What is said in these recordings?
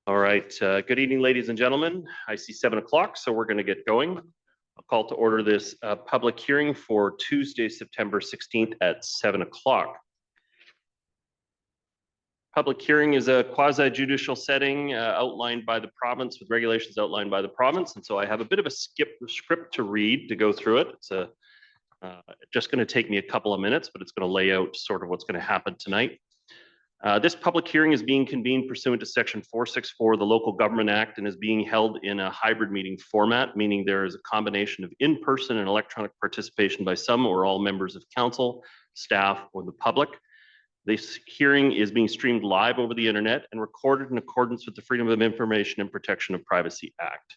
All right, good evening, ladies and gentlemen. I see 7 o'clock, so we're going to get going. I'll call to order this public hearing for Tuesday, September 16th at 7 o'clock. Public hearing is a quasi-judicial setting outlined by the province with regulations outlined by the province. And so I have a bit of a script to read to go through it. It's just going to take me a couple of minutes, but it's going to lay out sort of what's going to happen tonight. This public hearing is being convened pursuant to Section 464 of the Local Government Act and is being held in a hybrid meeting format, meaning there is a combination of in-person and electronic participation by some or all members of council, staff, or the public. This hearing is being streamed live over the internet and recorded in accordance with the Freedom of Information and Protection of Privacy Act.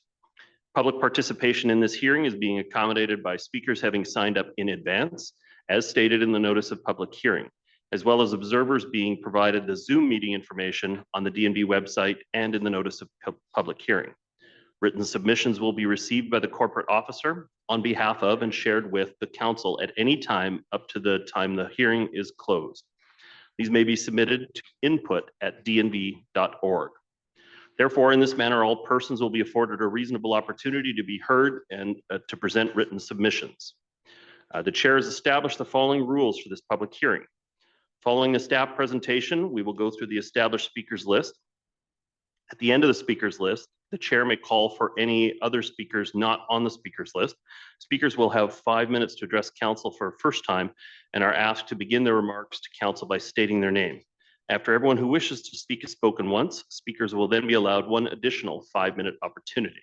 Public participation in this hearing is being accommodated by speakers having signed up in advance, as stated in the notice of public hearing, as well as observers being provided the Zoom meeting information on the DNB website and in the notice of public hearing. Written submissions will be received by the corporate officer on behalf of and shared with the council at any time up to the time the hearing is closed. These may be submitted to input@dnb.org. Therefore, in this manner, all persons will be afforded a reasonable opportunity to be heard and to present written submissions. The chair has established the following rules for this public hearing. Following the staff presentation, we will go through the established speakers list. At the end of the speakers list, the chair may call for any other speakers not on the speakers list. Speakers will have 5 minutes to address council for a first time and are asked to begin their remarks to council by stating their name. After everyone who wishes to speak has spoken once, speakers will then be allowed one additional 5-minute opportunity.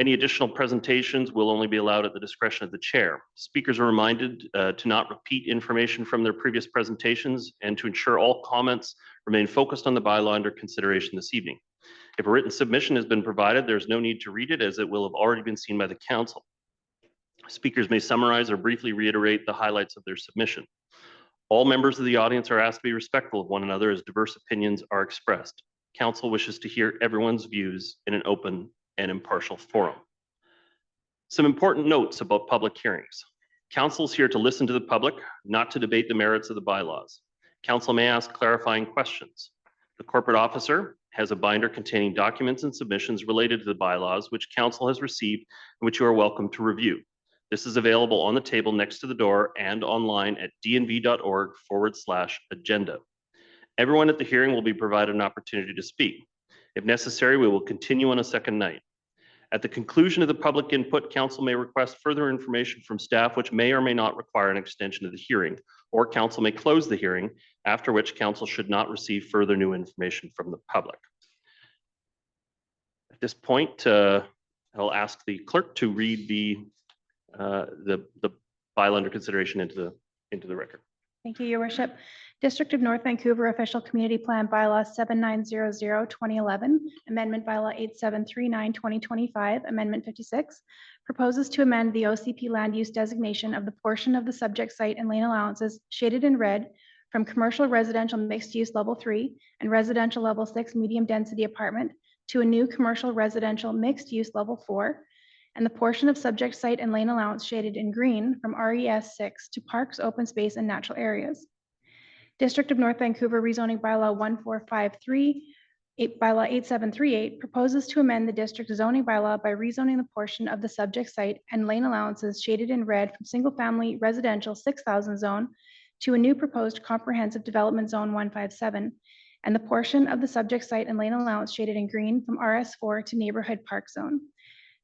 Any additional presentations will only be allowed at the discretion of the chair. Speakers are reminded to not repeat information from their previous presentations and to ensure all comments remain focused on the bylaw under consideration this evening. If a written submission has been provided, there's no need to read it as it will have already been seen by the council. Speakers may summarize or briefly reiterate the highlights of their submission. All members of the audience are asked to be respectful of one another as diverse opinions are expressed. Council wishes to hear everyone's views in an open and impartial forum. Some important notes about public hearings. Council is here to listen to the public, not to debate the merits of the bylaws. Council may ask clarifying questions. The corporate officer has a binder containing documents and submissions related to the bylaws, which council has received and which you are welcome to review. This is available on the table next to the door and online at dnb.org/agenda. Everyone at the hearing will be provided an opportunity to speak. If necessary, we will continue on a second night. At the conclusion of the public input, council may request further information from staff, which may or may not require an extension of the hearing, or council may close the hearing, after which council should not receive further new information from the public. At this point, I'll ask the clerk to read the bylaw under consideration into the record. Thank you, Your Worship. District of North Vancouver Official Community Plan Bylaw 7900-2011, Amendment Bylaw 8739-2025, Amendment 56, proposes to amend the OCP land use designation of the portion of the subject site and lane allowances shaded in red from commercial residential mixed use level 3 and residential level 6 medium density apartment to a new commercial residential mixed use level 4, and the portion of subject site and lane allowance shaded in green from RES 6 to parks, open space, and natural areas. District of North Vancouver Rezoning Bylaw 1453, Bylaw 8738 proposes to amend the district zoning bylaw by rezoning the portion of the subject site and lane allowances shaded in red from single-family residential 6,000 zone to a new proposed comprehensive development zone 157, and the portion of the subject site and lane allowance shaded in green from RS4 to neighborhood park zone.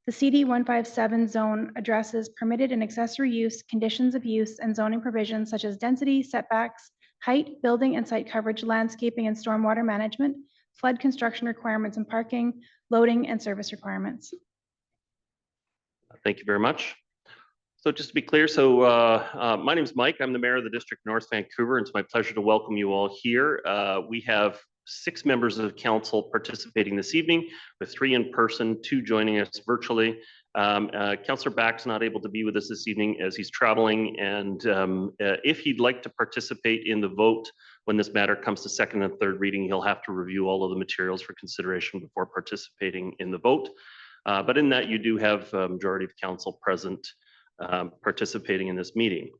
The CD 157 zone addresses permitted and accessory use, conditions of use, and zoning provisions such as density, setbacks, height, building and site coverage, landscaping and stormwater management, flood construction requirements and parking, loading and service requirements. Thank you very much. So just to be clear, my name is Mike. I'm the mayor of the District of North Vancouver, and it's my pleasure to welcome you all here. We have 6 members of council participating this evening, with 3 in person, 2 joining us virtually. Councillor Back's not able to be with us this evening as he's traveling, and if he'd like to participate in the vote when this matter comes to second and third reading, he'll have to review all of the materials for consideration before participating in the vote. But in that, you do have a majority of council present participating in this meeting.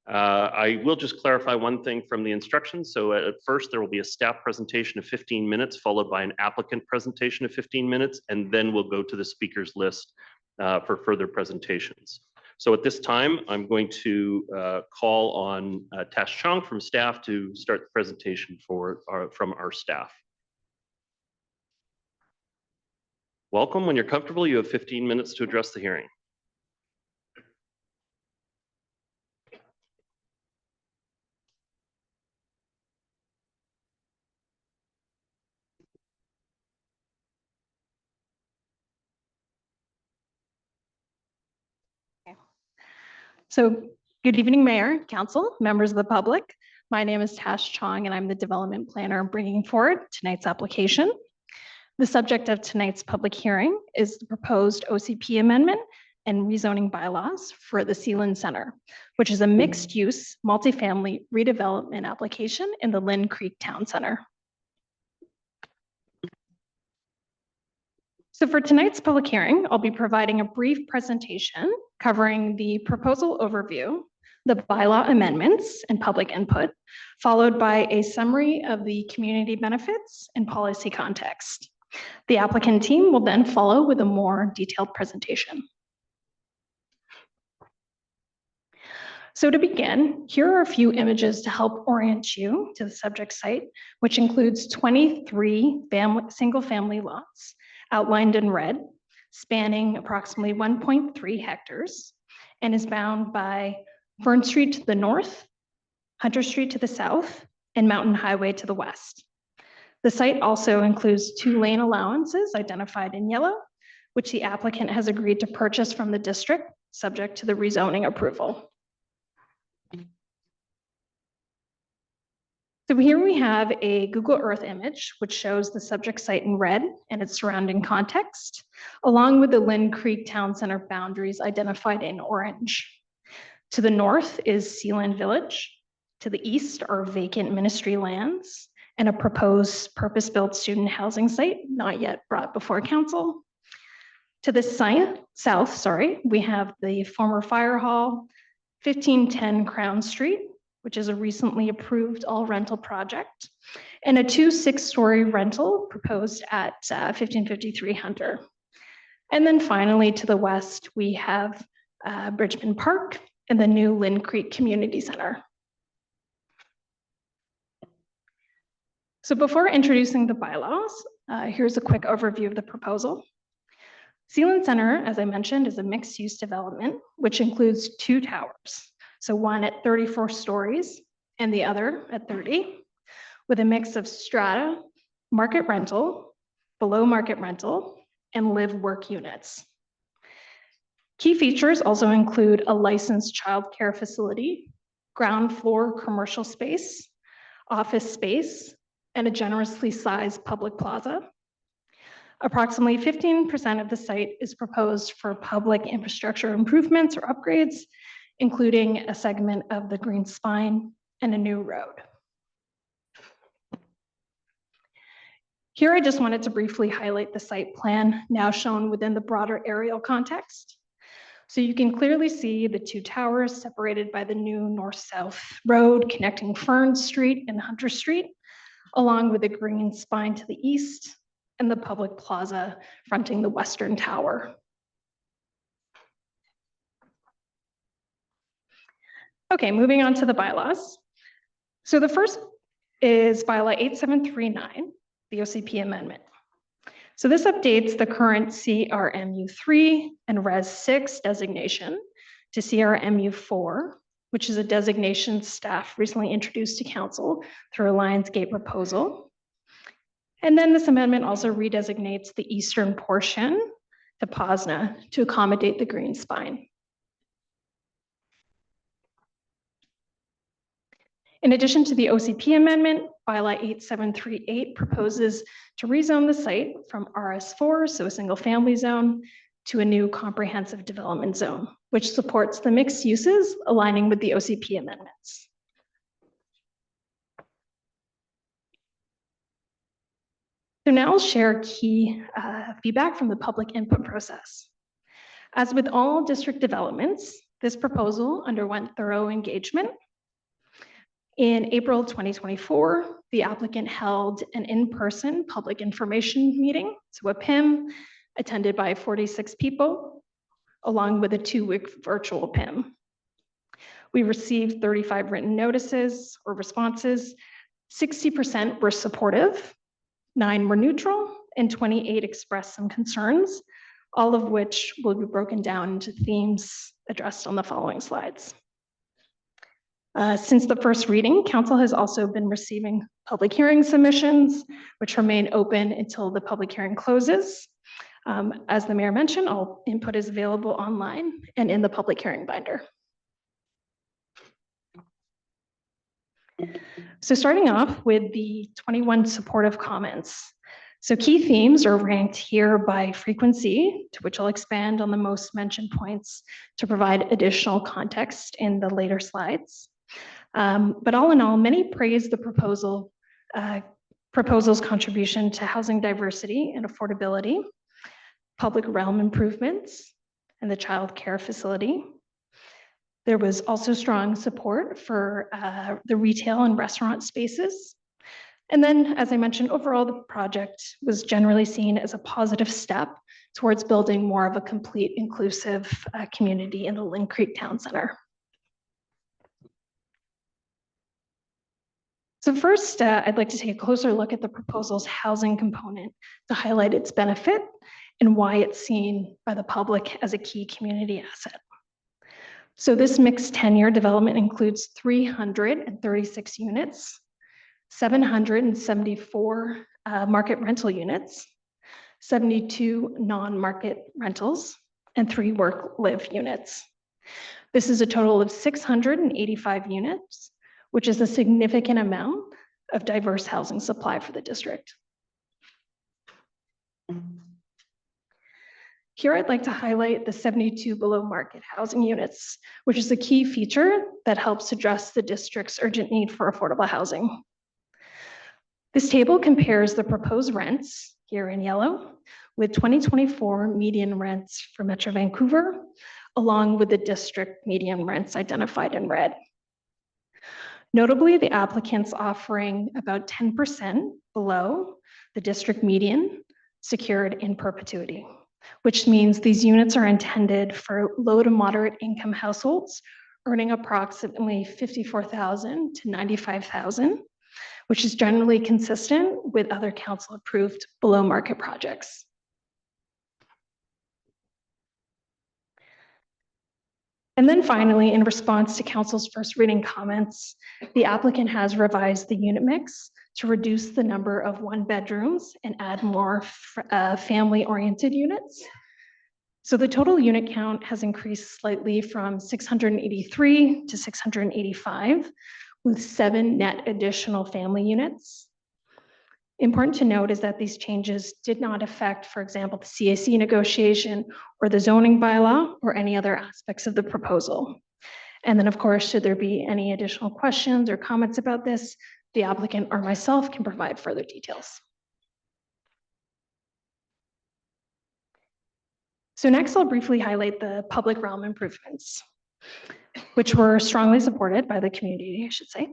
I will just clarify one thing from the instructions. So at first, there will be a staff presentation of 15 minutes, followed by an applicant presentation of 15 minutes, and then we'll go to the speakers list for further presentations. So at this time, I'm going to call on Tash Chong from staff to start the presentation from our staff. Welcome. When you're comfortable, you have 15 minutes to address the hearing. So good evening, Mayor, Council, members of the public. My name is Tash Chong and I'm the development planner bringing forward tonight's application. The subject of tonight's public hearing is the proposed OCP amendment and rezoning bylaws for the Sealand Center, which is a mixed-use multifamily redevelopment application in the Lynn Creek Town Center. So for tonight's public hearing, I'll be providing a brief presentation covering the proposal overview, the bylaw amendments and public input, followed by a summary of the community benefits and policy context. The applicant team will then follow with a more detailed presentation. So to begin, here are a few images to help orient you to the subject site, which includes 23 single-family lots outlined in red, spanning approximately 1.3 hectares, and is bound by Fern Street to the north, Hunter Street to the south, and Mountain Highway to the west. The site also includes 2 lane allowances identified in yellow, which the applicant has agreed to purchase from the district, subject to the rezoning approval. So here we have a Google Earth image, which shows the subject site in red and its surrounding context, along with the Lynn Creek Town Center boundaries identified in orange. To the north is Sealand Village. To the east are vacant ministry lands and a proposed purpose-built student housing site, not yet brought before council. To the south, we have the former fire hall, 1510 Crown Street, which is a recently approved all rental project, and a 2 6-story rental proposed at 1553 Hunter. And then finally to the west, we have Bridgman Park and the new Lynn Creek Community Center. So before introducing the bylaws, here's a quick overview of the proposal. Sealand Center, as I mentioned, is a mixed-use development, which includes 2 towers. So one at 34 stories and the other at 30, with a mix of strata, market rental, below market rental, and live work units. Key features also include a licensed childcare facility, ground floor commercial space, office space, and a generously sized public plaza. Approximately 15% of the site is proposed for public infrastructure improvements or upgrades, including a segment of the green spine and a new road. Here, I just wanted to briefly highlight the site plan now shown within the broader aerial context. So you can clearly see the 2 towers separated by the new north-south road connecting Fern Street and Hunter Street, along with the green spine to the east and the public plaza fronting the western tower. Okay, moving on to the bylaws. So the first is bylaw 8739, the OCP amendment. So this updates the current CRMU3 and Res 6 designation to CRMU4, which is a designation staff recently introduced to council through a Lionsgate proposal. And then this amendment also redesignates the eastern portion to Posna to accommodate the green spine. In addition to the OCP amendment, bylaw 8738 proposes to rezone the site from RS4, so a single family zone, to a new comprehensive development zone, which supports the mixed uses aligning with the OCP amendments. So now I'll share key feedback from the public input process. As with all district developments, This proposal underwent thorough engagement. In April 2024, the applicant held an in-person public information meeting, so a PIM, attended by 46 people, along with a 2-week virtual PIM. We received 35 written notices or responses. 60% were supportive, 9 were neutral, and 28 expressed some concerns, all of which will be broken down into themes addressed on the following slides. Since the first reading, Council has also been receiving public hearing submissions, which remain open until the public hearing closes. As the Mayor mentioned, all input is available online and in the public hearing binder. So starting off with the 21 supportive comments. So key themes are ranked here by frequency, to which I'll expand on the most mentioned points to provide additional context in the later slides. But all in all, many praise the proposal's contribution to housing diversity and affordability, public realm improvements, and the child care facility. There was also strong support for the retail and restaurant spaces. And then, as I mentioned, overall, the project was generally seen as a positive step towards building more of a complete, inclusive community in the Lynn Creek Town Center. So first, I'd like to take a closer look at the proposal's housing component to highlight its benefit and why it's seen by the public as a key community asset. So this mixed tenure development includes 336 units, 774 market rental units, 72 non-market rentals, and 3 work-live units. This is a total of 685 units, which is a significant amount of diverse housing supply for the district. Here, I'd like to highlight the 72 below market housing units, which is a key feature that helps address the district's urgent need for affordable housing. This table compares the proposed rents, here in yellow, with 2024 median rents for Metro Vancouver, along with the district median rents identified in red. Notably, the applicant's offering about 10% below the district median secured in perpetuity, which means these units are intended for low to moderate income households earning approximately $54,000 to $95,000, which is generally consistent with other council-approved below market projects. And then finally, in response to council's first reading comments, the applicant has revised the unit mix to reduce the number of 1-bedrooms and add more family-oriented units. So the total unit count has increased slightly from 683 to 685, with 7 net additional family units. Important to note is that these changes did not affect, for example, the CAC negotiation or the zoning bylaw or any other aspects of the proposal. And then, of course, should there be any additional questions or comments about this, the applicant or myself can provide further details. So next, I'll briefly highlight the public realm improvements, which were strongly supported by the community, I should say.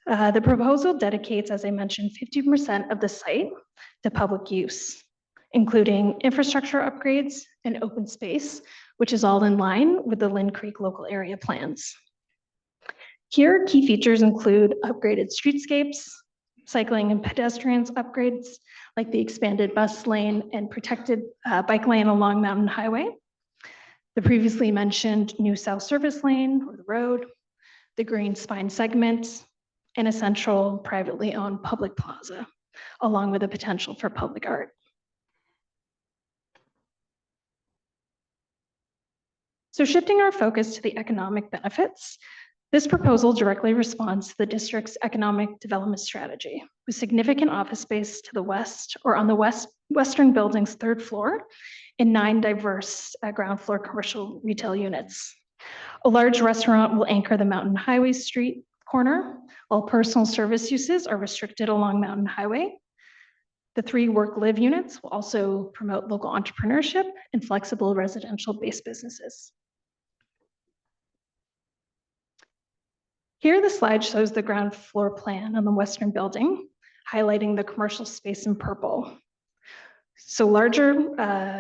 The proposal dedicates, as I mentioned, 50% of the site to public use, including infrastructure upgrades and open space, which is all in line with the Lynn Creek local area plans. Here, key features include upgraded streetscapes, cycling and pedestrians upgrades, like the expanded bus lane and protected bike lane along Mountain Highway, the previously mentioned new south service lane or the road, the green spine segment, and a central privately owned public plaza, along with the potential for public art. So shifting our focus to the economic benefits, this proposal directly responds to the district's economic development strategy, with significant office space to the west or on the western building's 3rd floor and 9 diverse ground floor commercial retail units. A large restaurant will anchor the Mountain Highway Street corner, while personal service uses are restricted along Mountain Highway. The 3 work-live units will also promote local entrepreneurship and flexible residential-based businesses. Here, the slide shows the ground floor plan on the western building, highlighting the commercial space in purple. So larger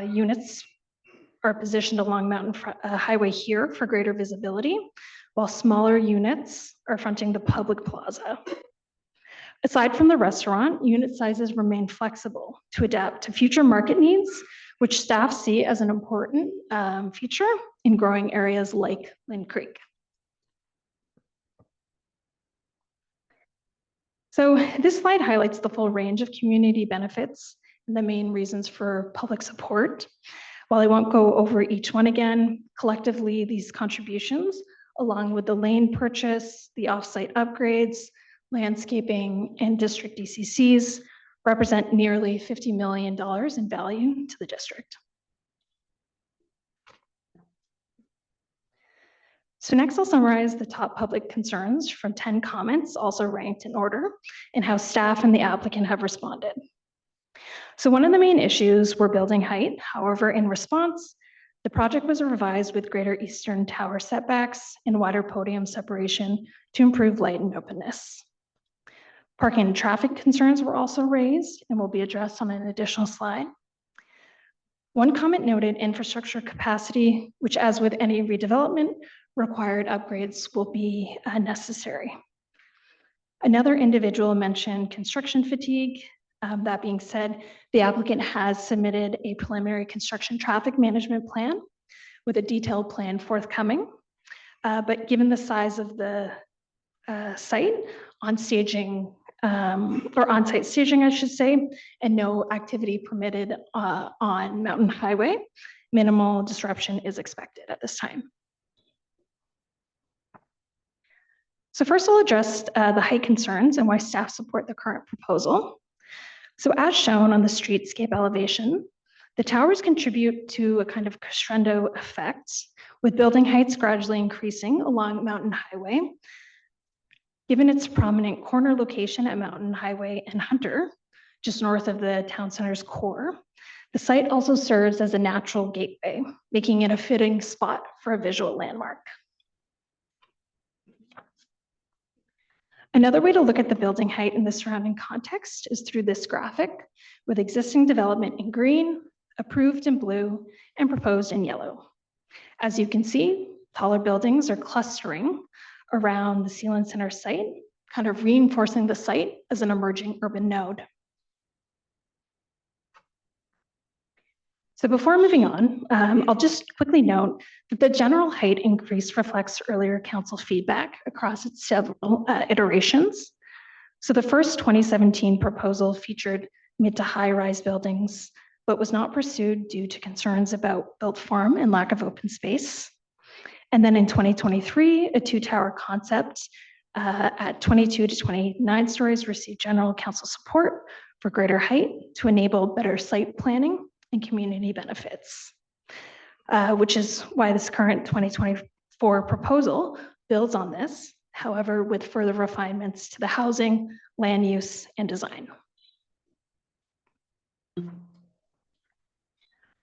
units are positioned along Mountain Highway here for greater visibility, while smaller units are fronting the public plaza. Aside from the restaurant, unit sizes remain flexible to adapt to future market needs, which staff see as an important feature in growing areas like Lynn Creek. So this slide highlights the full range of community benefits and the main reasons for public support. While I won't go over each one again, collectively, these contributions, along with the lane purchase, the offsite upgrades, landscaping, and district DCCs, represent nearly $50 million in value to the district. So next I'll summarize the top public concerns from 10 comments, also ranked in order, and how staff and the applicant have responded. So one of the main issues were building height. However, in response, the project was revised with greater eastern tower setbacks and wider podium separation to improve light and openness. Parking and traffic concerns were also raised and will be addressed on an additional slide. One comment noted infrastructure capacity, which, as with any redevelopment, required upgrades will be necessary. Another individual mentioned construction fatigue. That being said, the applicant has submitted a preliminary construction traffic management plan with a detailed plan forthcoming. But given the size of the site, on-site staging, I should say, and no activity permitted on Mountain Highway, minimal disruption is expected at this time. So first I'll address the height concerns and why staff support the current proposal. So as shown on the streetscape elevation, the towers contribute to a kind of crescendo effect, with building heights gradually increasing along Mountain Highway. Given its prominent corner location at Mountain Highway and Hunter, just north of the town center's core, the site also serves as a natural gateway, making it a fitting spot for a visual landmark. Another way to look at the building height in the surrounding context is through this graphic, with existing development in green, approved in blue, and proposed in yellow. As you can see, taller buildings are clustering around the Sealand Center site, kind of reinforcing the site as an emerging urban node. So before moving on, I'll just quickly note that the general height increase reflects earlier council feedback across its several iterations. So the first 2017 proposal featured mid to high rise buildings, but was not pursued due to concerns about built form and lack of open space. And then in 2023, a 2-tower concept at 22 to 29 stories received general council support for greater height to enable better site planning and community benefits, which is why this current 2024 proposal builds on this, however, with further refinements to the housing, land use, and design.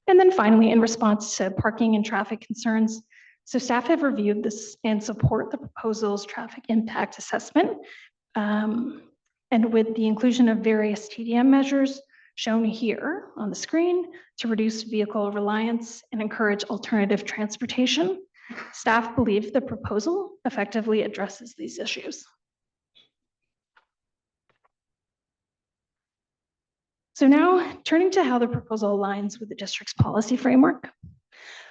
And then finally, in response to parking and traffic concerns, so staff have reviewed this and support the proposal's traffic impact assessment. And with the inclusion of various TDM measures shown here on the screen to reduce vehicle reliance and encourage alternative transportation, staff believe the proposal effectively addresses these issues. So now turning to how the proposal aligns with the district's policy framework.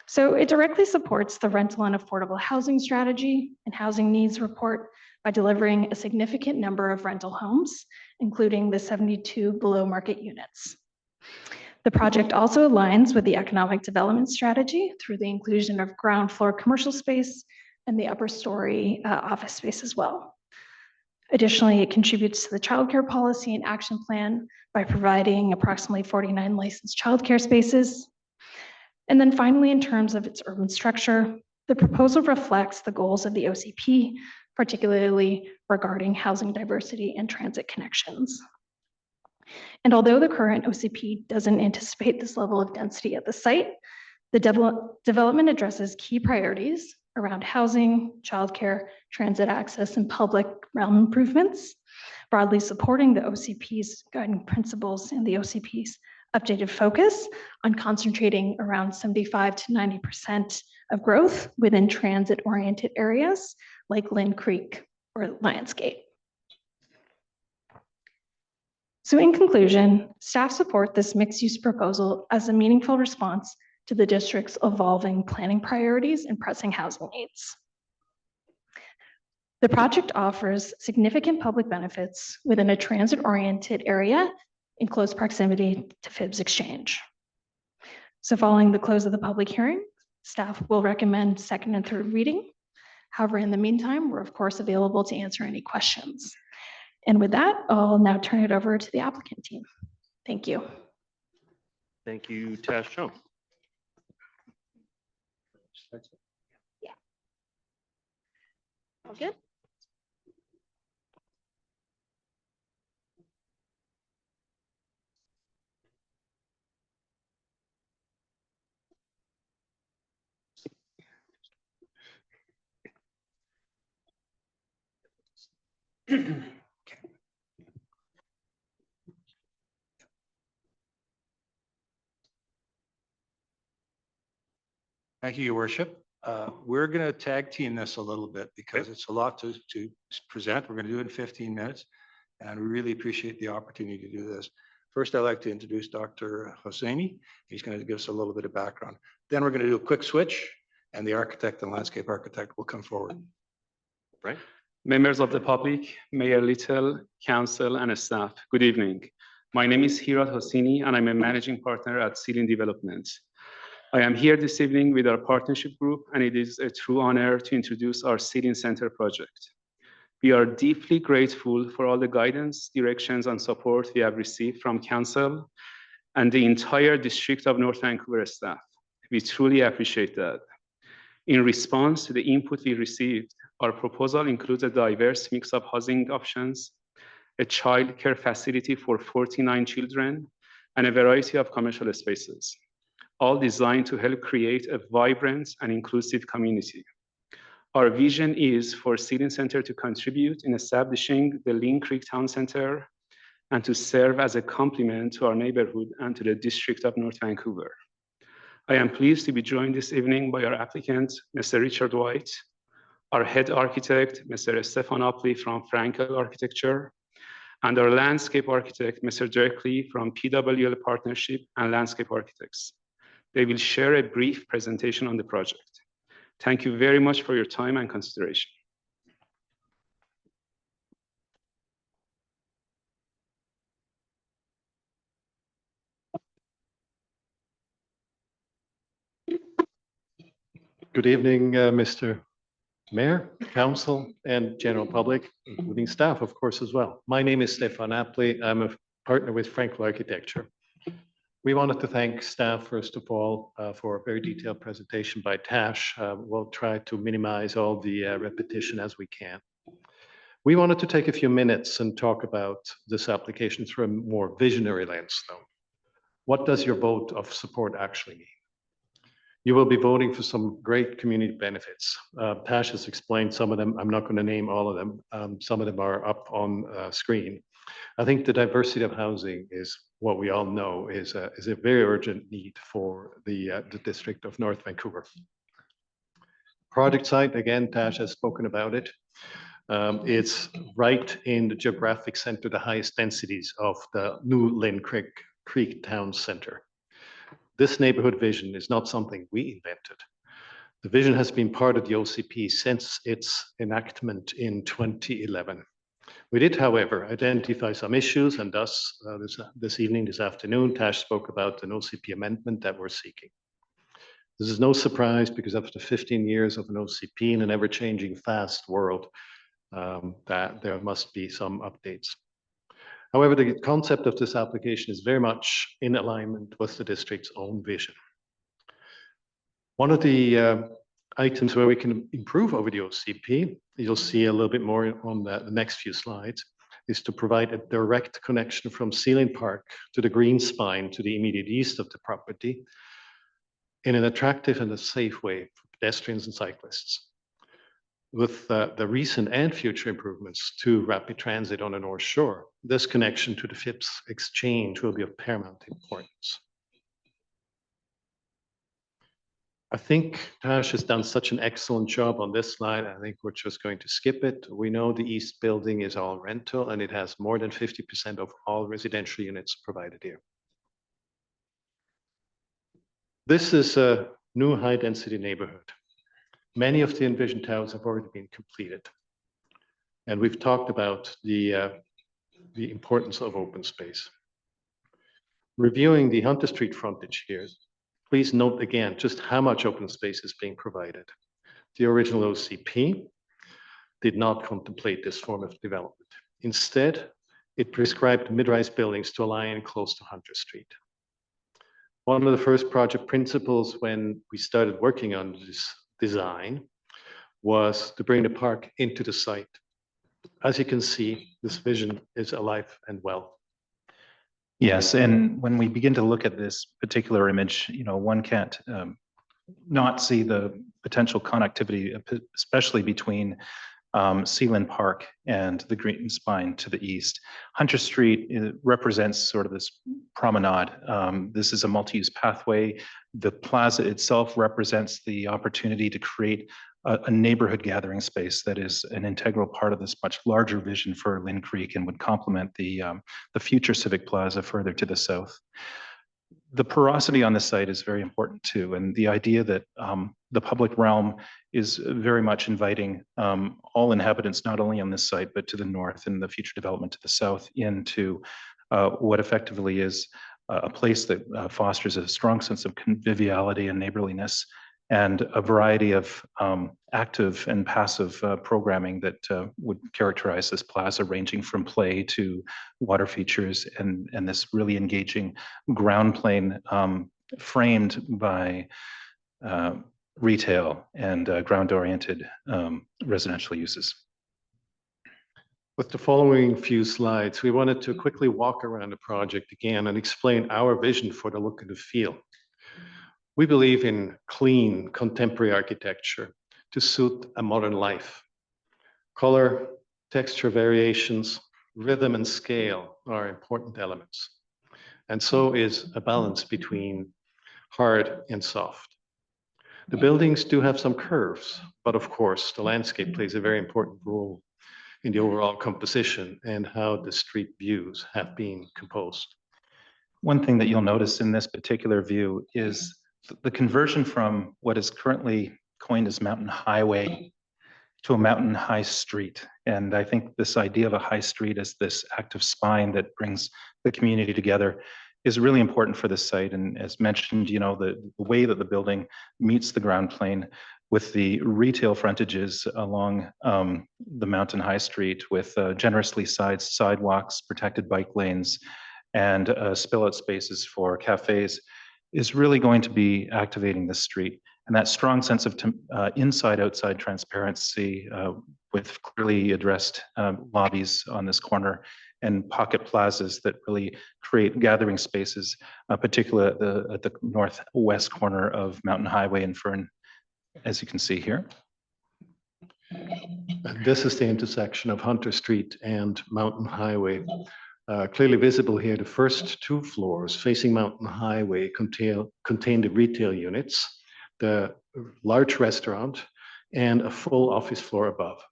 So it directly supports the rental and affordable housing strategy and housing needs report by delivering a significant number of rental homes, including the 72 below market units. The project also aligns with the economic development strategy through the inclusion of ground floor commercial space and the upper story office space as well. Additionally, it contributes to the childcare policy and action plan by providing approximately 49 licensed childcare spaces. And then finally, in terms of its urban structure, the proposal reflects the goals of the OCP, particularly regarding housing diversity and transit connections. And although the current OCP doesn't anticipate this level of density at the site, the development addresses key priorities around housing, childcare, transit access, and public realm improvements, broadly supporting the OCP's guiding principles and the OCP's updated focus on concentrating around 75 to 90% of growth within transit-oriented areas like Lynn Creek or Lionsgate. So in conclusion, staff support this mixed-use proposal as a meaningful response to the district's evolving planning priorities and pressing housing needs. The project offers significant public benefits within a transit-oriented area in close proximity to Phibbs Exchange. So following the close of the public hearing, staff will recommend second and third reading. However, in the meantime, we're of course available to answer any questions. And with that, I'll now turn it over to the applicant team. Thank you. Thank you, Tash Chung. Yeah. All good? Thank you, Your Worship. We're going to tag team this a little bit because it's a lot to present. We're going to do it in 15 minutes, and we really appreciate the opportunity to do this. First, I'd like to introduce Dr. Hosseini. He's going to give us a little bit of background. Then we're going to do a quick switch, and the architect and landscape architect will come forward. Right. Members of the public, Mayor Little, council, and staff, good evening. My name is Hirat Hosseini, and I'm a managing partner at Ceiling Development. I am here this evening with our partnership group, and it is a true honor to introduce our Ceiling Center project. We are deeply grateful for all the guidance, directions, and support we have received from council and the entire District of North Vancouver staff. We truly appreciate that. In response to the input we received, our proposal includes a diverse mix of housing options, a child care facility for 49 children, and a variety of commercial spaces, all designed to help create a vibrant and inclusive community. Our vision is for Ceiling Center to contribute in establishing the Lynn Creek Town Center and to serve as a complement to our neighborhood and to the District of North Vancouver. I am pleased to be joined this evening by our applicant, Mr. Richard White, our head architect, Mr. Stefan Opley from Frankel Architecture, and our landscape architect, Mr. Derek Lee from PWL Partnership and Landscape Architects. They will share a brief presentation on the project. Thank you very much for your time and consideration. Good evening, Mr. Mayor, Council, and general public, including staff, of course, as well. My name is Stefan Opley. I'm a partner with Frankel Architecture. We wanted to thank staff, first of all, for a very detailed presentation by Tash. We'll try to minimize all the repetition as we can. We wanted to take a few minutes and talk about this application through a more visionary lens, though. What does your vote of support actually mean? You will be voting for some great community benefits. Tash has explained some of them. I'm not going to name all of them. Some of them are up on screen. I think the diversity of housing is what we all know is a very urgent need for the District of North Vancouver. Project site, again, Tash has spoken about it. It's right in the geographic center, the highest densities of the new Lynn Creek Town Center. This neighborhood vision is not something we invented. The vision has been part of the OCP since its enactment in 2011. We did, however, identify some issues, and thus this afternoon, Tash spoke about an OCP amendment that we're seeking. This is no surprise because after 15 years of an OCP in an ever-changing fast world, that there must be some updates. However, the concept of this application is very much in alignment with the district's own vision. One of the items where we can improve over the OCP, you'll see a little bit more on the next few slides, is to provide a direct connection from Ceiling Park to the green spine to the immediate east of the property in an attractive and a safe way for pedestrians and cyclists. With the recent and future improvements to rapid transit on the North Shore, this connection to the Phipps Exchange will be of paramount importance. I think Tash has done such an excellent job on this slide. I think we're just going to skip it. We know the East building is all rental and it has more than 50% of all residential units provided here. This is a new high-density neighborhood. Many of the envisioned towers have already been completed. And we've talked about the importance of open space. Reviewing the Hunter Street frontage here, please note again just how much open space is being provided. The original OCP did not contemplate this form of development. Instead, it prescribed mid-rise buildings to align close to Hunter Street. One of the first project principles when we started working on this design was to bring the park into the site. As you can see, this vision is alive and well. Yes, and when we begin to look at this particular image, one can't not see the potential connectivity, especially between Sealand Park and the Green Spine to the east. Hunter Street represents sort of this promenade. This is a multi-use pathway. The plaza itself represents the opportunity to create a neighborhood gathering space that is an integral part of this much larger vision for Lynn Creek and would complement the future Civic Plaza further to the south. The porosity on the site is very important too, and the idea that the public realm is very much inviting all inhabitants, not only on this site, but to the north and the future development to the south into what effectively is a place that fosters a strong sense of conviviality and neighborliness, and a variety of active and passive programming that would characterize this plaza, ranging from play to water features and this really engaging ground plane framed by retail and ground-oriented residential uses. With the following few slides, we wanted to quickly walk around the project again and explain our vision for the look and the feel. We believe in clean, contemporary architecture to suit a modern life. Color, texture variations, rhythm, and scale are important elements. And so is a balance between hard and soft. The buildings do have some curves, but of course, the landscape plays a very important role in the overall composition and how the street views have been composed. One thing that you'll notice in this particular view is the conversion from what is currently coined as mountain highway to a mountain high street. And I think this idea of a high street as this active spine that brings the community together is really important for this site. And as mentioned, the way that the building meets the ground plane with the retail frontages along the mountain high street with generously sized sidewalks, protected bike lanes, and spill out spaces for cafes is really going to be activating the street. And that strong sense of inside-outside transparency with clearly addressed lobbies on this corner and pocket plazas that really create gathering spaces, particularly at the northwest corner of Mountain Highway and Fern, as you can see here. This is the intersection of Hunter Street and Mountain Highway. Clearly visible here, the first two floors facing Mountain Highway contain the retail units, the large restaurant, and a full office floor above.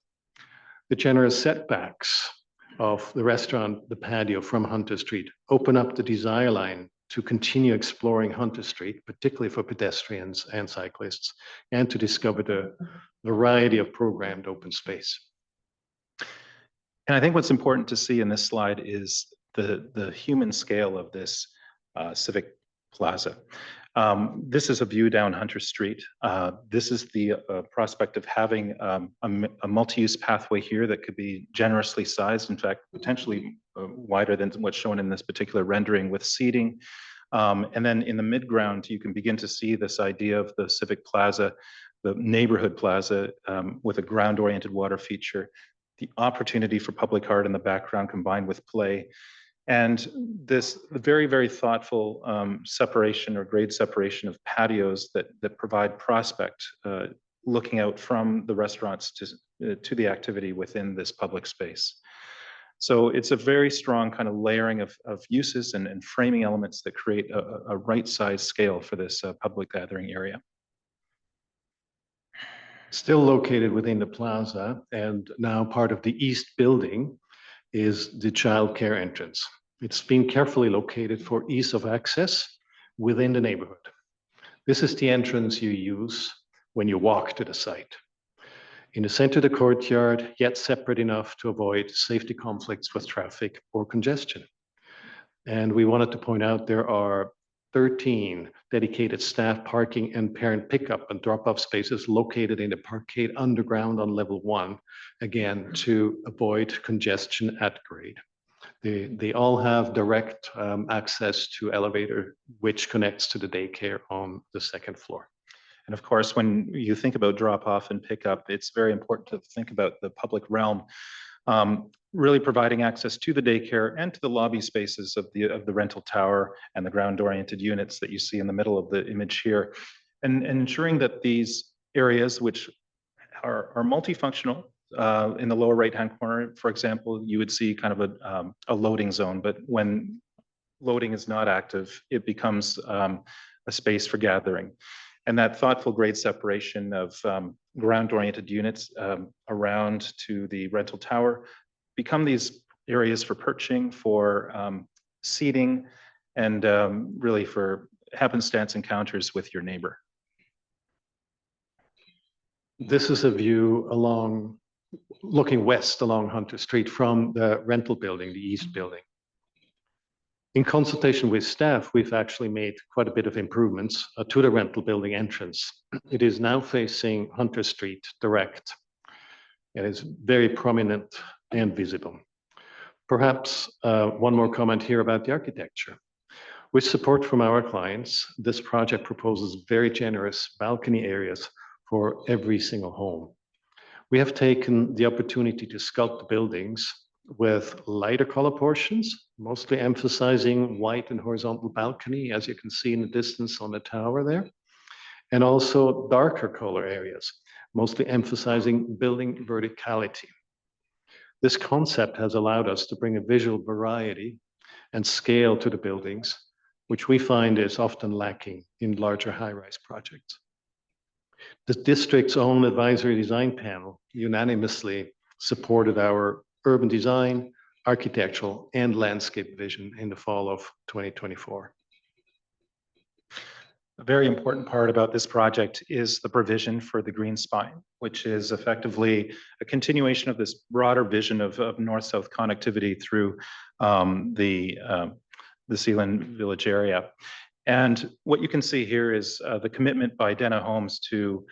The generous setbacks of the restaurant, the patio from Hunter Street, open up the desire line to continue exploring Hunter Street, particularly for pedestrians and cyclists, and to discover the variety of programmed open space. And I think what's important to see in this slide is the human scale of this Civic Plaza. This is a view down Hunter Street. This is the prospect of having a multi-use pathway here that could be generously sized, in fact, potentially wider than what's shown in this particular rendering with seating. And then in the midground, you can begin to see this idea of the Civic Plaza, the neighborhood plaza with a ground-oriented water feature, the opportunity for public art in the background combined with play, and this very, very thoughtful separation or grade separation of patios that provide prospect looking out from the restaurants to the activity within this public space. So it's a very strong kind of layering of uses and framing elements that create a right size scale for this public gathering area. Still located within the plaza and now part of the east building is the childcare entrance. It's been carefully located for ease of access within the neighborhood. This is the entrance you use when you walk to the site. In the center of the courtyard, yet separate enough to avoid safety conflicts with traffic or congestion. And we wanted to point out there are 13 dedicated staff parking and parent pickup and drop-off spaces located in the parkade underground on level 1, again, to avoid congestion at grade. They all have direct access to elevator, which connects to the daycare on the 2nd floor. And of course, when you think about drop off and pickup, it's very important to think about the public realm, really providing access to the daycare and to the lobby spaces of the rental tower and the ground oriented units that you see in the middle of the image here, and ensuring that these areas, which are multifunctional, in the lower right-hand corner, for example, you would see kind of a loading zone, but when loading is not active, it becomes a space for gathering. And that thoughtful grade separation of ground-oriented units around to the rental tower become these areas for perching, for seating, and really for happenstance encounters with your neighbor. This is a view looking west along Hunter Street from the rental building, the east building. In consultation with staff, we've actually made quite a bit of improvements to the rental building entrance. It is now facing Hunter Street direct. It is very prominent and visible. Perhaps one more comment here about the architecture. With support from our clients, this project proposes very generous balcony areas for every single home. We have taken the opportunity to sculpt the buildings with lighter color portions, mostly emphasizing white and horizontal balcony, as you can see in the distance on the tower there, and also darker color areas, mostly emphasizing building verticality. This concept has allowed us to bring a visual variety and scale to the buildings, which we find is often lacking in larger high-rise projects. The district's own advisory design panel unanimously supported our urban design, architectural, and landscape vision in the fall of 2024. A very important part about this project is the provision for the green spine, which is effectively a continuation of this broader vision of north-south connectivity through the Sealand Village area. And what you can see here is the commitment by Dena Homes to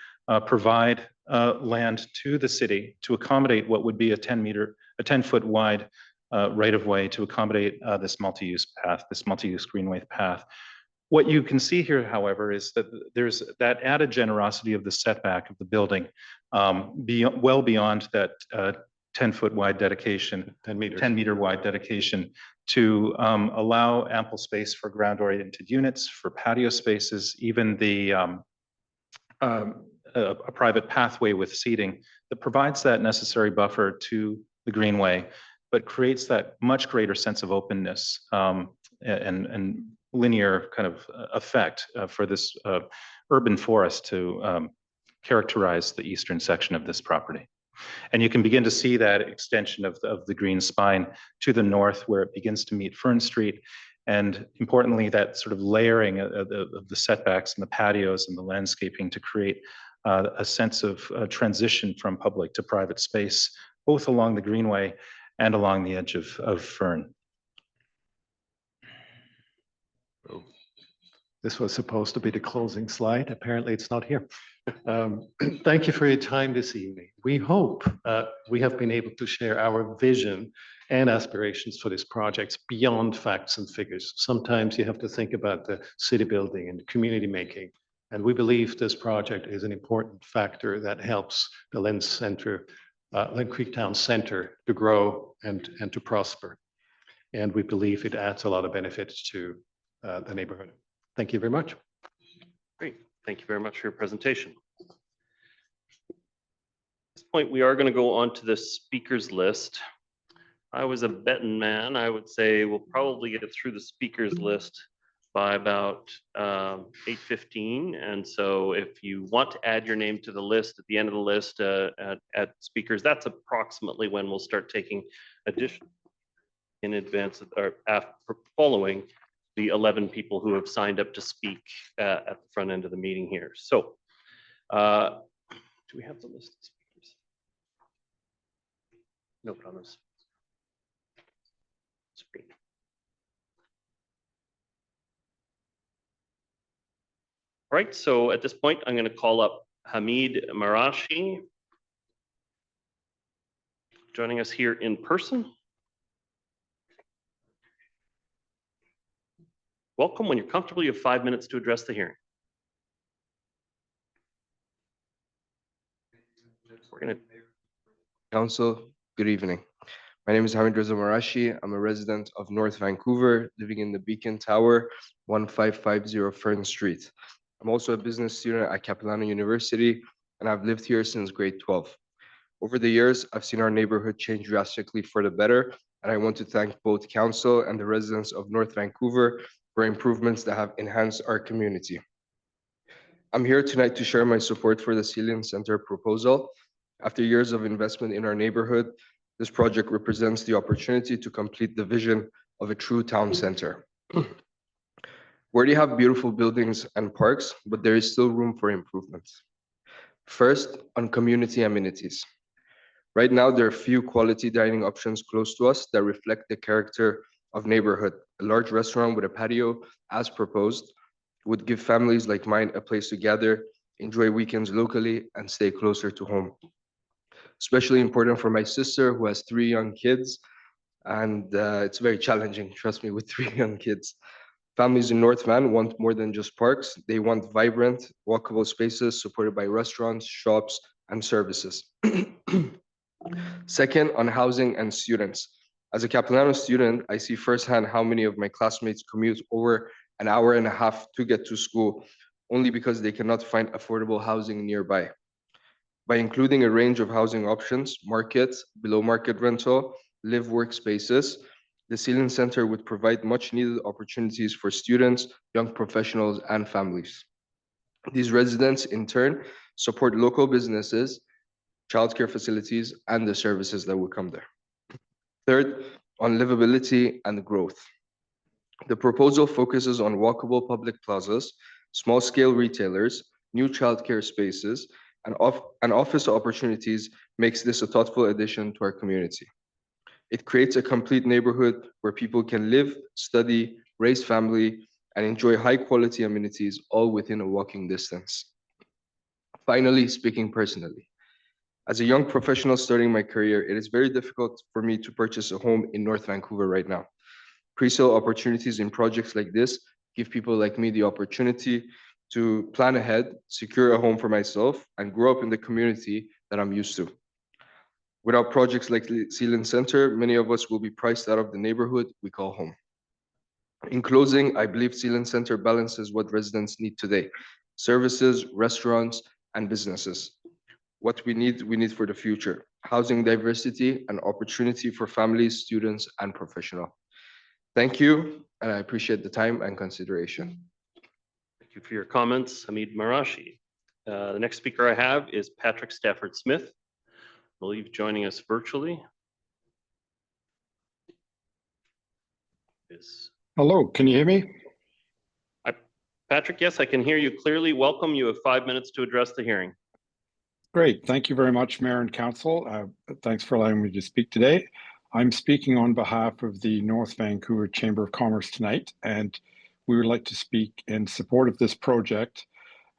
provide land to the city to accommodate what would be a 10-foot wide right-of-way to accommodate this multi-use path, this multi-use greenway path. What you can see here, however, is that there's that added generosity of the setback of the building, well beyond that 10-foot wide dedication, 10-meter wide dedication, to allow ample space for ground-oriented units, for patio spaces, even a private pathway with seating that provides that necessary buffer to the greenway, but creates that much greater sense of openness and linear kind of effect for this urban forest to characterize the eastern section of this property. And you can begin to see that extension of the green spine to the north where it begins to meet Fern Street. And importantly, that sort of layering of the setbacks and the patios and the landscaping to create a sense of transition from public to private space, both along the greenway and along the edge of Fern. This was supposed to be the closing slide. Apparently it's not here. Thank you for your time this evening. We hope we have been able to share our vision and aspirations for this project beyond facts and figures. Sometimes you have to think about the city building and community making. And we believe this project is an important factor that helps the Lynn Creek Town Center to grow and to prosper. And we believe it adds a lot of benefits to the neighborhood. Thank you very much. Great. Thank you very much for your presentation. point, we are going to go on to the speakers list. I was a betting man. I would say we'll probably get through the speakers list by about 8:15. And so if you want to add your name to the list at the end of the list at speakers, that's approximately when we'll start taking additional in advance of, or after, following the 11 people who have signed up to speak at the front end of the meeting here. So do we have the list of speakers? No comments. Screen. All right, so at this point, I'm going to call up Hamid Marashi, joining us here in person. Welcome. When you're comfortable, you have 5 minutes to address the hearing. We're going to Council, good evening. My name is Hamid Reza Marashi. I'm a resident of North Vancouver, living in the Beacon Tower, 1550 Fern Street. I'm also a business student at Capilano University, and I've lived here since grade 12. Over the years, I've seen our neighborhood change drastically for the better, and I want to thank both council and the residents of North Vancouver for improvements that have enhanced our community. I'm here tonight to share my support for the Sealing Center proposal. After years of investment in our neighborhood, this project represents the opportunity to complete the vision of a true town center. We already have beautiful buildings and parks, but there is still room for improvement. First, on community amenities. Right now, there are few quality dining options close to us that reflect the character of neighborhood. A large restaurant with a patio, as proposed, would give families like mine a place to gather, enjoy weekends locally, and stay closer to home. Especially important for my sister who has 3 young kids, and it's very challenging, trust me, with 3 young kids. Families in North Van want more than just parks. They want vibrant, walkable spaces supported by restaurants, shops, and services. Second, on housing and students. As a Capilano student, I see firsthand how many of my classmates commute over an hour and a half to get to school, only because they cannot find affordable housing nearby. By including a range of housing options, markets, below market rental, live workspaces, the Sealing Center would provide much needed opportunities for students, young professionals, and families. These residents, in turn, support local businesses, childcare facilities, and the services that will come there. Third, on livability and growth. The proposal focuses on walkable public plazas, small-scale retailers, new childcare spaces, and office opportunities makes this a thoughtful addition to our community. It creates a complete neighborhood where people can live, study, raise family, and enjoy high-quality amenities all within a walking distance. Finally, speaking personally, as a young professional starting my career, it is very difficult for me to purchase a home in North Vancouver right now. Pre-sale opportunities in projects like this give people like me the opportunity to plan ahead, secure a home for myself, and grow up in the community that I'm used to. Without projects like the Sealing Center, many of us will be priced out of the neighborhood we call home. In closing, I believe Sealing Center balances what residents need today: services, restaurants, and businesses. What we need for the future: housing diversity and opportunity for families, students, and professionals. Thank you, and I appreciate the time and consideration. Thank you for your comments, Hamid Marashi. The next speaker I have is Patrick Stafford Smith, I believe joining us virtually. Hello, can you hear me? Patrick, yes, I can hear you clearly. Welcome. You have 5 minutes to address the hearing. Great. Thank you very much, Mayor and Council. Thanks for allowing me to speak today. I'm speaking on behalf of the North Vancouver Chamber of Commerce tonight, and we would like to speak in support of this project.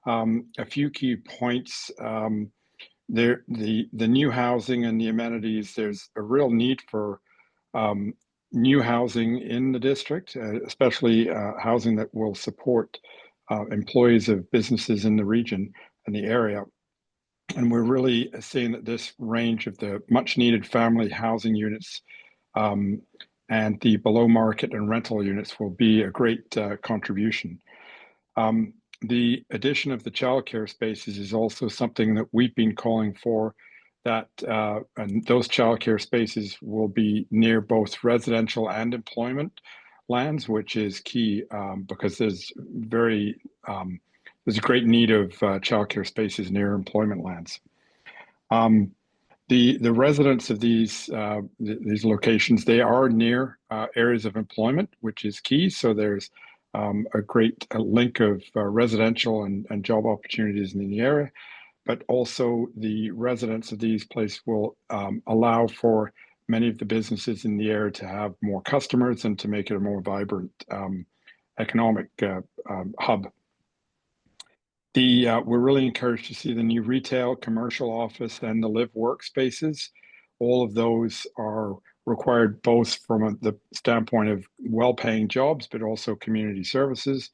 A few key points. The new housing and the amenities, there's a real need for new housing in the district, especially housing that will support employees of businesses in the region and the area. And we're really seeing that this range of the much needed family housing units and the below market and rental units will be a great contribution. The addition of the childcare spaces is also something that we've been calling for that and those childcare spaces will be near both residential and employment lands, which is key because there's a great need of childcare spaces near employment lands. The residents of these locations, they are near areas of employment, which is key. So there's a great link of residential and job opportunities in the area, but also the residents of these places will allow for many of the businesses in the area to have more customers and to make it a more vibrant economic hub. We're really encouraged to see the new retail, commercial office, and the live workspaces. All of those are required both from the standpoint of well-paying jobs, but also community services.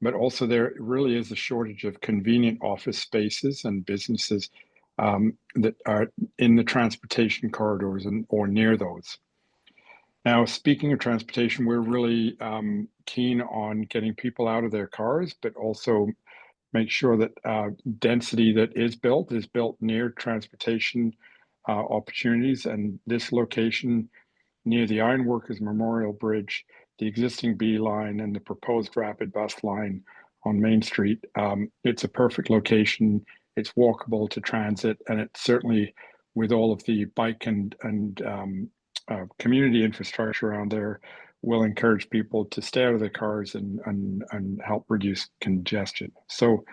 But also there really is a shortage of convenient office spaces and businesses that are in the transportation corridors or near those. Now, speaking of transportation, we're really keen on getting people out of their cars, but also make sure that density that is built near transportation opportunities. And this location near the Ironworkers Memorial Bridge, the existing B line, and the proposed rapid bus line on Main Street, it's a perfect location. It's walkable to transit, and it's certainly, with all of the bike and community infrastructure around there, will encourage people to stay out of their cars and help reduce congestion. So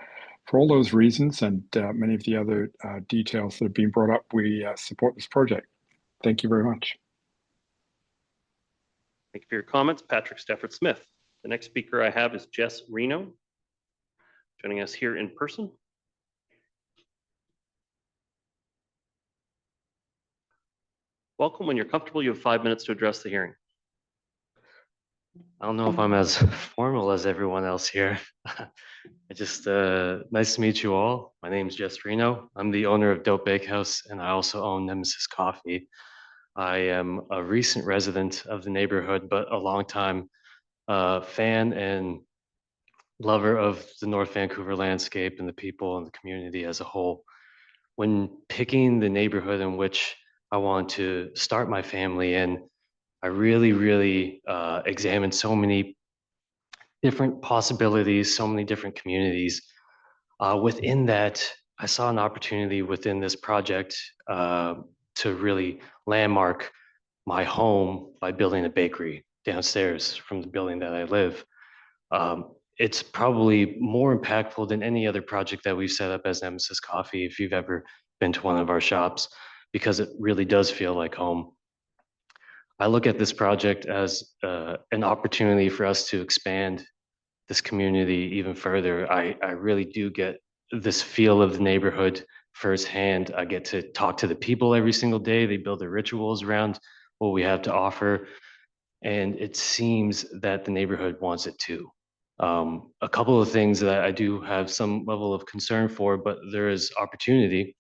for all those reasons and many of the other details that have been brought up, we support this project. Thank you very much. Thank you for your comments, Patrick Stafford Smith. The next speaker I have is Jess Reno, joining us here in person. Welcome. When you're comfortable, you have 5 minutes to address the hearing. I don't know if I'm as formal as everyone else here. Nice to meet you all. My name is Jess Reno. I'm the owner of Dope Bakehouse, and I also own Nemesis Coffee. I am a recent resident of the neighborhood, but a longtime fan and lover of the North Vancouver landscape and the people and the community as a whole. When picking the neighborhood in which I want to start my family in, I really examined so many different possibilities, so many different communities. Within that, I saw an opportunity within this project to really landmark my home by building a bakery downstairs from the building that I live. It's probably more impactful than any other project that we've set up as Nemesis Coffee, if you've ever been to one of our shops, because it really does feel like home. I look at this project as an opportunity for us to expand this community even further. I really do get this feel of the neighborhood firsthand. I get to talk to the people every single day. They build their rituals around what we have to offer. And it seems that the neighborhood wants it too. A couple of things that I do have some level of concern for, but there is opportunity,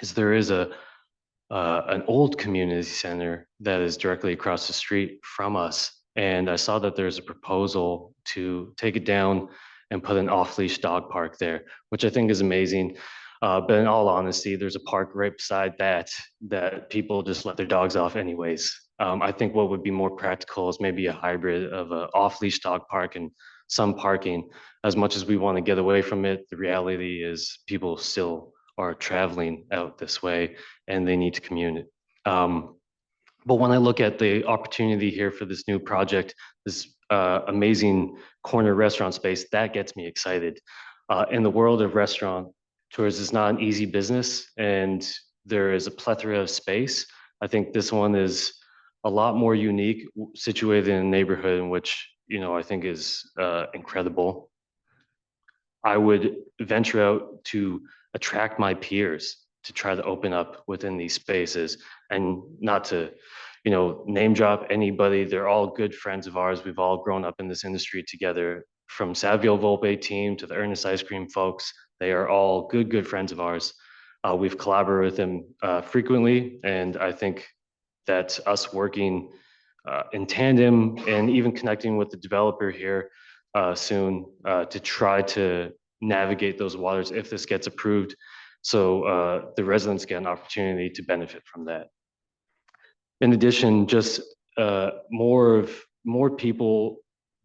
is there is an old community center that is directly across the street from us. And I saw that there's a proposal to take it down and put an off-leash dog park there, which I think is amazing. But in all honesty, there's a park right beside that people just let their dogs off anyways. I think what would be more practical is maybe a hybrid of an off-leash dog park and some parking. As much as we want to get away from it, the reality is people still are traveling out this way and they need to commute. But when I look at the opportunity here for this new project, this amazing corner restaurant space, that gets me excited. In the world of restaurant tours, is not an easy business, and there is a plethora of space. I think this one is a lot more unique, situated in a neighborhood in which, I think is incredible. I would venture out to attract my peers to try to open up within these spaces, and not to, name drop anybody. They're all good friends of ours. We've all grown up in this industry together, from Savio Volpe team to the Ernest Ice Cream folks. They are all good friends of ours. We've collaborated with them frequently, and I think that us working in tandem and even connecting with the developer here soon to try to navigate those waters, if this gets approved, So the residents get an opportunity to benefit from that. In addition, just more people,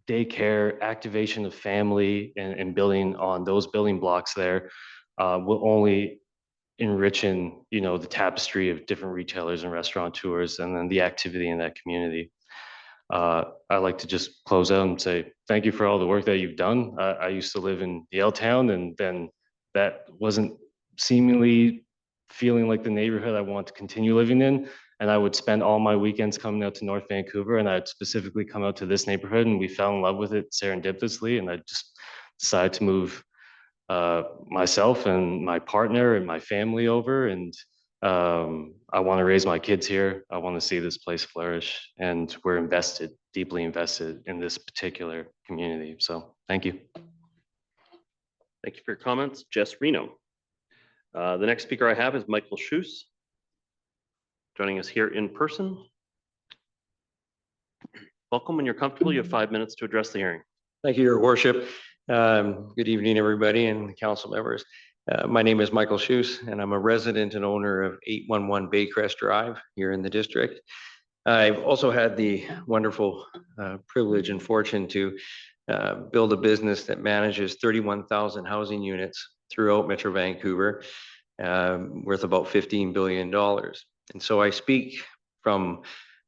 daycare, activation of family, and building on those building blocks there will only enriching, the tapestry of different retailers and restaurateurs, and then the activity in that community. I'd like to just close out and say thank you for all the work that you've done. I used to live in Yale Town, and then that wasn't seemingly feeling like the neighborhood I want to continue living in. And I would spend all my weekends coming out to North Vancouver, and I'd specifically come out to this neighborhood, and we fell in love with it serendipitously. And I just decided to move myself and my partner and my family over. And I want to raise my kids here. I want to see this place flourish. And we're invested, deeply invested in this particular community. So thank you. Thank you for your comments, Jess Reno. The next speaker I have is Michael Schuss, joining us here in person. Welcome. When you're comfortable, you have 5 minutes to address the hearing. Thank you, Your Worship. Good evening, everybody and council members. My name is Michael Schuss, and I'm a resident and owner of 811 Baycrest Drive here in the district. I've also had the wonderful privilege and fortune to build a business that manages 31,000 housing units throughout Metro Vancouver, worth about $15 billion. And so I speak from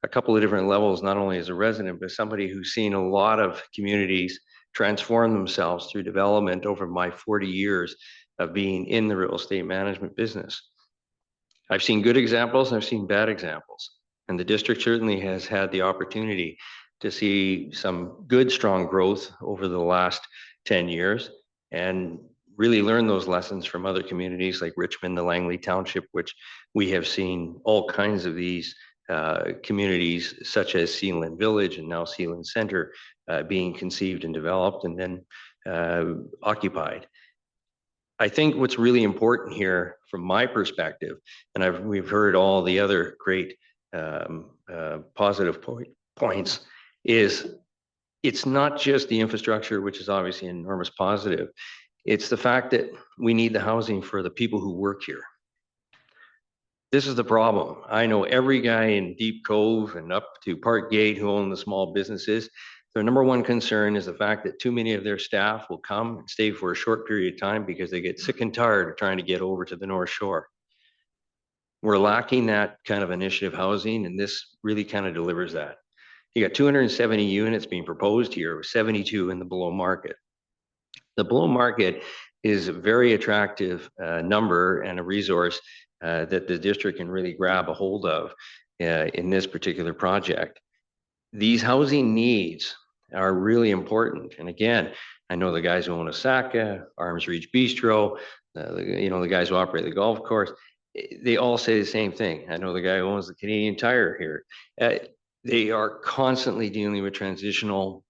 a couple of different levels, not only as a resident, but somebody who's seen a lot of communities transform themselves through development over my 40 years of being in the real estate management business. I've seen good examples, and I've seen bad examples. And the district certainly has had the opportunity to see some good, strong growth over the last 10 years and really learn those lessons from other communities like Richmond, the Langley Township, which we have seen all kinds of these communities such as Sealand Village and now Sealand Center being conceived and developed and then occupied. I think what's really important here from my perspective, and we've heard all the other great positive points, is it's not just the infrastructure, which is obviously an enormous positive. It's the fact that we need the housing for the people who work here. This is the problem. I know every guy in Deep Cove and up to Park Gate who own the small businesses. Their number one concern is the fact that too many of their staff will come and stay for a short period of time because they get sick and tired of trying to get over to the North Shore. We're lacking that kind of initiative housing, and this really kind of delivers that. You got 270 units being proposed here, 72 in the below market. The below market is a very attractive number and a resource that the district can really grab a hold of in this particular project. These housing needs are really important. And again, I know the guys who own Osaka, Arms Reach Bistro, the guys who operate the golf course, they all say the same thing. I know the guy who owns the Canadian Tire here. They are constantly dealing with transitional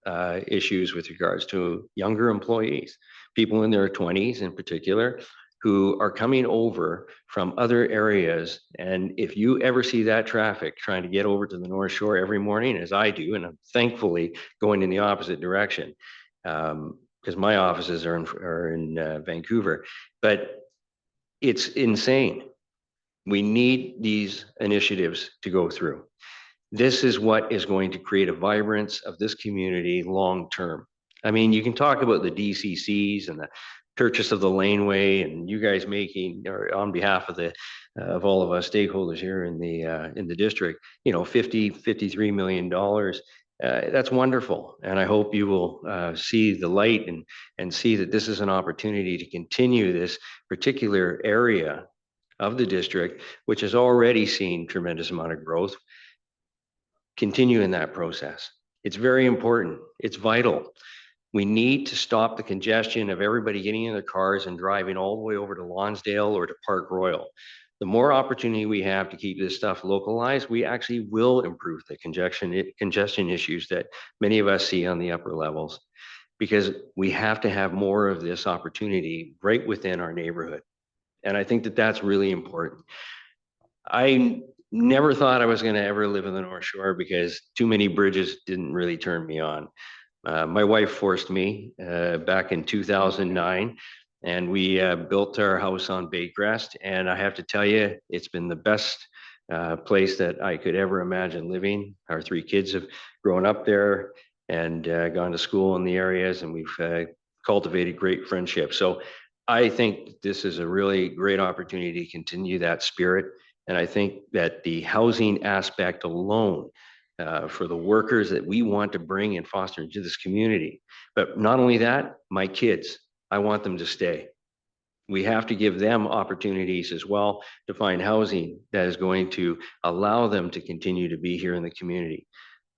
issues with regards to younger employees, people in their 20s in particular, who are coming over from other areas. And if you ever see that traffic trying to get over to the North Shore every morning, as I do, and I'm thankfully going in the opposite direction, because my offices are in Vancouver, but it's insane. We need these initiatives to go through. This is what is going to create a vibrance of this community long term. I mean, you can talk about the DCCs and the purchase of the laneway, and you guys making, or on behalf of all of us stakeholders here in the district, $53 million. That's wonderful, and I hope you will see the light and see that this is an opportunity to continue this particular area of the district, which has already seen tremendous amount of growth. Continue in that process. It's very important. It's vital. We need to stop the congestion of everybody getting in their cars and driving all the way over to Lonsdale or to Park Royal. The more opportunity we have to keep this stuff localized, we actually will improve the congestion issues that many of us see on the upper levels, because we have to have more of this opportunity right within our neighborhood. And I think that that's really important. I never thought I was going to ever live in the North Shore because too many bridges didn't really turn me on. My wife forced me back in 2009. And we built our house on Baycrest, and I have to tell you, it's been the best place that I could ever imagine living. Our 3 kids have grown up there and gone to school in the areas, and we've cultivated great friendships. So I think this is a really great opportunity to continue that spirit. And I think that the housing aspect alone for the workers that we want to bring and foster into this community. But not only that, my kids, I want them to stay. We have to give them opportunities as well to find housing that is going to allow them to continue to be here in the community.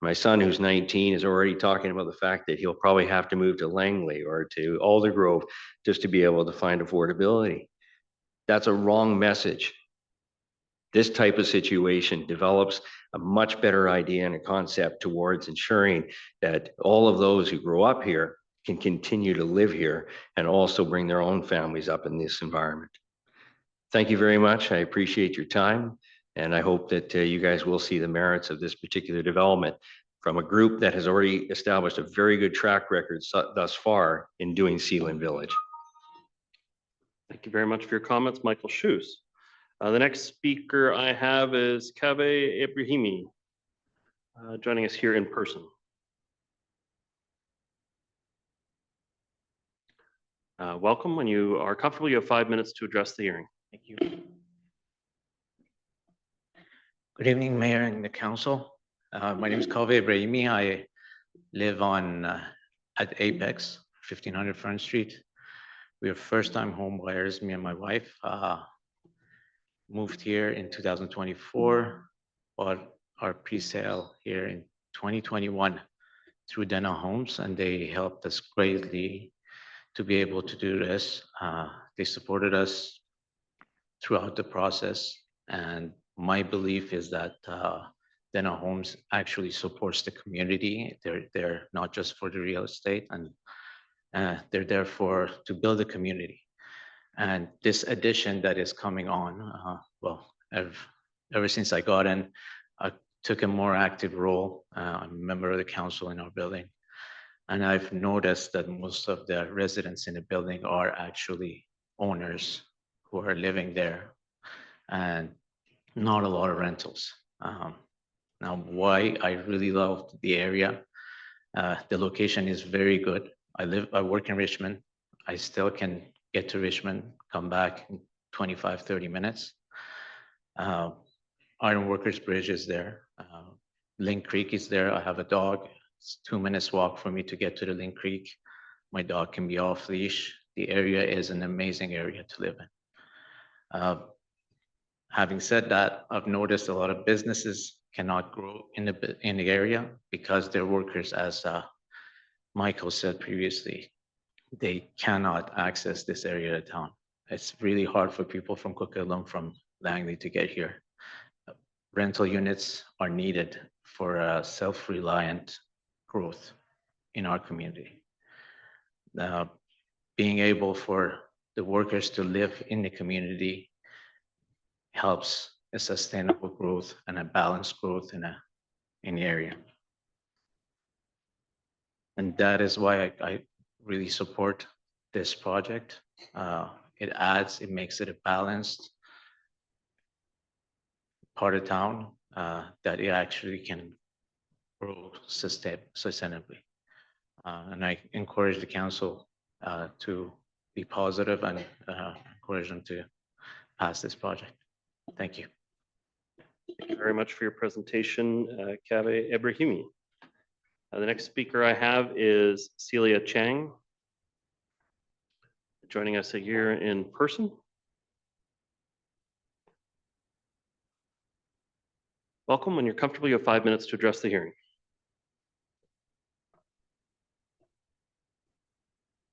My son, who's 19, is already talking about the fact that he'll probably have to move to Langley or to Aldergrove just to be able to find affordability. That's a wrong message. This type of situation develops a much better idea and a concept towards ensuring that all of those who grow up here can continue to live here and also bring their own families up in this environment. Thank you very much. I appreciate your time, and I hope that you guys will see the merits of this particular development from a group that has already established a very good track record thus far in doing Sealand Village. Thank you very much for your comments, Michael Schoos. The next speaker I have is Kaveh Ibrahimi, joining us here in person. Welcome. When you are comfortable, you have 5 minutes to address the hearing. Thank you. Good evening, Mayor and the Council. My name is Kaveh Ibrahimi. I live on at Apex, 1500 Fern Street. We are first-time home buyers, me and my wife. Moved here in 2024, bought our pre-sale here in 2021 through Dena Homes, and they helped us greatly to be able to do this. They supported us throughout the process, and my belief is that Dena Homes actually supports the community. They're not just for the real estate, and they're there to build a community. And this addition that is coming on, well, ever since I got in, I took a more active role. I'm a member of the council in our building. And I've noticed that most of the residents in the building are actually owners who are living there, and not a lot of rentals. Now, why I really love the area, the location is very good. I work in Richmond. I still can get to Richmond, come back in 25, 30 minutes. Iron Workers Bridge is there. Link Creek is there. I have a dog. It's 2 minutes walk for me to get to the Link Creek. My dog can be off leash. The area is an amazing area to live in. Having said that, I've noticed a lot of businesses cannot grow in the area because their workers, as Michael said previously, they cannot access this area of town. It's really hard for people from Coquitlam, from Langley to get here. Rental units are needed for self-reliant growth in our community. Being able for the workers to live in the community helps a sustainable growth and a balanced growth in the area. And that is why I really support this project. It makes it a balanced part of town that it actually can grow sustainably. And I encourage the council to be positive and encourage them to pass this project. Thank you. Thank you very much for your presentation, Kaveh Ibrahimi. The next speaker I have is Celia Chang, joining us here in person. Welcome. When you're comfortable, you have 5 minutes to address the hearing.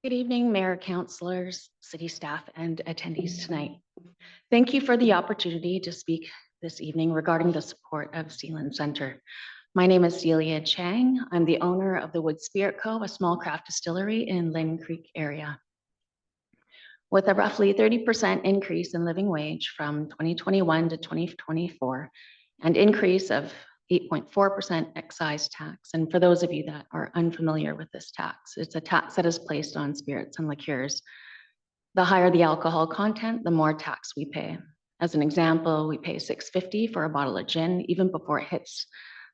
Good evening, Mayor, councilors, city staff, and attendees tonight. Thank you for the opportunity to speak this evening regarding the support of Sealand Center. My name is Celia Chang. I'm the owner of the Wood Spirit Co., a small craft distillery in Lynn Creek area. With a roughly 30% increase in living wage from 2021 to 2024, and increase of 8.4% excise tax. And for those of you that are unfamiliar with this tax, it's a tax that is placed on spirits and liqueurs The higher the alcohol content, the more tax we pay. As an example, we pay $6.50 for a bottle of gin even before it hits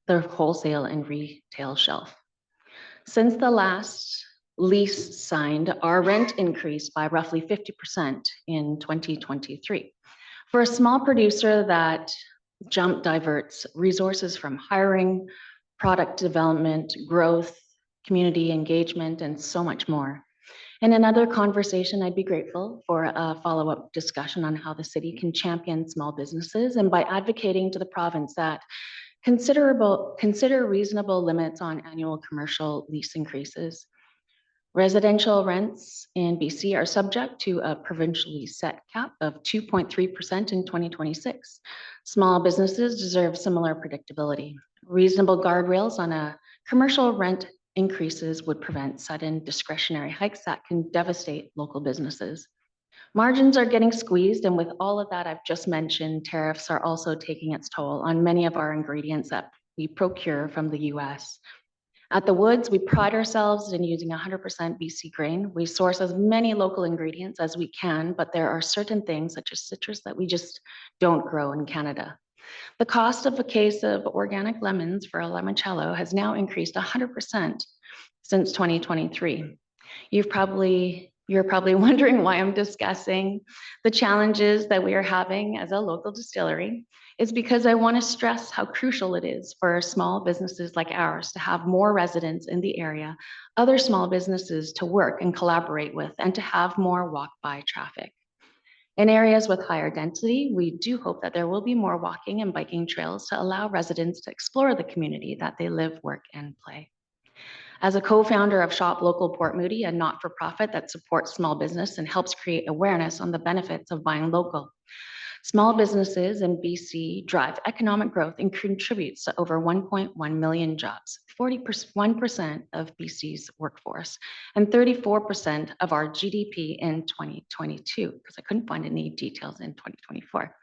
the wholesale and retail shelf. Since the last lease signed, our rent increased by roughly 50% in 2023. For a small producer, that jump diverts resources from hiring, product development, growth, community engagement, and so much more. In another conversation, I'd be grateful for a follow-up discussion on how the city can champion small businesses and by advocating to the province that consider reasonable limits on annual commercial lease increases. Residential rents in BC are subject to a provincially set cap of 2.3% in 2026. Small businesses deserve similar predictability. Reasonable guardrails on a commercial rent increases would prevent sudden discretionary hikes that can devastate local businesses. Margins are getting squeezed, and with all of that I've just mentioned, tariffs are also taking its toll on many of our ingredients that we procure from the US. At the Woods, we pride ourselves in using 100% BC grain. We source as many local ingredients as we can, but there are certain things such as citrus that we just don't grow in Canada. The cost of a case of organic lemons for a limoncello has now increased 100% since 2023. You're probably wondering why I'm discussing the challenges that we are having as a local distillery. It's because I want to stress how crucial it is for small businesses like ours to have more residents in the area, other small businesses to work and collaborate with, and to have more walk-by traffic. In areas with higher density, we do hope that there will be more walking and biking trails to allow residents to explore the community that they live, work, and play. As a co-founder of Shop Local Port Moody, a not-for-profit that supports small business and helps create awareness on the benefits of buying local, small businesses in BC drive economic growth and contributes to over 1.1 million jobs, 41% of BC's workforce, and 34% of our GDP in 2022, because I couldn't find any details in 2024.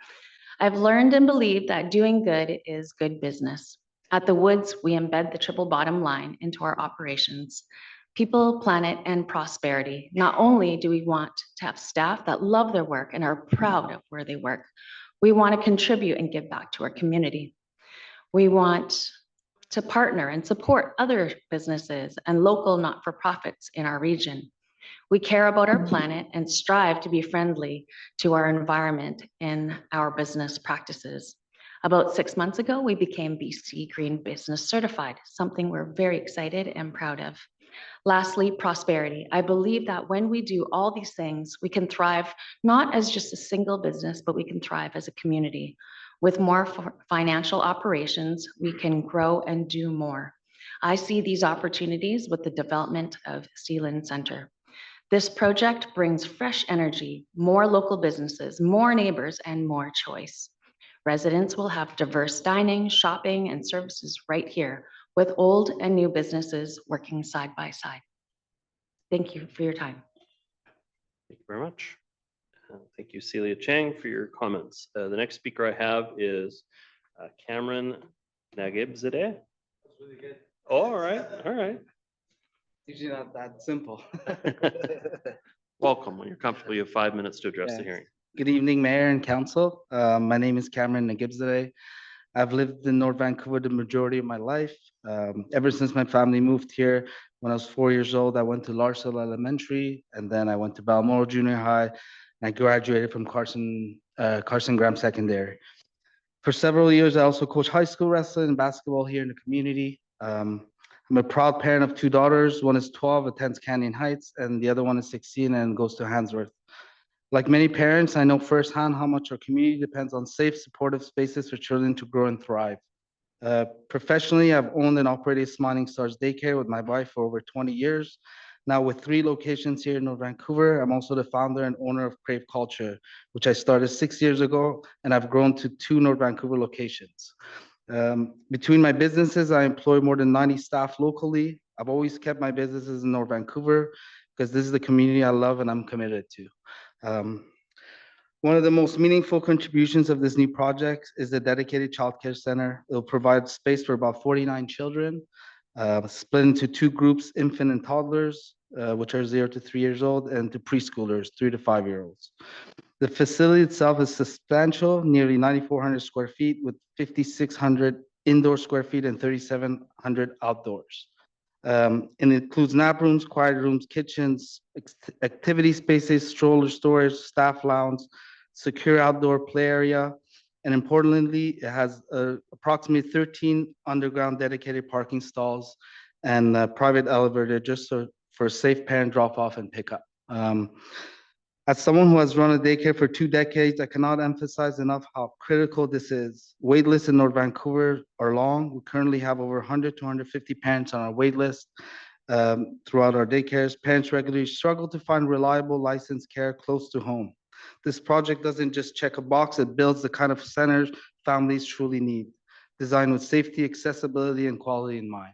I've learned and believe that doing good is good business. At the Woods, we embed the triple bottom line into our operations: people, planet, and prosperity. Not only do we want to have staff that love their work and are proud of where they work, we want to contribute and give back to our community. We want to partner and support other businesses and local not-for-profits in our region. We care about our planet and strive to be friendly to our environment in our business practices. About 6 months ago, we became BC Green Business Certified, something we're very excited and proud of. Lastly, prosperity. I believe that when we do all these things, we can thrive not as just a single business, but we can thrive as a community. With more financial operations, we can grow and do more. I see these opportunities with the development of Sealand Centre. This project brings fresh energy, more local businesses, more neighbors, and more choice. Residents will have diverse dining, shopping, and services right here, with old and new businesses working side by side. Thank you for your time. Thank you very much. Thank you, Celia Chang, for your comments. The next speaker I have is Cameron Nagibzadeh. That's really good. Oh, all right, all right. Usually not that simple. Welcome. When you're comfortable, you have 5 minutes to address the hearing. Good evening, Mayor and Council. My name is Cameron Nagibzadeh. I've lived in North Vancouver the majority of my life. Ever since my family moved here, when I was 4 years old, I went to Larsville Elementary, and then I went to Balmoral Junior High, and I graduated from Carson Graham Secondary. For several years, I also coached high school wrestling and basketball here in the community. I'm a proud parent of 2 daughters. One is 12, attends Canyon Heights, and the other one is 16 and goes to Handsworth. Like many parents, I know firsthand how much our community depends on safe, supportive spaces for children to grow and thrive. Professionally, I've owned and operated Smiling Stars Daycare with my wife for over 20 years. Now with 3 locations here in North Vancouver, I'm also the founder and owner of Crave Culture, which I started 6 years ago, and I've grown to 2 North Vancouver locations. Between my businesses, I employ more than 90 staff locally. I've always kept my businesses in North Vancouver because this is the community I love and I'm committed to. One of the most meaningful contributions of this new project is the dedicated childcare center. It'll provide space for about 49 children, split into 2 groups, infant and toddlers. which are 0 to 3 years old, and to preschoolers, 3 to 5-year-olds. The facility itself is substantial, nearly 9,400 square feet with 5,600 indoor square feet and 3,700 outdoors. And it includes nap rooms, quiet rooms, kitchens, activity spaces, stroller storage, staff lounge, secure outdoor play area. And importantly, it has approximately 13 underground dedicated parking stalls and a private elevator just for safe parent drop off and pickup. As someone who has run a daycare for 2 decades, I cannot emphasize enough how critical this is. Wait lists in North Vancouver are long. We currently have over 100 to 150 parents on our wait list throughout our daycares. Parents regularly struggle to find reliable licensed care close to home. This project doesn't just check a box, it builds the kind of centers families truly need, designed with safety, accessibility, and quality in mind.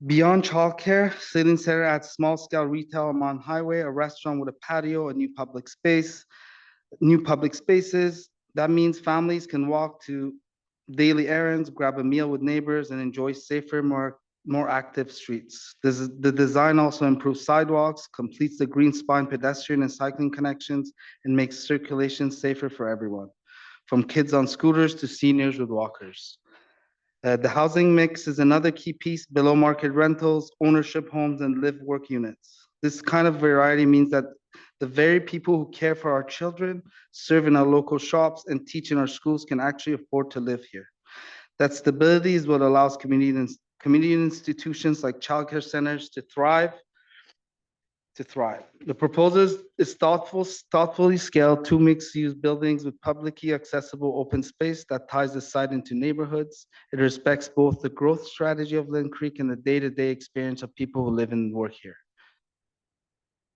Beyond childcare, Ceiling Center adds small-scale retail on Mount Highway, a restaurant with a patio, a new public spaces. That means families can walk to daily errands, grab a meal with neighbors, and enjoy safer, more active streets. The design also improves sidewalks, completes the green spine pedestrian and cycling connections, and makes circulation safer for everyone, from kids on scooters to seniors with walkers. The housing mix is another key piece: below market rentals, ownership homes, and live-work units. This kind of variety means that the very people who care for our children, serve in our local shops, and teach in our schools can actually afford to live here. That stability is what allows community institutions like childcare centers to thrive. The proposal is thoughtfully scaled, 2 mixed-use buildings with publicly accessible open space that ties the site into neighborhoods. It respects both the growth strategy of Lynn Creek and the day-to-day experience of people who live and work here.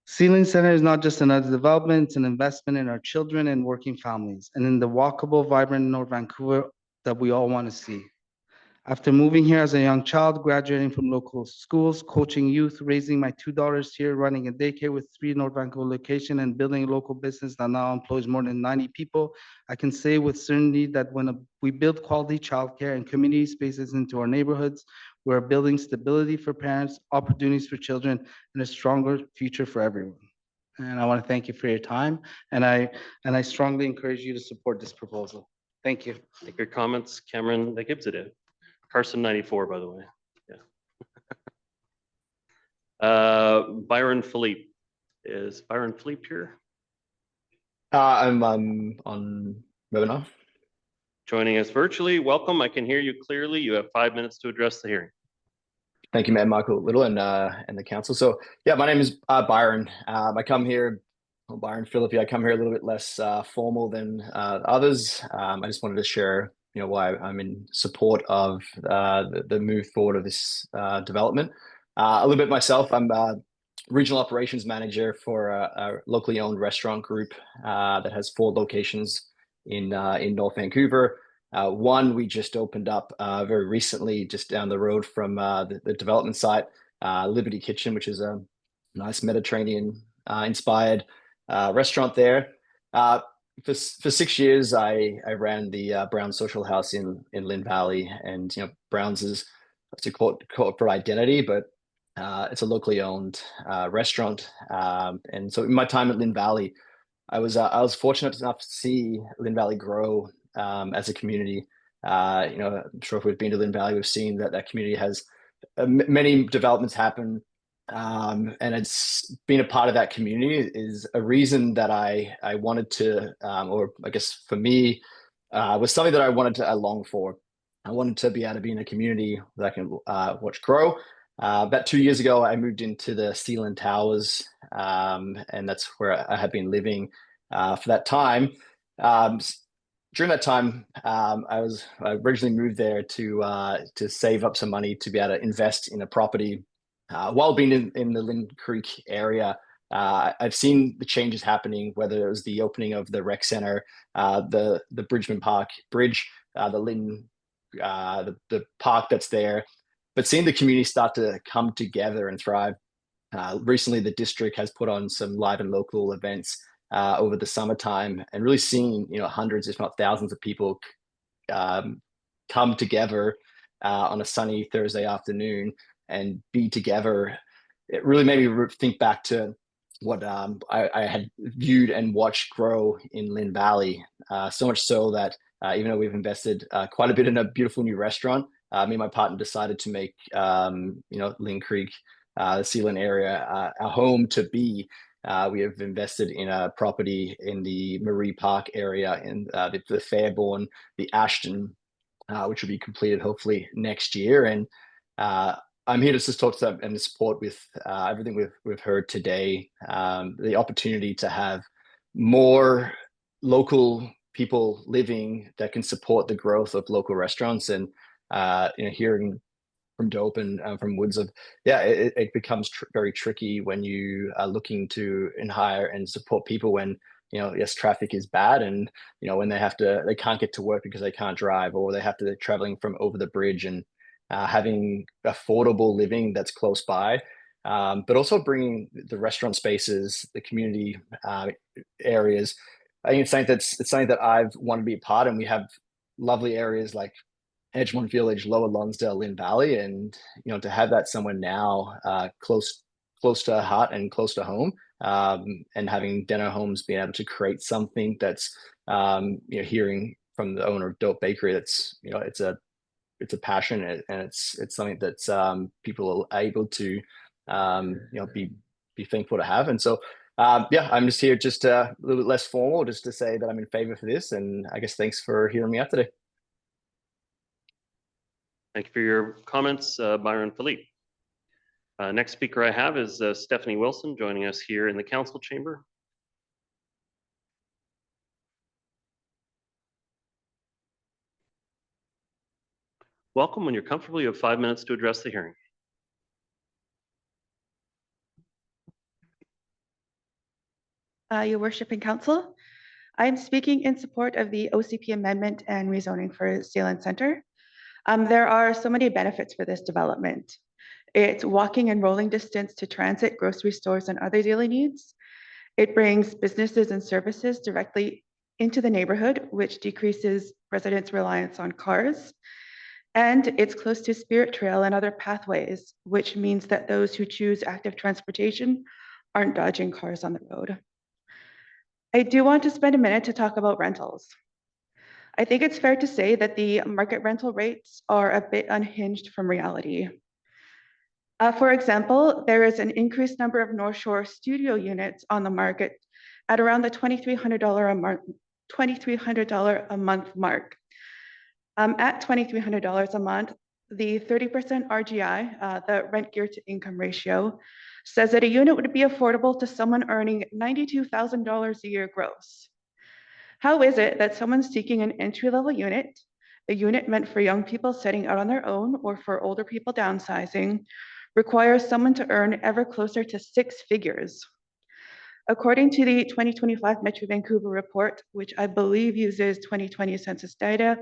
Ceiling Center is not just another development, it's an investment in our children and working families, and in the walkable, vibrant North Vancouver that we all want to see. After moving here as a young child, graduating from local schools, coaching youth, raising my 2 daughters here, running a daycare with 3 North Vancouver locations, and building a local business that now employs more than 90 people, I can say with certainty that when we build quality childcare and community spaces into our neighborhoods, we're building stability for parents, opportunities for children, and a stronger future for everyone. And I want to thank you for your time, and I strongly encourage you to support this proposal. Thank you. Take your comments, Cameron Gibbs. Carson 94, by the way. Yeah. Byron Philippe. Is Byron Philippe here? I'm on webinar. Joining us virtually. Welcome. I can hear you clearly. You have 5 minutes to address the hearing. Thank you, Mayor Michael Little and the council. So yeah, my name is Byron. I come here, Byron Philippi. I come here a little bit less formal than others. I just wanted to share, why I'm in support of the move forward of this development. A little bit myself. I'm regional operations manager for a locally owned restaurant group that has 4 locations in North Vancouver. One we just opened up very recently, just down the road from the development site, Liberty Kitchen, which is a nice Mediterranean inspired restaurant there. For 6 years, I ran the Brown Social House in Lynn Valley, and Brown's is to corporate identity, but it's a locally owned restaurant. And so in my time at Lynn Valley, I was fortunate enough to see Lynn Valley grow as a community. I'm sure if we've been to Lynn Valley, we've seen that community has many developments happen. And it's been a part of that community is a reason that I wanted to, or I guess for me, was something that I longed for. I wanted to be able to be in a community that I can watch grow. About 2 years ago, I moved into the Sealand Towers, and that's where I had been living for that time. During that time, I originally moved there to save up some money to be able to invest in a property. While being in the Lynn Creek area, I've seen the changes happening, whether it was the opening of the rec center, the Bridgman Park Bridge, the Lynn, the park that's there, but seeing the community start to come together and thrive. Recently, the district has put on some live and local events over the summertime, and really seeing hundreds, if not thousands, of people come together on a sunny Thursday afternoon and be together, it really made me think back to what I had viewed and watched grow in Lynn Valley. So much so that even though we've invested quite a bit in a beautiful new restaurant, me and my partner decided to make Lynn Creek, the Sealand area, our home to be. We have invested in a property in the Marie Park area, in the Fairborn, the Ashton, which will be completed hopefully next year. And I'm here to just talk to them and support with everything we've heard today. The opportunity to have more local people living that can support the growth of local restaurants, and hearing from Dope and from Woods of, it becomes very tricky when you are looking to hire and support people when, yes, traffic is bad, and when they can't get to work because they can't drive, or they're traveling from over the bridge, and having affordable living that's close by, but also bringing the restaurant spaces, the community areas. I think it's something that I've wanted to be a part of, and we have lovely areas like Edgemont Village, Lower Lonsdale, Lynn Valley, and to have that somewhere now close to heart and close to home, and having Denner Homes being able to create something that's hearing from the owner of Dope Bakery, that's it's a passion, and it's something that people are able to be thankful to have. And so I'm just here just a little bit less formal, just to say that I'm in favor for this, and I guess thanks for hearing me out today. Thank you for your comments, Byron Philippe. Next speaker I have is Stephanie Wilson, joining us here in the council chamber. Welcome. When you're comfortable, you have 5 minutes to address the hearing. Your worship and council, I'm speaking in support of the OCP amendment and rezoning for Sealand Center. There are so many benefits for this development. It's walking and rolling distance to transit, grocery stores, and other daily needs. It brings businesses and services directly into the neighborhood, which decreases residents' reliance on cars. And it's close to Spirit Trail and other pathways, which means that those who choose active transportation aren't dodging cars on the road. I do want to spend a minute to talk about rentals. I think it's fair to say that the market rental rates are a bit unhinged from reality. For example, there is an increased number of North Shore studio units on the market at around the $2,300 a month mark. At $2,300 a month, the 30% RGI, the rent geared to income ratio, says that a unit would be affordable to someone earning $92,000 a year gross. How is it that someone seeking an entry-level unit, a unit meant for young people setting out on their own or for older people downsizing, requires someone to earn ever closer to six figures? According to the 2025 Metro Vancouver report, which I believe uses 2020 census data,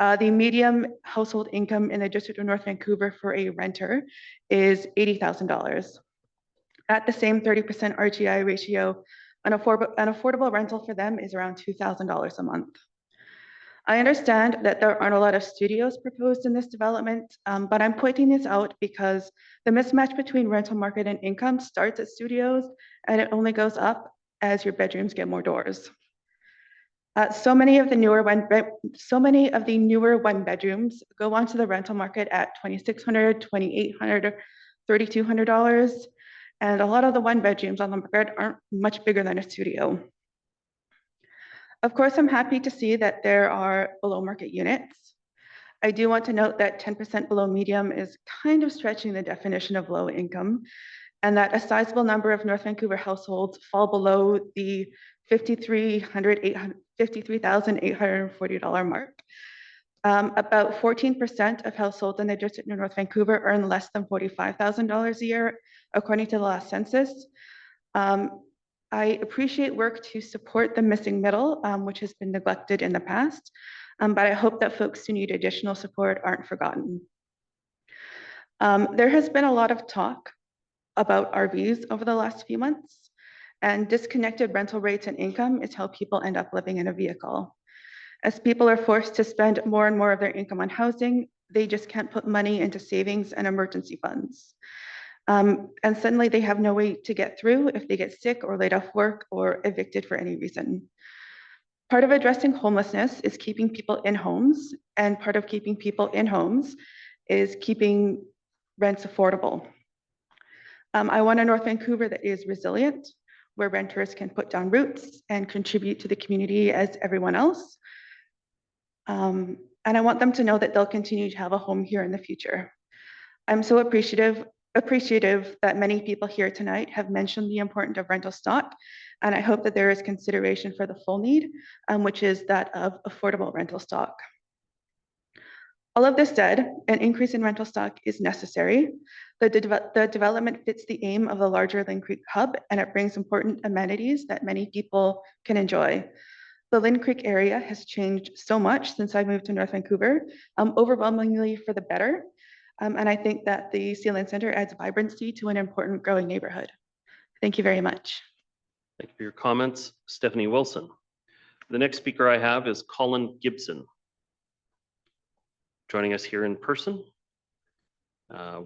the median household income in the District of North Vancouver for a renter is $80,000. At the same 30% RGI ratio, an affordable rental for them is around $2,000 a month. I understand that there aren't a lot of studios proposed in this development, but I'm pointing this out because the mismatch between rental market and income starts at studios, and it only goes up as your bedrooms get more doors. So many of the newer one bedrooms go onto the rental market at $2,600, $2,800, $3,200, and a lot of the one bedrooms on the market aren't much bigger than a studio. Of course, I'm happy to see that there are below market units. I do want to note that 10% below medium is kind of stretching the definition of low income, and that a sizable number of North Vancouver households fall below the $53,840 mark. About 14% of households in the District of North Vancouver earn less than $45,000 a year, according to the last census. I appreciate work to support the missing middle, which has been neglected in the past, but I hope that folks who need additional support aren't forgotten. There has been a lot of talk about RVs over the last few months, and disconnected rental rates and income is how people end up living in a vehicle. As people are forced to spend more and more of their income on housing, they just can't put money into savings and emergency funds. And suddenly they have no way to get through if they get sick or laid off work or evicted for any reason. Part of addressing homelessness is keeping people in homes, and part of keeping people in homes is keeping rents affordable. I want a North Vancouver that is resilient, where renters can put down roots and contribute to the community as everyone else. And I want them to know that they'll continue to have a home here in the future. I'm so appreciative that many people here tonight have mentioned the importance of rental stock, and I hope that there is consideration for the full need, which is that of affordable rental stock. All of this said, an increase in rental stock is necessary. The development fits the aim of the larger Lynn Creek hub, and it brings important amenities that many people can enjoy. The Lynn Creek area has changed so much since I moved to North Vancouver, overwhelmingly for the better. And I think that the Sealand Center adds vibrancy to an important growing neighborhood. Thank you very much. Thank you for your comments. Stephanie Wilson. The next speaker I have is Colin Gibson. Joining us here in person.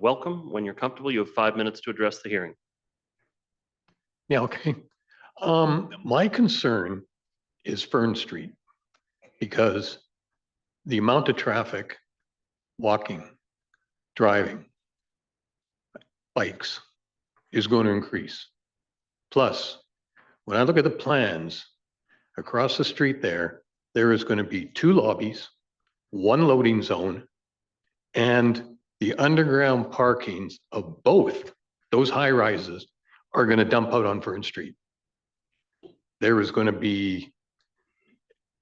Welcome. When you're comfortable, you have 5 minutes to address the hearing. Yeah, okay. My concern is Fern Street because the amount of traffic, walking, driving, bikes is going to increase. Plus, when I look at the plans across the street there is going to be 2 lobbies, 1 loading zone, and the underground parkings of both those high rises are going to dump out on Fern Street. There is going to be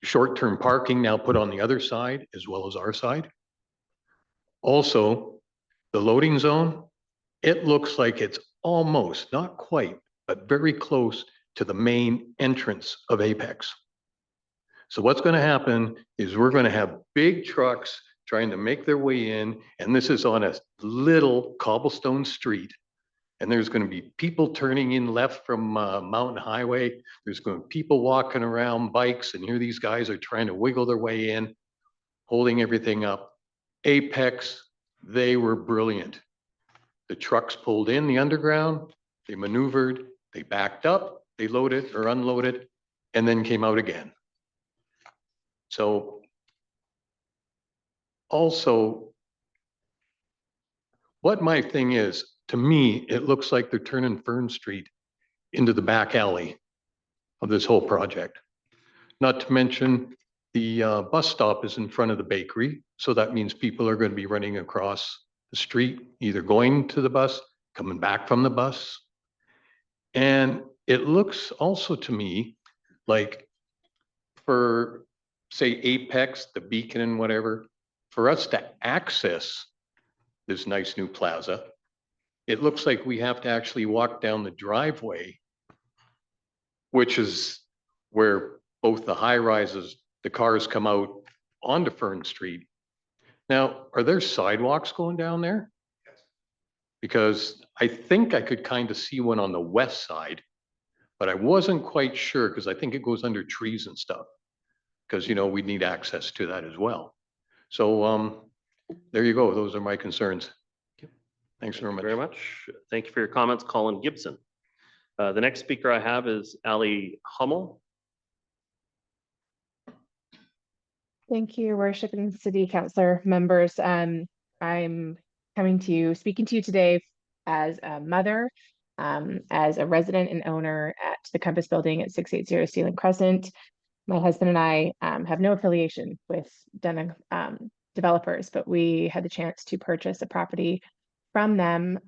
short-term parking now put on the other side as well as our side. Also, the loading zone, it looks like it's almost, not quite, but very close to the main entrance of Apex. So what's going to happen is we're going to have big trucks trying to make their way in, and this is on a little cobblestone street. And there's going to be people turning in left from Mountain Highway. There's going to be people walking around bikes, and here these guys are trying to wiggle their way in, holding everything up. Apex, they were brilliant. The trucks pulled in the underground, they maneuvered, they backed up, they loaded or unloaded, and then came out again. So also, what my thing is, to me, it looks like they're turning Fern Street into the back alley of this whole project. Not to mention the bus stop is in front of the bakery. So that means people are going to be running across the street, either going to the bus, coming back from the bus. And it looks also to me like for, say, Apex, the Beacon and whatever, for us to access this nice new plaza, it looks like we have to actually walk down the driveway, which is where both the high rises, the cars come out onto Fern Street. Now, are there sidewalks going down there? Yes. Because I think I could kind of see one on the west side, but I wasn't quite sure because I think it goes under trees and stuff. Because, you know, we need access to that as well. So there you go. Those are my concerns. Thanks very much. Very much. Thank you for your comments, Colin Gibson. The next speaker I have is Ali Hummel. Thank you, Your Worship and City Councilor members. I'm speaking to you today as a mother, as a resident and owner at the Compass Building at 680 Sealand Crescent. My husband and I have no affiliation with Dunham developers, but we had the chance to purchase a property from them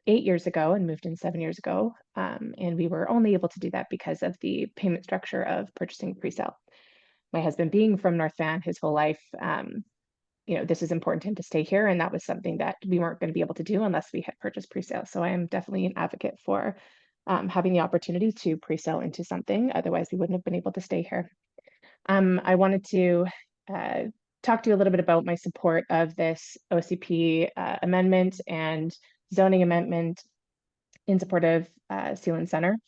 8 years ago and moved in 7 years ago. And we were only able to do that because of the payment structure of purchasing pre-sale. My husband being from North Van his whole life, you know, this is important to him to stay here. And that was something that we weren't going to be able to do unless we had purchased pre-sale. So I am definitely an advocate for having the opportunity to pre-sale into something. Otherwise, we wouldn't have been able to stay here. I wanted to talk to you a little bit about my support of this OCP amendment and zoning amendment in support of Sealand Center.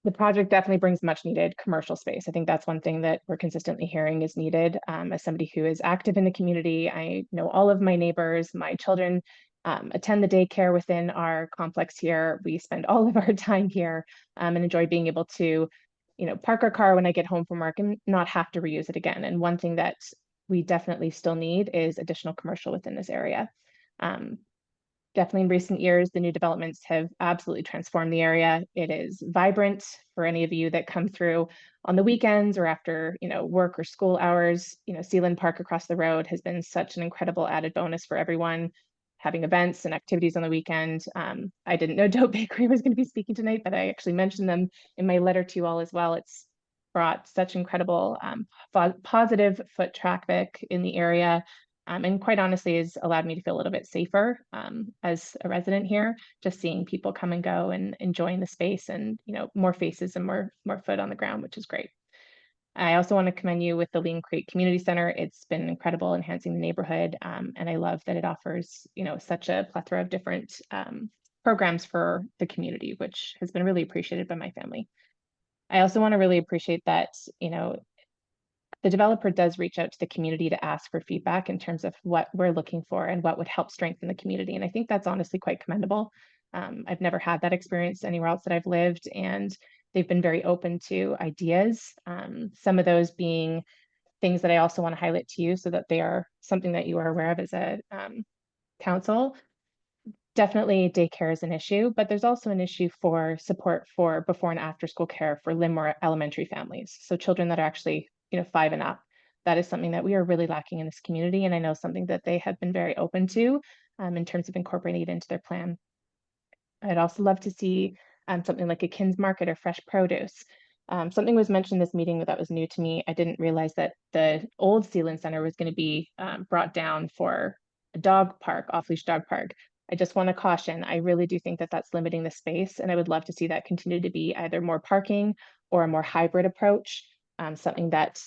The project definitely brings much needed commercial space. I think that's one thing that we're consistently hearing is needed. As somebody who is active in the community, I know all of my neighbors, my children attend the daycare within our complex here. We spend all of our time here and enjoy being able to, park our car when I get home from work and not have to reuse it again. And one thing that we definitely still need is additional commercial within this area. Definitely in recent years, the new developments have absolutely transformed the area. It is vibrant for any of you that come through on the weekends or after, work or school hours. Sealand Park across the road has been such an incredible added bonus for everyone having events and activities on the weekend. I didn't know Dope Bakery was going to be speaking tonight, but I actually mentioned them in my letter to you all as well. It's brought such incredible positive foot traffic in the area. And quite honestly, has allowed me to feel a little bit safer as a resident here, just seeing people come and go and enjoying the space and, more faces and more foot on the ground, which is great. I also want to commend you with the Lean Creek Community Center. It's been incredible enhancing the neighborhood. And I love that it offers, such a plethora of different programs for the community, which has been really appreciated by my family. I also want to really appreciate that, the developer does reach out to the community to ask for feedback in terms of what we're looking for and what would help strengthen the community. And I think that's honestly quite commendable. I've never had that experience anywhere else that I've lived, and they've been very open to ideas. Some of those being things that I also want to highlight to you so that they are something that you are aware of as a council. Definitely daycare is an issue, but there's also an issue for support for before and after school care for Linmore elementary families. So children that are actually 5 and up. That is something that we are really lacking in this community. And I know something that they have been very open to in terms of incorporating it into their plan. I'd also love to see something like a Kins Market or fresh produce. Something was mentioned this meeting that was new to me. I didn't realize that the old Sealand Center was going to be brought down for a dog park, off-leash dog park. I just want to caution, I really do think that that's limiting the space. And I would love to see that continue to be either more parking or a more hybrid approach. Something that,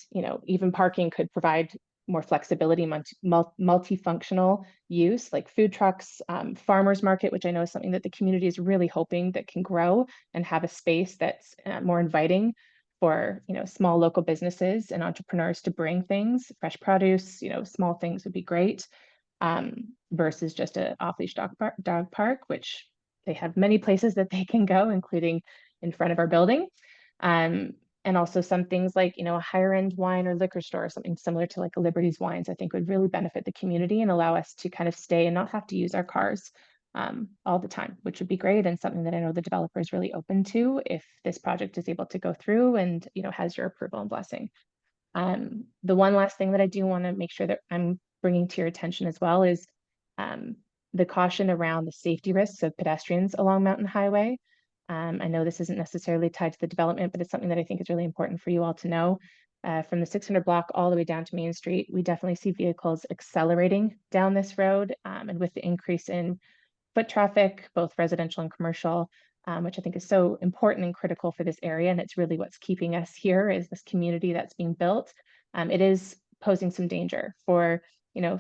even parking could provide more flexibility, multifunctional use, like food trucks, farmers market, which I know is something that the community is really hoping that can grow and have a space that's more inviting for, small local businesses and entrepreneurs to bring things, fresh produce, small things would be great, versus just an off-leash dog park, which they have many places that they can go, including in front of our building. And also some things like, a higher end wine or liquor store, something similar to like a Liberty's Wines, I think would really benefit the community and allow us to kind of stay and not have to use our cars all the time, which would be great. And something that I know the developer is really open to if this project is able to go through and, has your approval and blessing. The one last thing that I do want to make sure that I'm bringing to your attention as well is the caution around the safety risks of pedestrians along Mountain Highway. I know this isn't necessarily tied to the development, but it's something that I think is really important for you all to know. From the 600 block all the way down to Main Street, we definitely see vehicles accelerating down this road. And with the increase in foot traffic, both residential and commercial, which I think is so important and critical for this area. And it's really what's keeping us here is this community that's being built. It is posing some danger for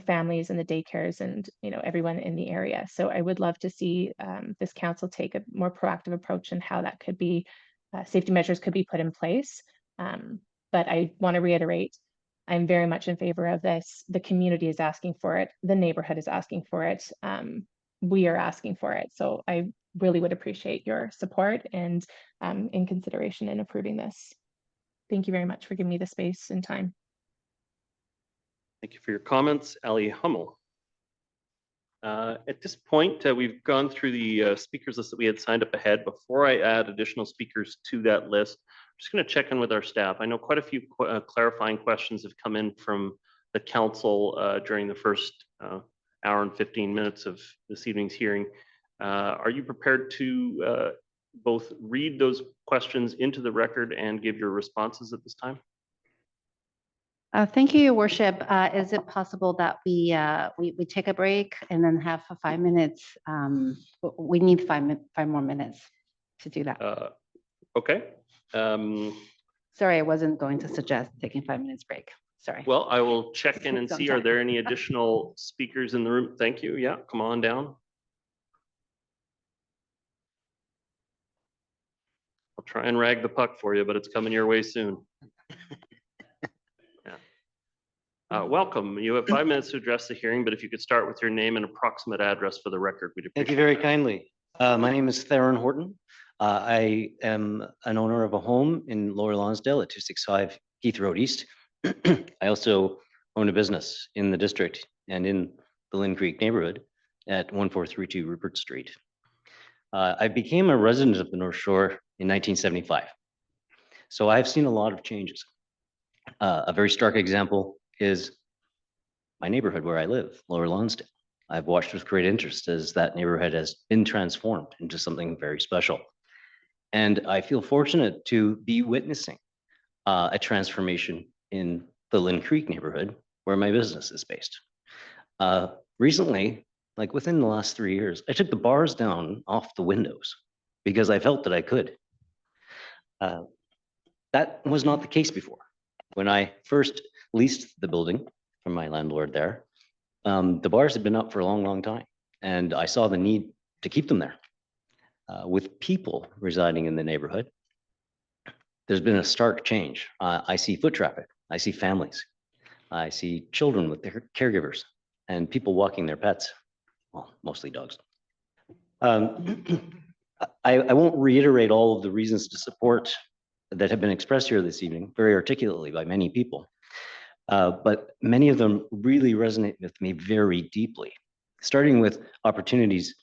families and the daycares and, everyone in the area. So I would love to see this council take a more proactive approach in how that could be, safety measures could be put in place. But I want to reiterate, I'm very much in favor of this. The community is asking for it. The neighborhood is asking for it. We are asking for it. So I really would appreciate your support and in consideration in approving this. Thank you very much for giving me the space and time. Thank you for your comments. Ali Hummel. At this point, we've gone through the speakers list that we had signed up ahead. Before I add additional speakers to that list, I'm just going to check in with our staff. I know quite a few clarifying questions have come in from the council during the first hour and 15 minutes of this evening's hearing. Are you prepared to both read those questions into the record and give your responses at this time? Thank you, Your Worship. Is it possible that we take a break and then have 5 minutes? We need 5 more minutes to do that. Okay. Sorry, I wasn't going to suggest taking 5 minutes break. Sorry. Well, I will check in and see, are Sometime. there any additional speakers in the room? Thank you. Yeah, come on down. I'll try and rag the puck for you, but it's coming your way soon. Yeah. Welcome. You have 5 minutes to address the hearing, but if you could start with your name and approximate address for the record, we'd appreciate Thank you very kindly. My name is Fern Horton. I am an owner of a home in Lower Lonsdale at 265 Heath Road East. I also own a business in the district and in the Lynn Creek neighborhood at 1432 Rupert Street. I became a resident of the North Shore in 1975. So I've seen a lot of changes. A very stark example is my neighborhood where I live, Lower Lonsdale. I've watched with great interest as that neighborhood has been transformed into something very special. And I feel fortunate to be witnessing a transformation in the Lynn Creek neighborhood where my business is based. Recently, like within the last 3 years, I took the bars down off the windows because I felt that I could. That was not the case before. When I first leased the building from my landlord there, the bars had been up for a long, long time, and I saw the need to keep them there. With people residing in the neighborhood, there's been a stark change. I see foot traffic, I see families, I see children with their caregivers, and people walking their pets, well, mostly dogs. I won't reiterate all of the reasons to support that have been expressed here this evening very articulately by many people. But many of them really resonate with me very deeply, starting with opportunities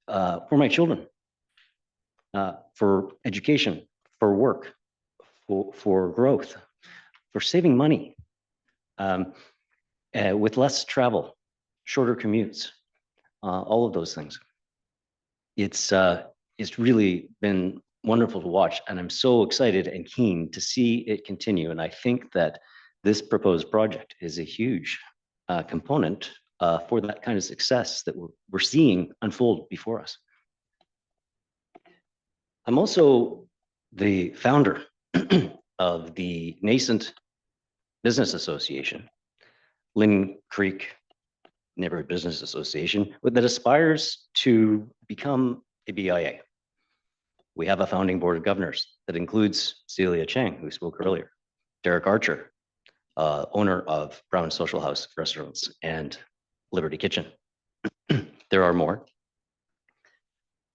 for my children, for education, for work, for growth, for saving money, with less travel, shorter commutes, all of those things. It's really been wonderful to watch, and I'm so excited and keen to see it continue. And I think that this proposed project is a huge component for that kind of success that we're seeing unfold before us. I'm also the founder of the nascent business association, Lynn Creek Neighborhood Business Association, that aspires to become a BIA. We have a founding board of governors that includes Celia Chang, who spoke earlier, Derek Archer, owner of Brown Social House Restaurants and Liberty Kitchen. There are more,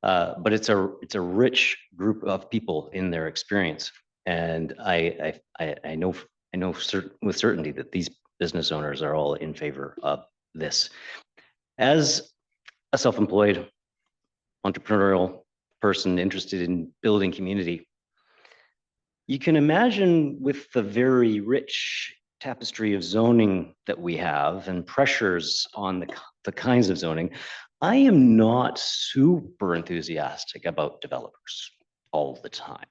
but it's a rich group of people in their experience, and I know with certainty that these business owners are all in favor of this. As a self-employed entrepreneurial person interested in building community, you can imagine with the very rich tapestry of zoning that we have and pressures on the kinds of zoning, I am not super enthusiastic about developers all the time.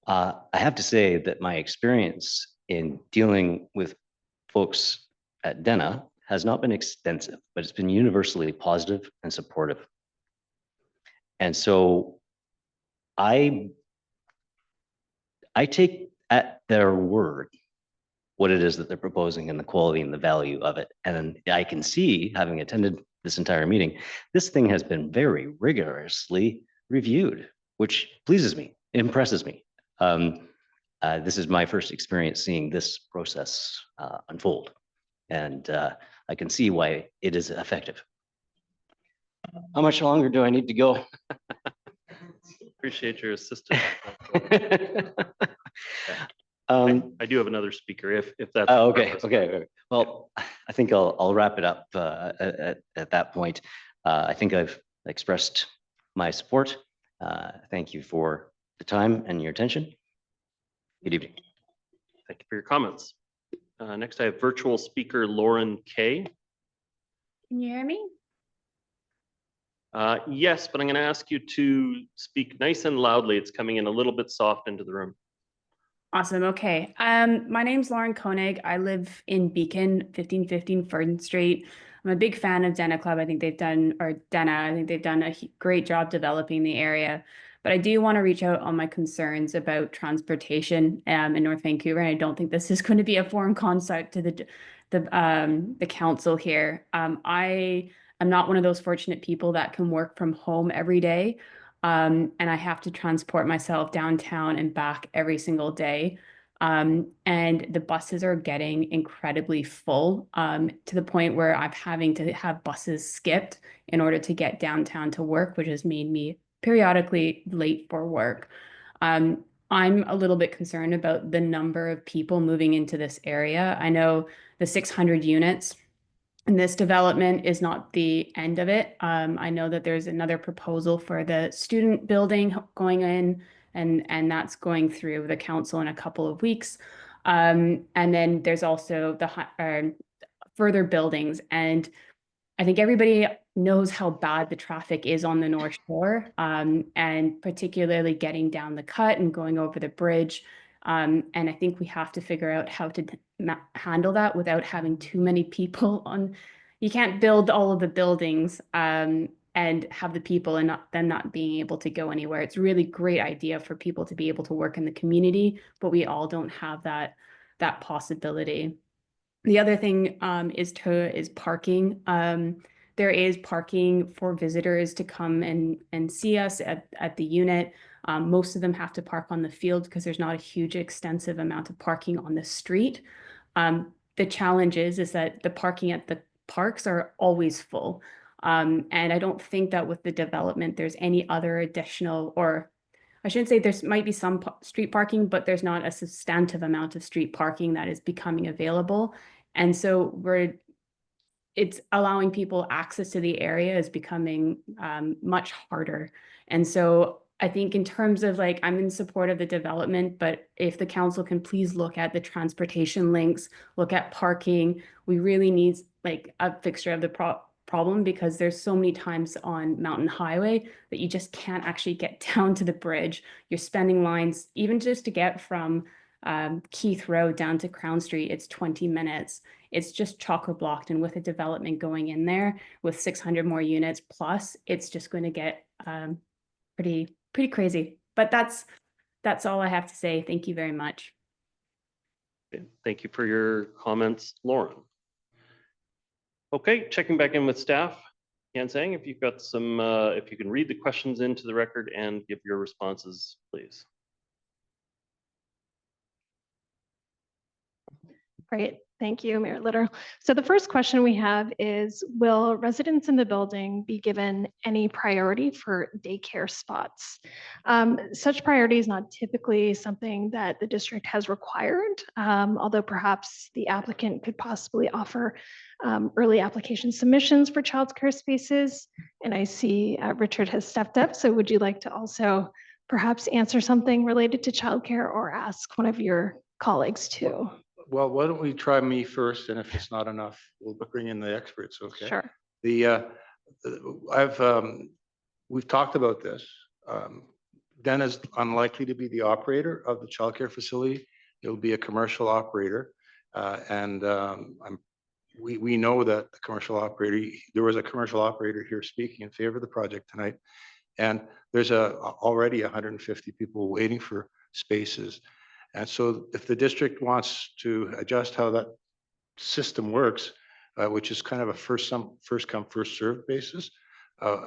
I have to say that my experience in dealing with folks at Denna has not been extensive, but it's been universally positive and supportive. And so I take at their word what it is that they're proposing and the quality and the value of it. And I can see, having attended this entire meeting, this thing has been very rigorously reviewed, which pleases me, impresses me. This is my first experience seeing this process unfold, and I can see why it is effective. How much longer do I need to go? Appreciate your assistance. I do have another speaker if that's. Okay. Well, I think I'll wrap it up at that point. I think I've expressed my support. Thank you for the time and your attention. Good evening. Thank you for your comments. Next, I have virtual speaker Lauren Kay. Can you hear me? Yes, but I'm going to ask you to speak nice and loudly. It's coming in a little bit soft into the room. Awesome. Okay. My name's Lauren Koenig. I live in Beacon, 1515 Fern Street. I'm a big fan of Denna Club. I think they've done a great job developing the area. But I do want to reach out on my concerns about transportation in North Vancouver. And I don't think this is going to be a foreign concept to the council here. I am not one of those fortunate people that can work from home every day. And I have to transport myself downtown and back every single day. And the buses are getting incredibly full, to the point where I'm having to have buses skipped in order to get downtown to work, which has made me periodically late for work. I'm a little bit concerned about the number of people moving into this area. I know the 600 units in this development is not the end of it. I know that there's another proposal for the student building going in, and that's going through the council in a couple of weeks. And then there's also the further buildings. And I think everybody knows how bad the traffic is on the North Shore, and particularly getting down the cut and going over the bridge. And I think we have to figure out how to handle that without having too many people on. You can't build all of the buildings and have the people and them not being able to go anywhere. It's a really great idea for people to be able to work in the community, but we all don't have that possibility. The other thing is parking. There is parking for visitors to come and see us at the unit. Most of them have to park on the field because there's not a huge extensive amount of parking on the street. The challenge is that the parking at the parks are always full. And I don't think that with the development, there's any other additional, or I shouldn't say there might be some street parking, but there's not a substantive amount of street parking that is becoming available. And so it's allowing people access to the area is becoming much harder. And so I think in terms of like, I'm in support of the development, but if the council can please look at the transportation links, look at parking, we really need like a fixture of the problem, because there's so many times on Mountain Highway that you just can't actually get down to the bridge. You're spending lines, even just to get from Keith Road down to Crown Street, it's 20 minutes. It's just chock-a-blocked, and with a development going in there with 600 more units plus, it's just going to get pretty crazy. But that's all I have to say. Thank you very much. Okay, thank you for your comments, Lauren. Okay, checking back in with staff. Yansang, if you've got some, if you can read the questions into the record and give your responses, please. Great. Thank you, Mayor Litter. So the first question we have is, will residents in the building be given any priority for daycare spots? Such priority is not typically something that the district has required, although perhaps the applicant could possibly offer early application submissions for childcare spaces. And I see Richard has stepped up. So would you like to also perhaps answer something related to childcare, or ask one of your colleagues too? Well, why don't we try me first, and if it's not enough, we'll bring in the experts, okay? Sure. We've talked about this. Den is unlikely to be the operator of the childcare facility. It'll be a commercial operator. We know that the commercial operator, there was a commercial operator here speaking in favor of the project tonight. And there's already 150 people waiting for spaces. And so if the district wants to adjust how that system works, which is kind of a first come, first served basis,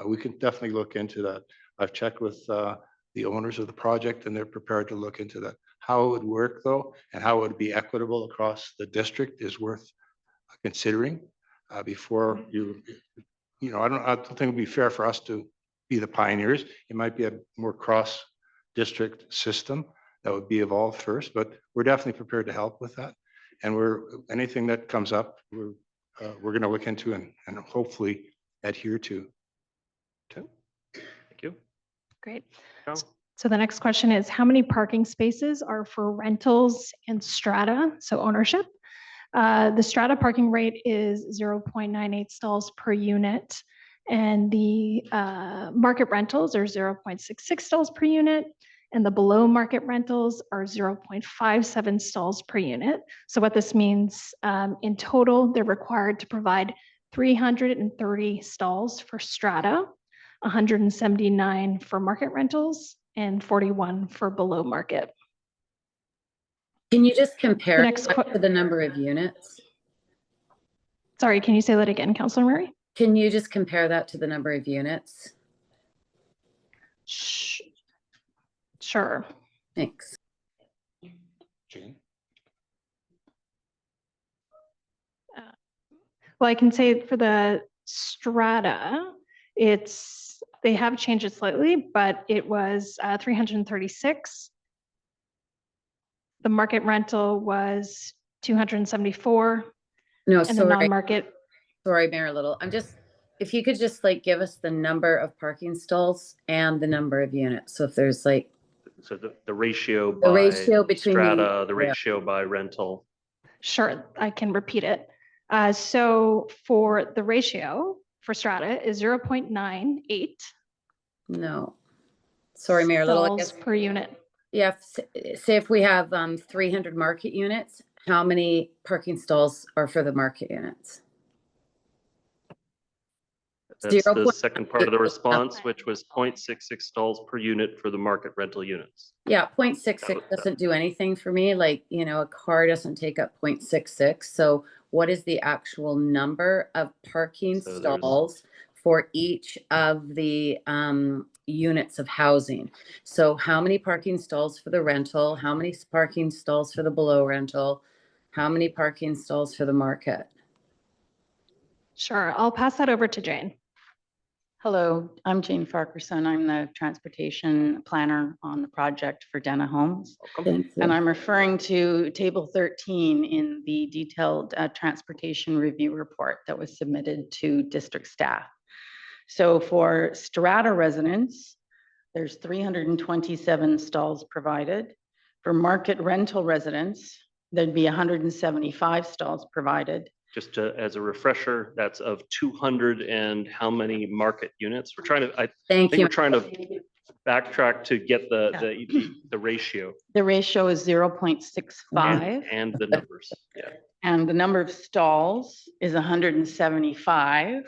we can definitely look into that. I've checked with the owners of the project, and they're prepared to look into that. How it would work though, and how it would be equitable across the district is worth considering before I don't think it'd be fair for us to be the pioneers. It might be a more cross district system that would be evolved first, but we're definitely prepared to help with that. And anything that comes up, we're going to look into and hopefully adhere to. Okay, thank you. Great. So the next question is, how many parking spaces are for rentals and strata, so ownership? The strata parking rate is 0.98 stalls per unit, and the market rentals are 0.66 stalls per unit, and the below market rentals are 0.57 stalls per unit. So what this means, in total, they're required to provide 330 stalls for strata, 179 for market rentals, and 41 for below market. Can you just compare Next to the number of units? Sorry, can you say that again, Councilor Murray? Can you just compare that to the number of units? Sure. Thanks. Jane? Well, I can say for the strata, they have changed it slightly, but it was 336. The market rental was 274. No, And the sorry. non-market, Sorry, Mayor Little. If you could just like give us the number of parking stalls and the number of units. So if there's like So the ratio the by ratio between strata, the yeah. ratio by rental. sure, I can repeat it. So for the ratio for strata is 0.98 No. Sorry, Mayor Little. I guess stalls per unit. yeah, say if we have 300 market units, how many parking stalls are for the market units? That's the second part of the response, which was 0.66 stalls per unit for the market rental units. Yeah, 0.66 doesn't do anything for me. Like, you know, a car doesn't take up 0.66. So what is the actual number of parking stalls for each of the units of housing? So how many parking stalls for the rental? How many parking stalls for the below rental? How many parking stalls for the market? Sure, I'll pass that over to Jane. Hello, I'm Jane Farquharson. I'm the transportation planner on the project for Dena Homes. And I'm referring to table 13 in the detailed transportation review report that was submitted to district staff. So for strata residents, there's 327 stalls provided. For market rental residents, there'd be 175 stalls provided. Just as a refresher, that's of 200 and how many market units? We're trying to, I think we're trying to backtrack to get the ratio. The ratio is 0.65. And the numbers, yeah. And the number of stalls is 175.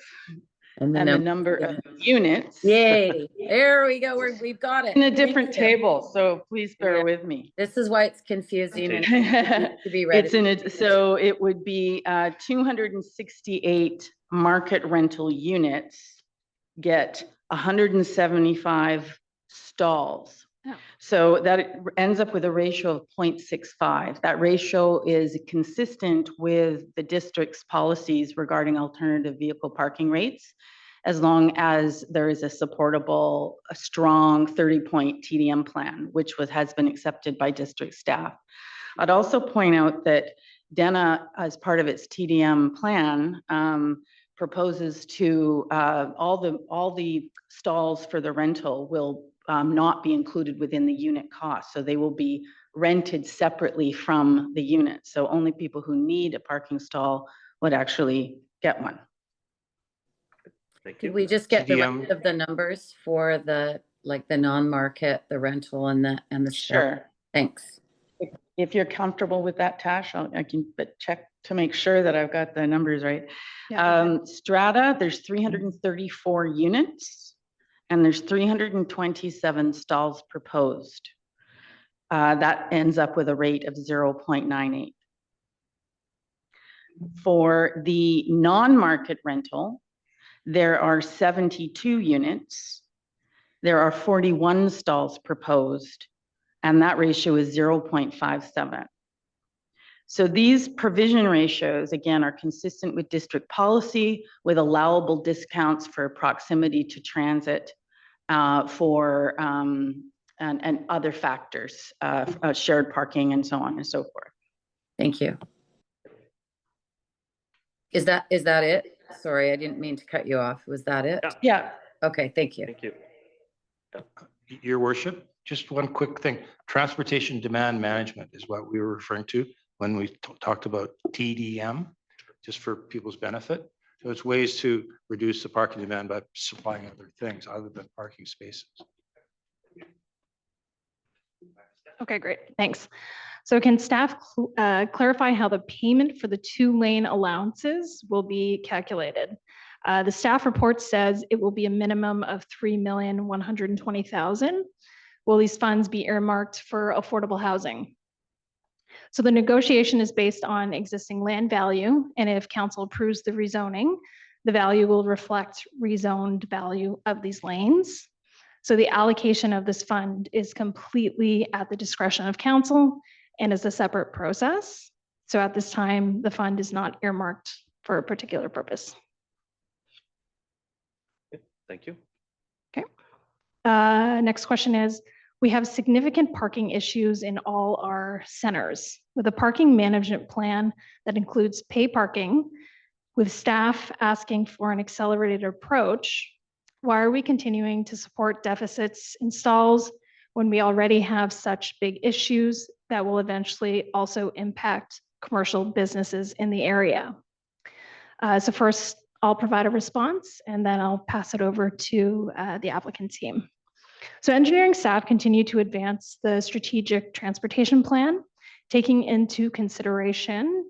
And the number of units. Yay, there we go. We've got it. In a different table, so please bear with me. This is why it's confusing and to be read. It's in it, so it would be 268 market rental units get 175 stalls. Oh. So that ends up with a ratio of 0.65. That ratio is consistent with the district's policies regarding alternative vehicle parking rates, as long as there is a supportable, a strong 30-point TDM plan, which has been accepted by district staff. I'd also point out that Dena, as part of its TDM plan, proposes to all the stalls for the rental will not be included within the unit cost. So they will be rented separately from the unit. So only people who need a parking stall would actually get one. Could we just get the TDM. rest of the numbers for the non-market, the rental and the Sure. Thanks. If you're comfortable with that, Tash, I can check to make sure that I've got the numbers right. Strata, there's 334 units and there's 327 stalls proposed. That ends up with a rate of 0.98. For the non-market rental, there are 72 units. There are 41 stalls proposed, and that ratio is 0.57. So these provision ratios, again, are consistent with district policy with allowable discounts for proximity to transit and other factors, shared parking and so on and so forth. Thank you. Is that it? Sorry, I didn't mean to cut you off. Was that it? Yeah. Okay, thank you. Thank you. Your worship, just one quick thing. Transportation demand management is what we were referring to when we talked about TDM, just for people's benefit. So it's ways to reduce the parking demand by supplying other things other than parking spaces. Okay, great, thanks. So can staff clarify how the payment for the 2-lane allowances will be calculated? The staff report says it will be a minimum of $3,120,000. Will these funds be earmarked for affordable housing? So the negotiation is based on existing land value, and if council approves the rezoning, the value will reflect rezoned value of these lanes. So the allocation of this fund is completely at the discretion of council and is a separate process. So at this time, the fund is not earmarked for a particular purpose. Thank you. Okay. Next question is, we have significant parking issues in all our centers. With a parking management plan that includes pay parking, with staff asking for an accelerated approach, why are we continuing to support deficits in stalls when we already have such big issues that will eventually also impact commercial businesses in the area? So first, I'll provide a response and then I'll pass it over to the applicant team. So engineering staff continue to advance the strategic transportation plan, taking into consideration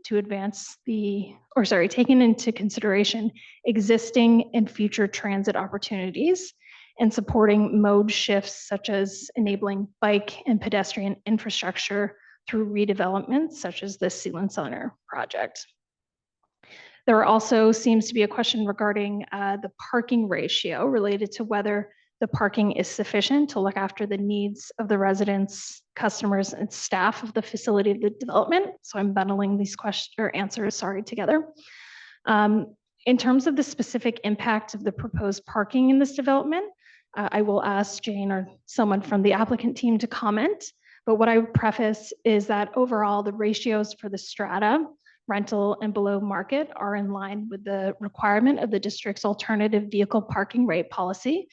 existing and future transit opportunities and supporting mode shifts such as enabling bike and pedestrian infrastructure through redevelopment such as the Sealand Center project. There also seems to be a question regarding the parking ratio related to whether the parking is sufficient to look after the needs of the residents, customers, and staff of the facility of the development. So I'm bundling these questions or answers, together. In terms of the specific impact of the proposed parking in this development, I will ask Jane or someone from the applicant team to comment. But what I would preface is that overall, the ratios for the strata, rental and below market are in line with the requirement of the district's alternative vehicle parking rate policy.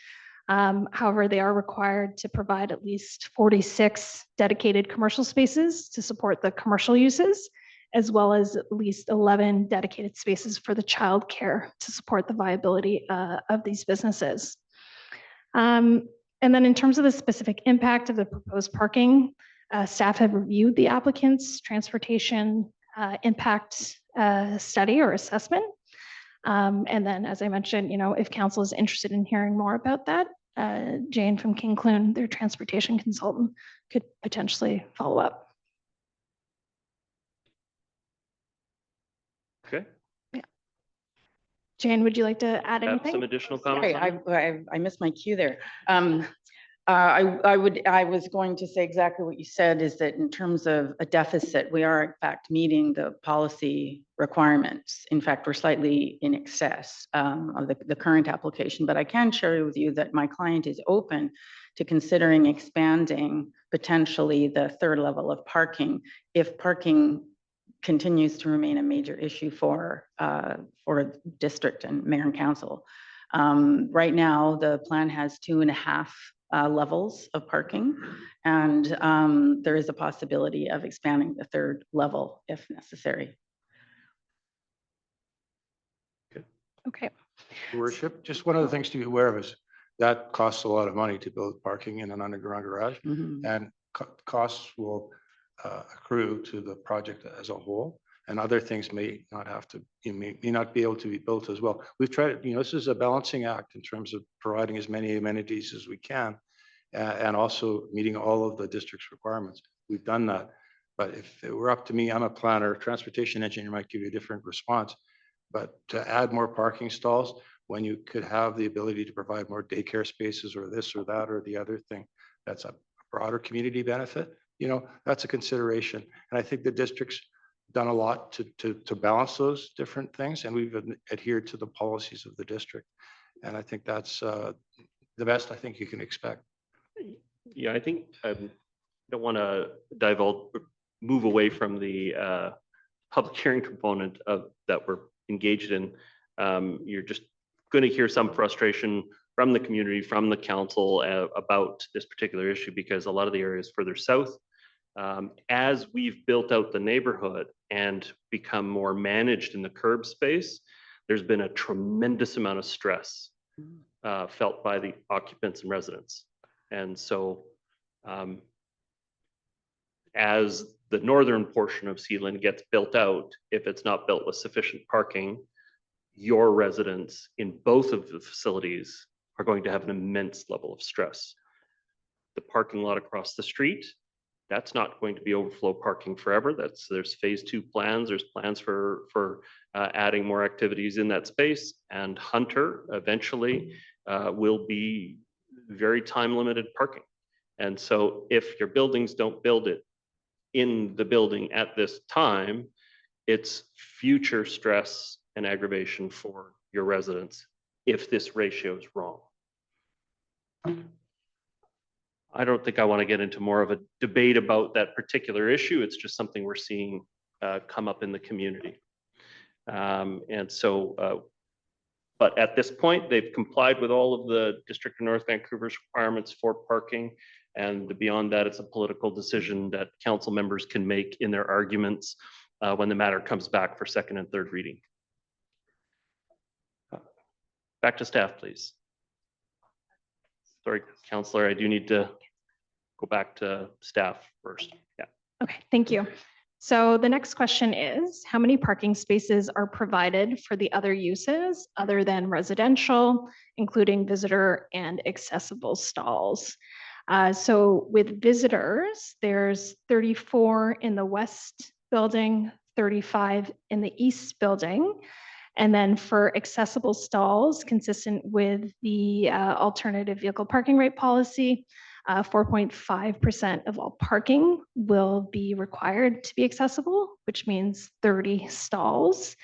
However, they are required to provide at least 46 dedicated commercial spaces to support the commercial uses, as well as at least 11 dedicated spaces for the childcare to support the viability of these businesses. And then in terms of the specific impact of the proposed parking, staff have reviewed the applicant's transportation impact study or assessment. And then, as I mentioned, if council is interested in hearing more about that, Jane from King Clune, their transportation consultant, could potentially follow up. Okay. Yeah. Jane, would you like to add Have anything? some additional comments? Sorry, I missed my cue there. I was going to say exactly what you said, is that in terms of a deficit, we are in fact meeting the policy requirements. In fact, we're slightly in excess of the current application, but I can share with you that my client is open to considering expanding potentially the third level of parking if parking continues to remain a major issue for district and mayor and council. Right now, the plan has 2.5 levels of parking, and there is a possibility of expanding the third level if necessary. Okay. Your Worship, just one of the things to be aware of is that costs a lot of money to build parking in an underground garage, and costs will accrue to the project as a whole, and other things may not have to, may not be able to be built as well. We've tried, this is a balancing act in terms of providing as many amenities as we can, and also meeting all of the district's requirements. We've done that. But if it were up to me, I'm a planner, transportation engineer might give you a different response. But to add more parking stalls when you could have the ability to provide more daycare spaces or this or that or the other thing, that's a broader community benefit. That's a consideration. And I think the district's done a lot to balance those different things, and we've adhered to the policies of the district. And I think that's the best I think you can expect. Yeah, I think I don't want to move away from the public hearing component of that we're engaged in. You're just going to hear some frustration from the community, from the council about this particular issue, because a lot of the areas further south, as we've built out the neighborhood and become more managed in the curb space, there's been a tremendous amount of stress felt by the occupants and residents. And so as the northern portion of Sealand gets built out, if it's not built with sufficient parking, your residents in both of the facilities are going to have an immense level of stress. The parking lot across the street, that's not going to be overflow parking forever. There's phase 2 plans. There's plans for adding more activities in that space, and Hunter eventually will be very time-limited parking. And so if your buildings don't build it in the building at this time, it's future stress and aggravation for your residents if this ratio is wrong. I don't think I want to get into more of a debate about that particular issue. It's just something we're seeing come up in the community. But at this point, they've complied with all of the District of North Vancouver's requirements for parking. And beyond that, it's a political decision that council members can make in their arguments when the matter comes back for second and third reading. Back to staff, please. Sorry, Councillor, I do need to go back to staff first. Yeah. Okay, thank you. So the next question is, how many parking spaces are provided for the other uses other than residential, including visitor and accessible stalls? So with visitors, there's 34 in the west building, 35 in the east building. And then for accessible stalls, consistent with the alternative vehicle parking rate policy, 4.5% of all parking will be required to be accessible, which means 30 stalls.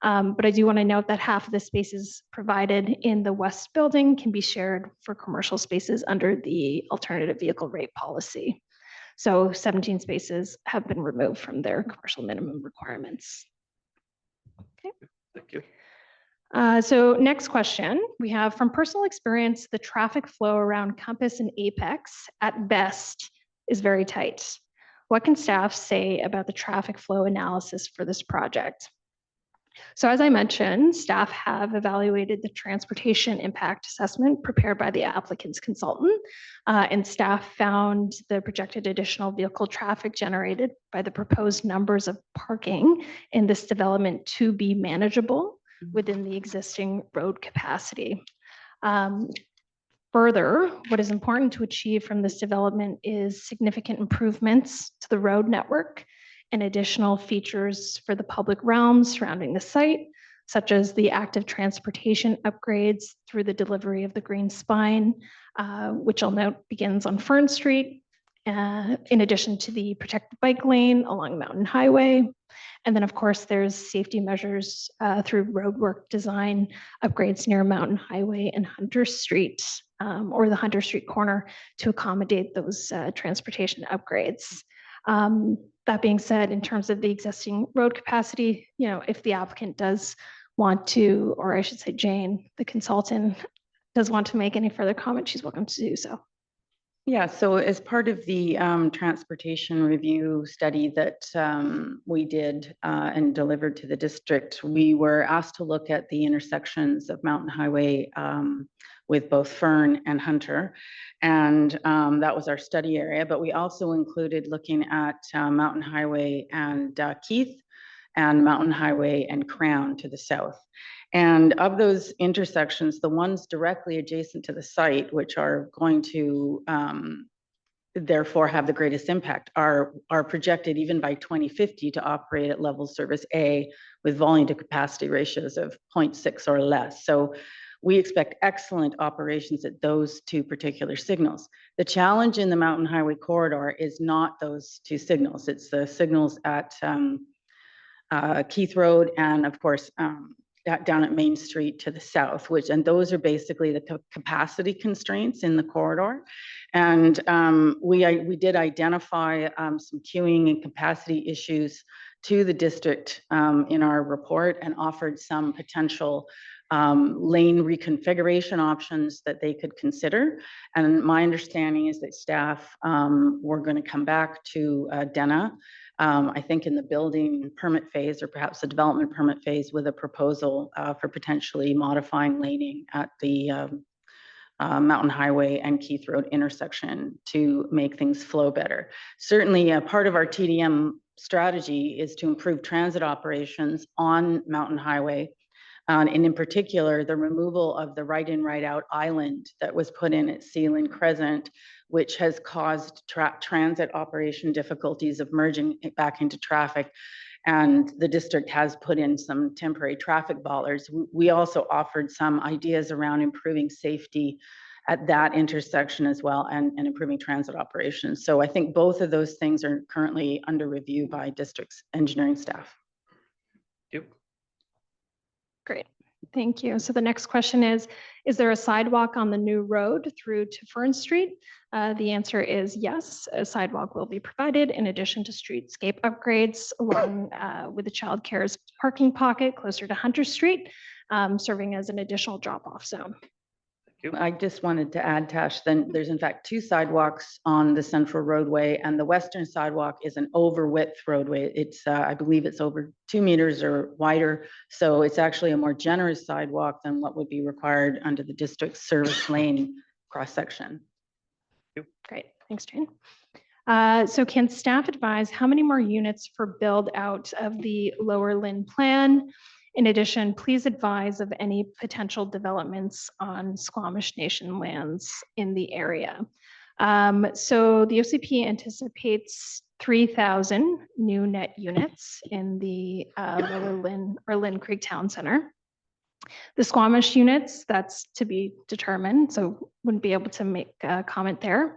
But I do want to note that half of the spaces provided in the west building can be shared for commercial spaces under the alternative vehicle rate policy. So 17 spaces have been removed from their commercial minimum requirements. Okay. Thank you. So next question, we have from personal experience, the traffic flow around Compass and Apex at best is very tight. What can staff say about the traffic flow analysis for this project? So as I mentioned, staff have evaluated the transportation impact assessment prepared by the applicant's consultant, and staff found the projected additional vehicle traffic generated by the proposed numbers of parking in this development to be manageable within the existing road capacity. Further, what is important to achieve from this development is significant improvements to the road network and additional features for the public realm surrounding the site, such as the active transportation upgrades through the delivery of the green spine, which I'll note begins on Fern Street, in addition to the protected bike lane along Mountain Highway. And then, of course, there's safety measures through roadwork design upgrades near Mountain Highway and Hunter Street, or the Hunter Street corner, to accommodate those transportation upgrades. That being said, in terms of the existing road capacity, if the applicant does want to, or I should say Jane, the consultant, does want to make any further comment, she's welcome to do so. Yeah, so as part of the transportation review study that we did and delivered to the district, we were asked to look at the intersections of Mountain Highway with both Fern and Hunter. And that was our study area, but we also included looking at Mountain Highway and Keith, and Mountain Highway and Crown to the south. And of those intersections, the ones directly adjacent to the site, which are going to therefore have the greatest impact, are projected even by 2050 to operate at level service A with volume to capacity ratios of 0.6 or less. So we expect excellent operations at those two particular signals. The challenge in the Mountain Highway corridor is not those two signals. It's the signals at Keith Road and, of course, down at Main Street to the south, and those are basically the capacity constraints in the corridor. And we did identify some queuing and capacity issues to the district in our report, and offered some potential lane reconfiguration options that they could consider. And my understanding is that staff were going to come back to DENA, I think in the building permit phase, or perhaps the development permit phase, with a proposal for potentially modifying laning at the Mountain Highway and Keith Road intersection to make things flow better. Certainly, part of our TDM strategy is to improve transit operations on Mountain Highway. And in particular, the removal of the right-in, right-out island that was put in at Sealand Crescent, which has caused transit operation difficulties of merging it back into traffic. And the district has put in some temporary traffic bollards. We also offered some ideas around improving safety at that intersection as well, and improving transit operations. So I think both of those things are currently under review by district's engineering staff. Great, thank you. So the next question is there a sidewalk on the new road through to Fern Street? The answer is yes, a sidewalk will be provided in addition to streetscape upgrades along with the child care's parking pocket closer to Hunter Street, serving as an additional drop-off zone. I just wanted to add, Tash, then there's in fact 2 sidewalks on the central roadway, and the western sidewalk is an over width roadway. It's, I believe it's over 2 meters or wider. So it's actually a more generous sidewalk than what would be required under the district's service lane cross section. Great, thanks, Jane. So can staff advise how many more units for build out of the Lower Lynn plan? In addition, please advise of any potential developments on Squamish Nation lands in the area. So the OCP anticipates 3,000 new net units in the Lower Lynn or Lynn Creek Town Center. The Squamish units, that's to be determined, so wouldn't be able to make a comment there.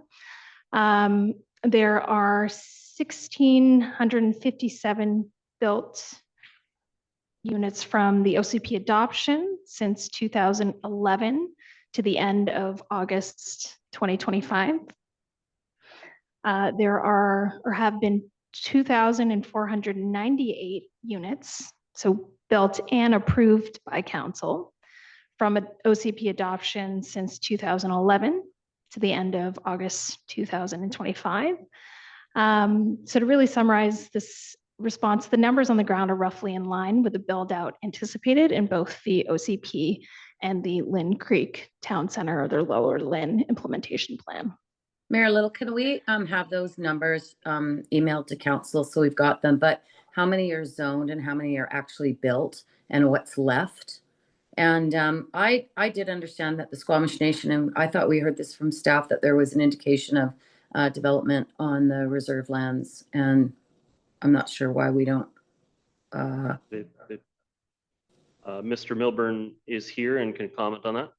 There are 1,657 built units from the OCP adoption since 2011 to the end of August 2025. There are or have been 2,498 units, so built and approved by council from an OCP adoption since 2011 to the end of August 2025. So to really summarize this response, the numbers on the ground are roughly in line with the build out anticipated in both the OCP and the Lynn Creek Town Center or their Lower Lynn implementation plan. Mayor Little, can we have those numbers emailed to council so we've got them, but how many are zoned and how many are actually built and what's left? And I did understand that the Squamish Nation, and I thought we heard this from staff, that there was an indication of development on the reserve lands, and I'm not sure why we don't. Mr. Milburn is here and can comment on that.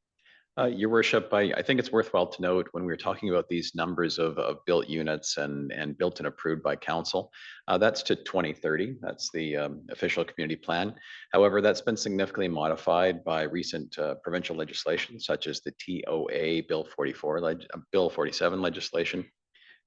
Your worship, I think it's worthwhile to note when we're talking about these numbers of built units and built and approved by council, that's to 2030. That's the official community plan. However, that's been significantly modified by recent provincial legislation, such as the TOA Bill 47 legislation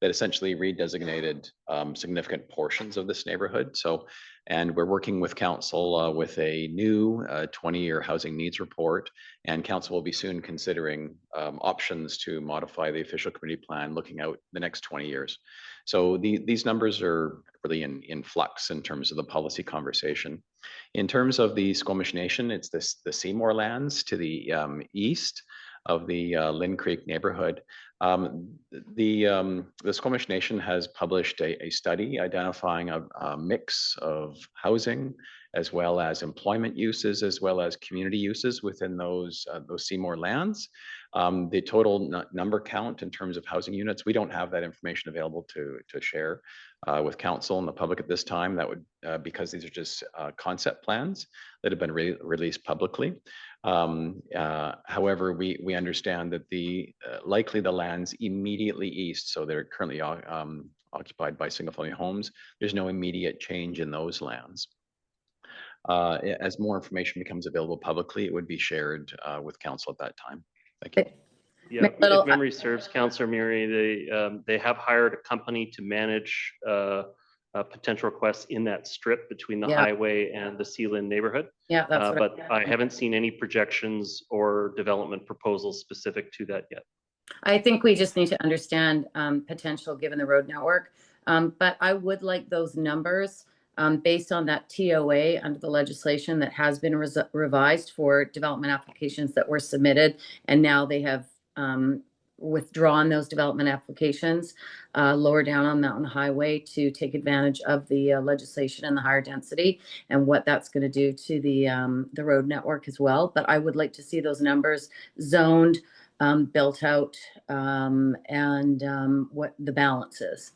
that essentially redesignated significant portions of this neighborhood. So, and we're working with council with a new 20-year housing needs report, and council will be soon considering options to modify the official community plan looking out the next 20 years. So these numbers are really in flux in terms of the policy conversation. In terms of the Squamish Nation, it's the Seymour lands to the east of the Lynn Creek neighborhood. The Squamish Nation has published a study identifying a mix of housing as well as employment uses, as well as community uses within those Seymour lands. The total number count in terms of housing units, we don't have that information available to share with council and the public at this time. That would because these are just concept plans that have been released publicly. However, we understand that likely the lands immediately east, so they're currently occupied by single-family homes. There's no immediate change in those lands. As more information becomes available publicly, it would be shared with council at that time. Thank you. Yeah, if memory serves, Councillor Murray, they have hired a company to manage potential requests in that strip between the highway and the Sealand neighborhood. Yeah, that's what but I haven't seen any projections or development proposals specific to that yet. I think we just need to understand potential given the road network. But I would like those numbers based on that TOA under the legislation that has been revised for development applications that were submitted, and now they have withdrawn those development applications lower down on Mountain Highway to take advantage of the legislation and the higher density and what that's going to do to the road network as well. But I would like to see those numbers zoned, built out, and what the balance is.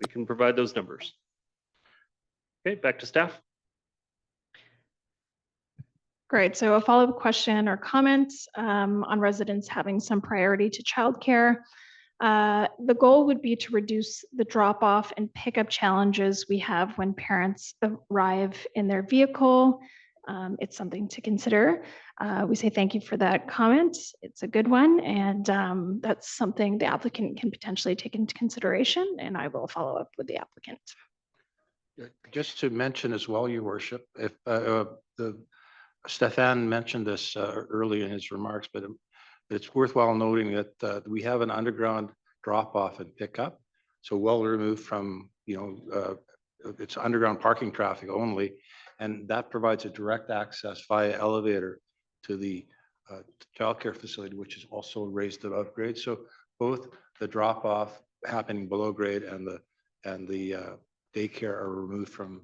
We can provide those numbers. Okay, back to staff. Great. So a follow-up question or comment on residents having some priority to childcare. The goal would be to reduce the drop-off and pickup challenges we have when parents arrive in their vehicle. It's something to consider. We say thank you for that comment. It's a good one, and that's something the applicant can potentially take into consideration, and I will follow up with the applicant. Just to mention as well, Your Worship, if Stefan mentioned this early in his remarks, but it's worthwhile noting that we have an underground drop-off and pickup, so well removed from, it's underground parking traffic only, and that provides a direct access via elevator to the childcare facility, which is also raised above grade. So both the drop-off happening below grade and the daycare are removed from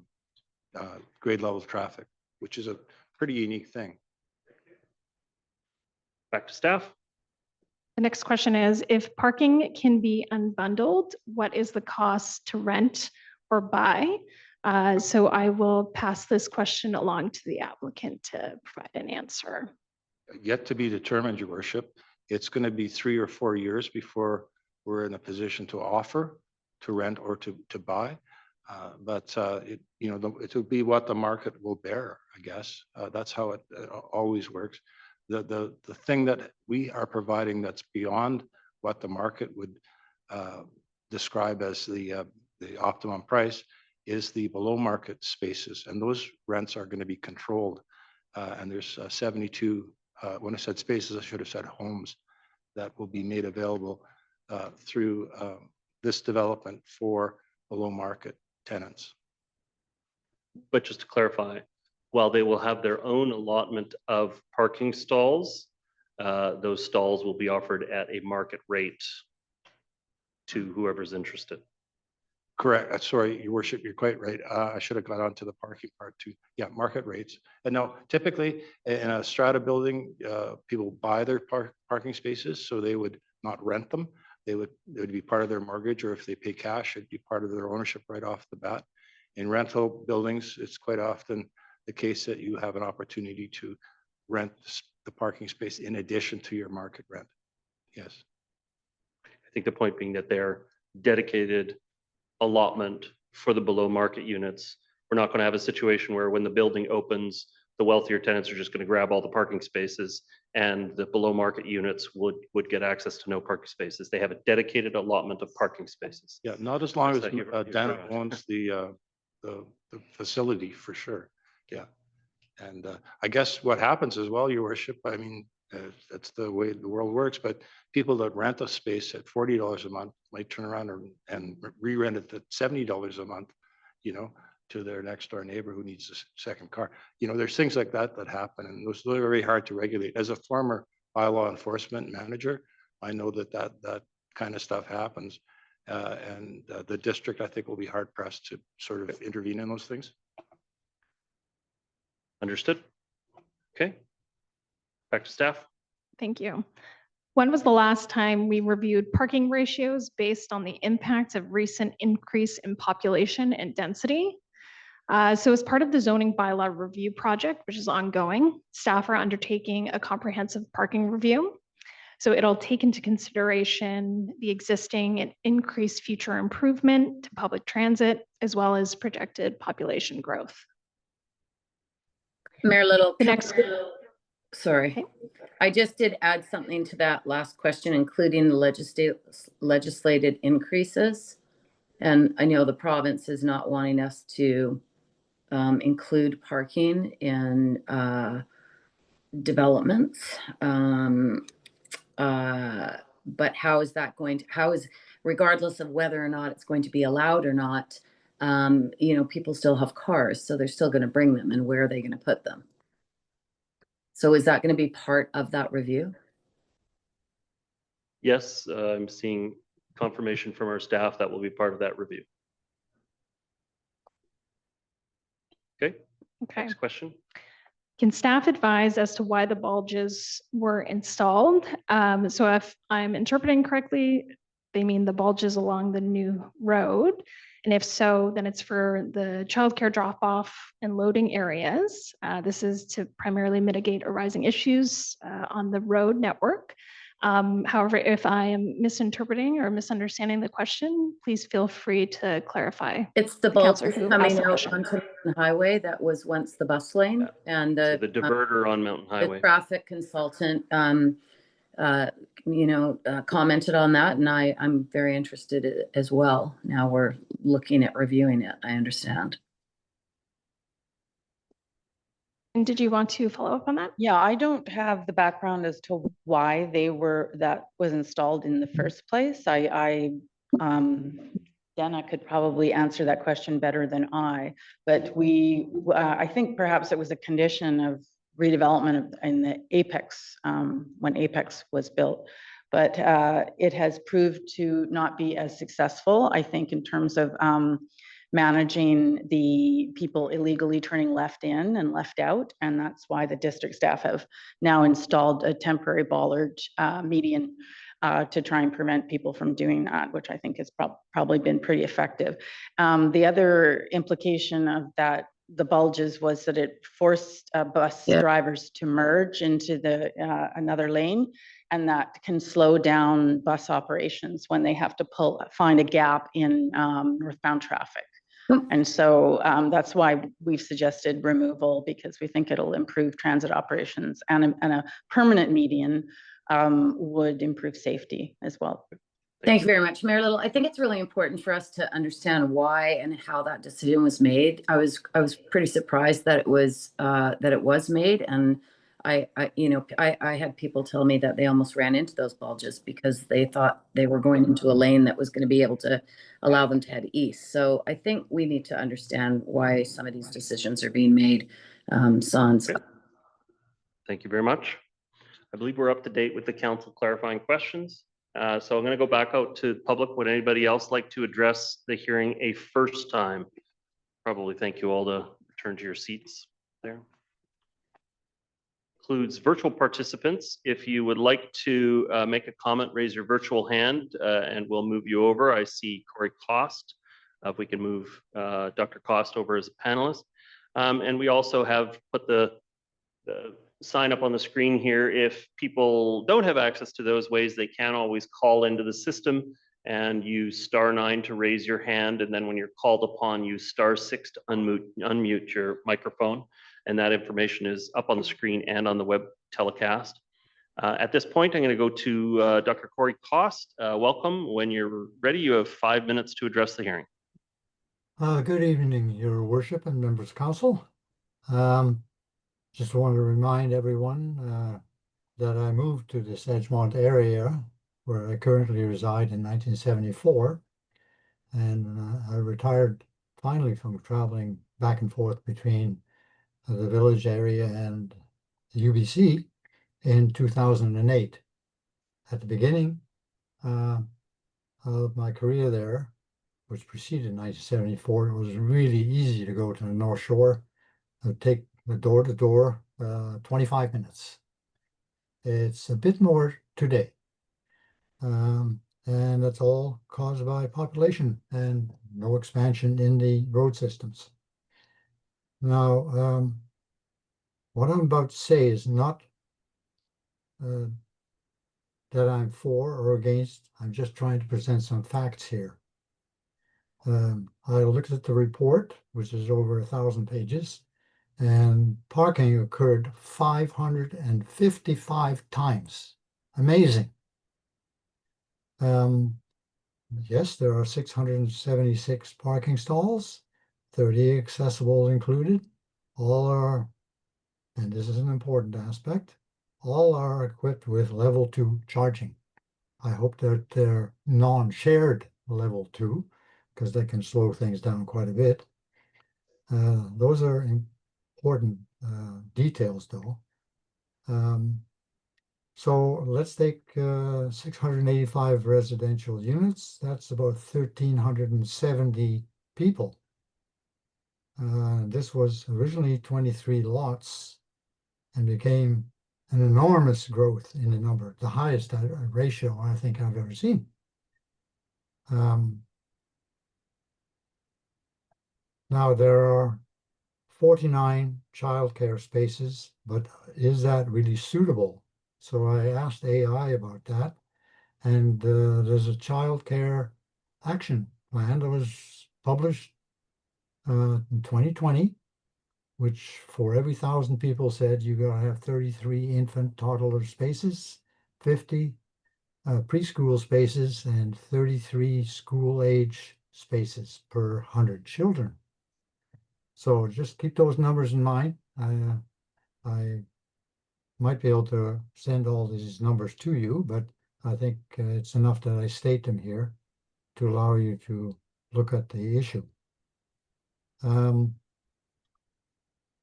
grade level traffic, which is a pretty unique thing. Back to staff. The next question is, if parking can be unbundled, what is the cost to rent or buy? So I will pass this question along to the applicant to provide an answer. Yet to be determined, Your Worship. It's going to be 3 or 4 years before we're in a position to offer, to rent, or to buy. But it will be what the market will bear, I guess. That's how it always works. The thing that we are providing that's beyond what the market would describe as the optimum price is the below market spaces, and those rents are going to be controlled. And there's 72. When I said spaces, I should have said homes that will be made available through this development for below market tenants. But just to clarify, while they will have their own allotment of parking stalls, those stalls will be offered at a market rate to whoever's interested. Correct. Sorry, Your Worship, you're quite right. I should have got onto the parking part too. Yeah, market rates. And no, typically in a strata building, people buy their parking spaces, so they would not rent them. They would be part of their mortgage, or if they pay cash, it'd be part of their ownership right off the bat. In rental buildings, it's quite often the case that you have an opportunity to rent the parking space in addition to your market rent. Yes. I think the point being that they're dedicated allotment for the below market units. We're not going to have a situation where when the building opens, the wealthier tenants are just going to grab all the parking spaces and the below market units would get access to no parking spaces. They have a dedicated allotment of parking spaces. Yeah, not as long as You're Dana correct. owns the facility for sure. Yeah. And I guess what happens as well, Your Worship, I mean, that's the way the world works, but people that rent a space at $40 a month might turn around and re-rent it at $70 a month, to their next door neighbor who needs a second car. There's things like that happen, and those are very hard to regulate. As a former bylaw enforcement manager, I know that kind of stuff happens. And the district, I think, will be hard pressed to sort of intervene in those things. Understood. Okay. Back to staff. Thank you. When was the last time we reviewed parking ratios based on the impact of recent increase in population and density? So as part of the zoning bylaw review project, which is ongoing, staff are undertaking a comprehensive parking review. So it'll take into consideration the existing and increased future improvement to public transit, as well as projected population growth. Mayor Little, The next, sorry. Okay. I just did add something to that last question, including the legislated increases. And I know the province is not wanting us to include parking in developments. But how is that going to, regardless of whether or not it's going to be allowed or not, people still have cars, so they're still going to bring them, and where are they going to put them? So is that going to be part of that review? Yes, I'm seeing confirmation from our staff that will be part of that review. Okay. Okay. Next question. Can staff advise as to why the bulges were installed? So if I'm interpreting correctly, they mean the bulges along the new road? And if so, then it's for the childcare drop-off and loading areas. This is to primarily mitigate arising issues on the road network. However, if I am misinterpreting or misunderstanding the question, please feel free to clarify. It's the counselor bulges who coming asked the out question. onto Mountain Highway that was once the bus lane, and So the diverter on Mountain the Highway. traffic consultant, commented on that, and I'm very interested as well. Now we're looking at reviewing it, I understand. And did you want to follow up on that? Yeah, I don't have the background as to why that was installed in the first place. Dana could probably answer that question better than I, but I think perhaps it was a condition of redevelopment in the Apex, when Apex was built. But it has proved to not be as successful, I think, in terms of managing the people illegally turning left in and left out. And that's why the district staff have now installed a temporary bollard median to try and prevent people from doing that, which I think has probably been pretty effective. The other implication of that, the bulges, was that it forced bus drivers to merge into another lane, and that can slow down bus operations when they have to find a gap in northbound traffic. And so that's why we've suggested removal, because we think it'll improve transit operations, and a permanent median would improve safety as well. Thank you very much, Mayor Little. I think it's really important for us to understand why and how that decision was made. I was pretty surprised that it was made, and I had people tell me that they almost ran into those bulges because they thought they were going into a lane that was going to be able to allow them to head east. So I think we need to understand why some of these decisions are being made. Sans. Thank you very much. I believe we're up to date with the council clarifying questions. So I'm going to go back out to the public. Would anybody else like to address the hearing a first time? Probably thank you all to return to your seats there. Includes virtual participants. If you would like to make a comment, raise your virtual hand and we'll move you over. I see Corey Cost. If we can move Dr. Cost over as a panelist. And we also have put the sign up on the screen here. If people don't have access to those ways, they can always call into the system and use *9 to raise your hand. And then when you're called upon, use *6 to unmute your microphone. And that information is up on the screen and on the web telecast. At this point, I'm going to go to Dr. Corey Cost. Welcome. When you're ready, you have 5 minutes to address the hearing. Good evening, Your Worship and members of council. Just want to remind everyone that I moved to this Edgemont area where I currently reside in 1974. And I retired finally from traveling back and forth between the village area and the UBC in 2008. At the beginning of my career there, which preceded 1974, it was really easy to go to the North Shore. I would take the door to door, 25 minutes. It's a bit more today. And that's all caused by population and no expansion in the road systems. Now, what I'm about to say is not that I'm for or against. I'm just trying to present some facts here. I looked at the report, which is over 1,000 pages, and parking occurred 555 times. Amazing. Yes, there are 676 parking stalls, 30 accessible included. All are, and this is an important aspect, all are equipped with level 2 charging. I hope that they're non-shared level 2, because they can slow things down quite a bit. Those are important details, though. So let's take 685 residential units. That's about 1,370 people. This was originally 23 lots and became an enormous growth in the number, the highest ratio I think I've ever seen. Now, there are 49 childcare spaces, but is that really suitable? So I asked AI about that, and there's a childcare action plan that was published in 2020, which for every 1,000 people said you gotta have 33 infant toddler spaces, 50 preschool spaces, and 33 school age spaces per 100 children. So just keep those numbers in mind. I might be able to send all these numbers to you, but I think it's enough that I state them here to allow you to look at the issue.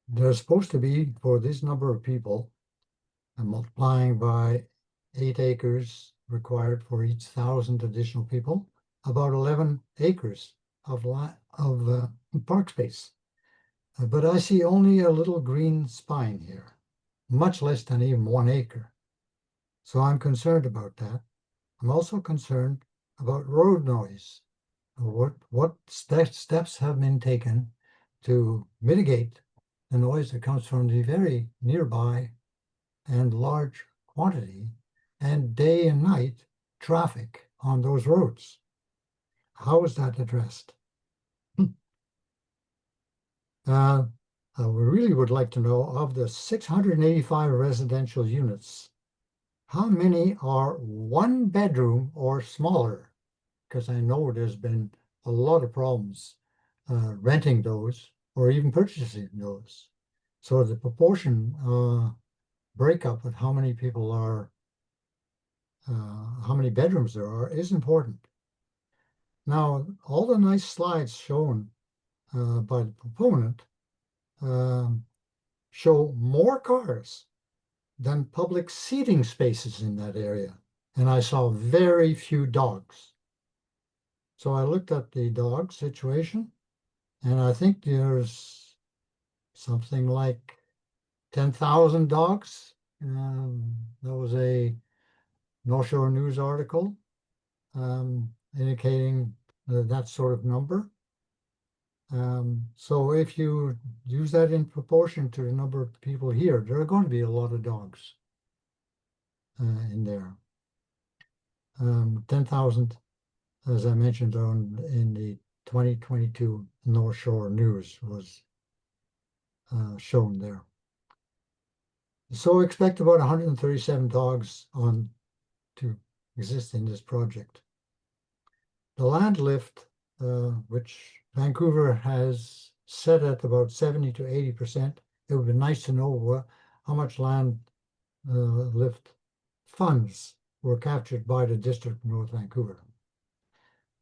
There's supposed to be, for this number of people, and multiplying by 8 acres required for each 1,000 additional people, about 11 acres of park space. But I see only a little green spine here, much less than even 1 acre. So I'm concerned about that. I'm also concerned about road noise. What steps have been taken to mitigate the noise that comes from the very nearby and large quantity and day and night traffic on those roads? How is that addressed? We really would like to know, of the 685 residential units, how many are 1 bedroom or smaller? Because I know there's been a lot of problems renting those or even purchasing those. So the proportion breakup of how many people are, how many bedrooms there are is important. Now, all the nice slides shown by the proponent show more cars than public seating spaces in that area. And I saw very few dogs. So I looked at the dog situation, and I think there's something like 10,000 dogs. There was a North Shore News article indicating that sort of number. So if you use that in proportion to the number of people here, there are going to be a lot of dogs in there. 10,000, as I mentioned in the 2022 North Shore News, was shown there. So expect about 137 dogs to exist in this project. The land lift, which Vancouver has set at about 70 to 80%. It would be nice to know how much land lift funds were captured by the District of North Vancouver.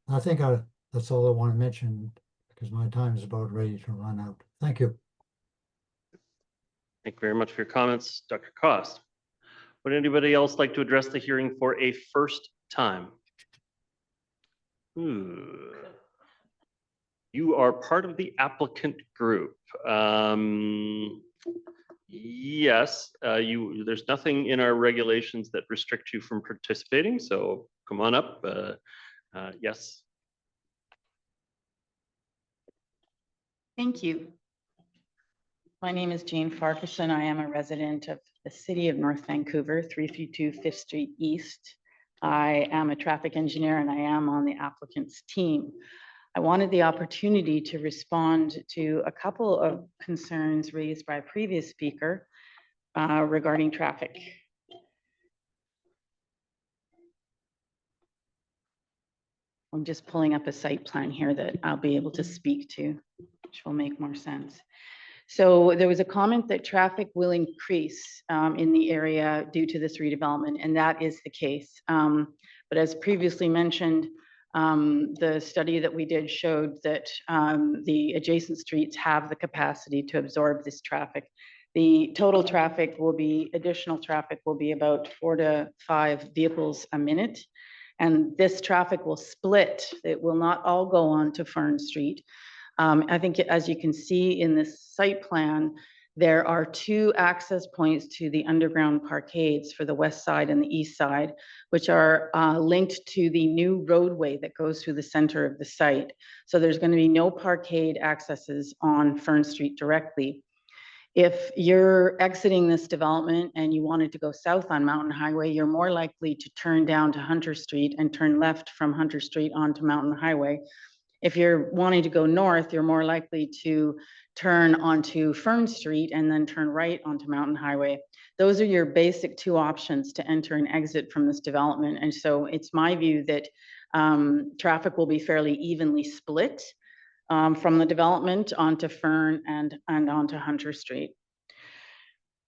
I think that's all I want to mention, because my time is about ready to run out. Thank you. Thank you very much for your comments, Dr. Cost. Would anybody else like to address the hearing for a first time? You are part of the applicant group. Yes, there's nothing in our regulations that restrict you from participating, so come on up. Yes. Thank you. My name is Jane Farquharson. I am a resident of the city of North Vancouver, 332 5th Street East. I am a traffic engineer and I am on the applicant's team. I wanted the opportunity to respond to a couple of concerns raised by a previous speaker regarding traffic. I'm just pulling up a site plan here that I'll be able to speak to, which will make more sense. So there was a comment that traffic will increase in the area due to this redevelopment, and that is the case. But as previously mentioned, the study that we did showed that the adjacent streets have the capacity to absorb this traffic. The total traffic will be, additional traffic will be about 4 to 5 vehicles a minute. And this traffic will split. It will not all go on to Fern Street. I think as you can see in this site plan, there are two access points to the underground parkades for the west side and the east side, which are linked to the new roadway that goes through the center of the site. So there's going to be no parkade accesses on Fern Street directly. If you're exiting this development and you wanted to go south on Mountain Highway, you're more likely to turn down to Hunter Street and turn left from Hunter Street onto Mountain Highway. If you're wanting to go north, you're more likely to turn onto Fern Street and then turn right onto Mountain Highway. Those are your basic two options to enter and exit from this development. And so it's my view that traffic will be fairly evenly split from the development onto Fern and onto Hunter Street.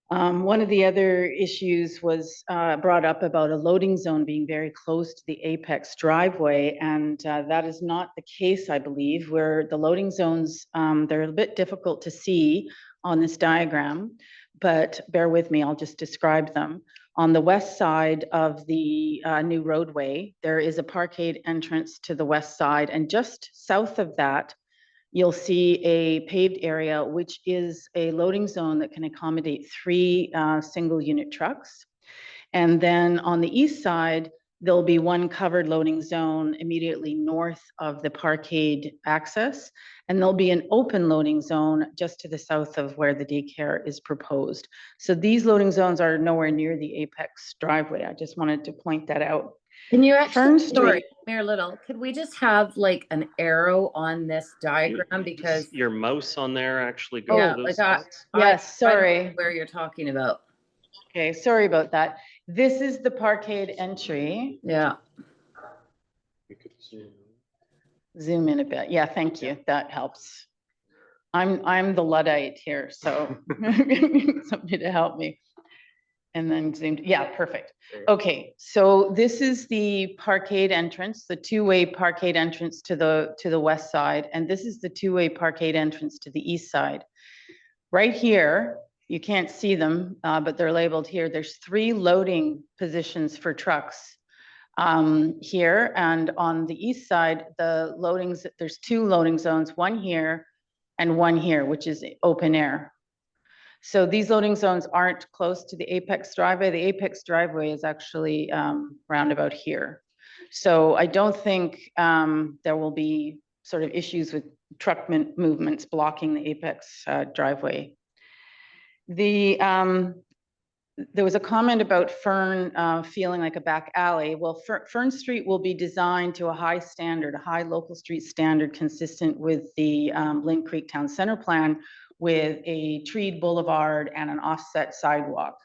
One of the other issues was brought up about a loading zone being very close to the apex driveway, and that is not the case, I believe, where the loading zones, they're a bit difficult to see on this diagram, but bear with me, I'll just describe them. On the west side of the new roadway, there is a parkade entrance to the west side, and just south of that, you'll see a paved area, which is a loading zone that can accommodate 3 single unit trucks. And then on the east side, there'll be one covered loading zone immediately north of the parkade access. And there'll be an open loading zone just to the south of where the daycare is proposed. So these loading zones are nowhere near the apex driveway. I just wanted to point that out. Can you Fern actually, Street. sorry, Mayor Little, could we just have like an arrow on this diagram because Your mouse on there actually goes yeah, to like those spots? Yes, I don't know sorry. where you're talking about. Okay, sorry about that. This is the parkade entry. Yeah. Zoom in a bit. Yeah, thank you. That helps. I'm the Luddite here, so somebody to help me. And then zoomed. Yeah, perfect. Okay, so this is the parkade entrance, the two-way parkade entrance to the west side, and this is the two-way parkade entrance to the east side. Right here, you can't see them, but they're labeled here. There's 3 loading positions for trucks here, and on the east side, there's 2 loading zones, one here and one here, which is open air. So these loading zones aren't close to the apex driveway. The apex driveway is actually roundabout here. So I don't think there will be sort of issues with truck movements blocking the apex driveway. There was a comment about Fern feeling like a back alley. Well, Fern Street will be designed to a high standard, a high local street standard consistent with the Lynn Creek Town Center plan, with a treed boulevard and an offset sidewalk.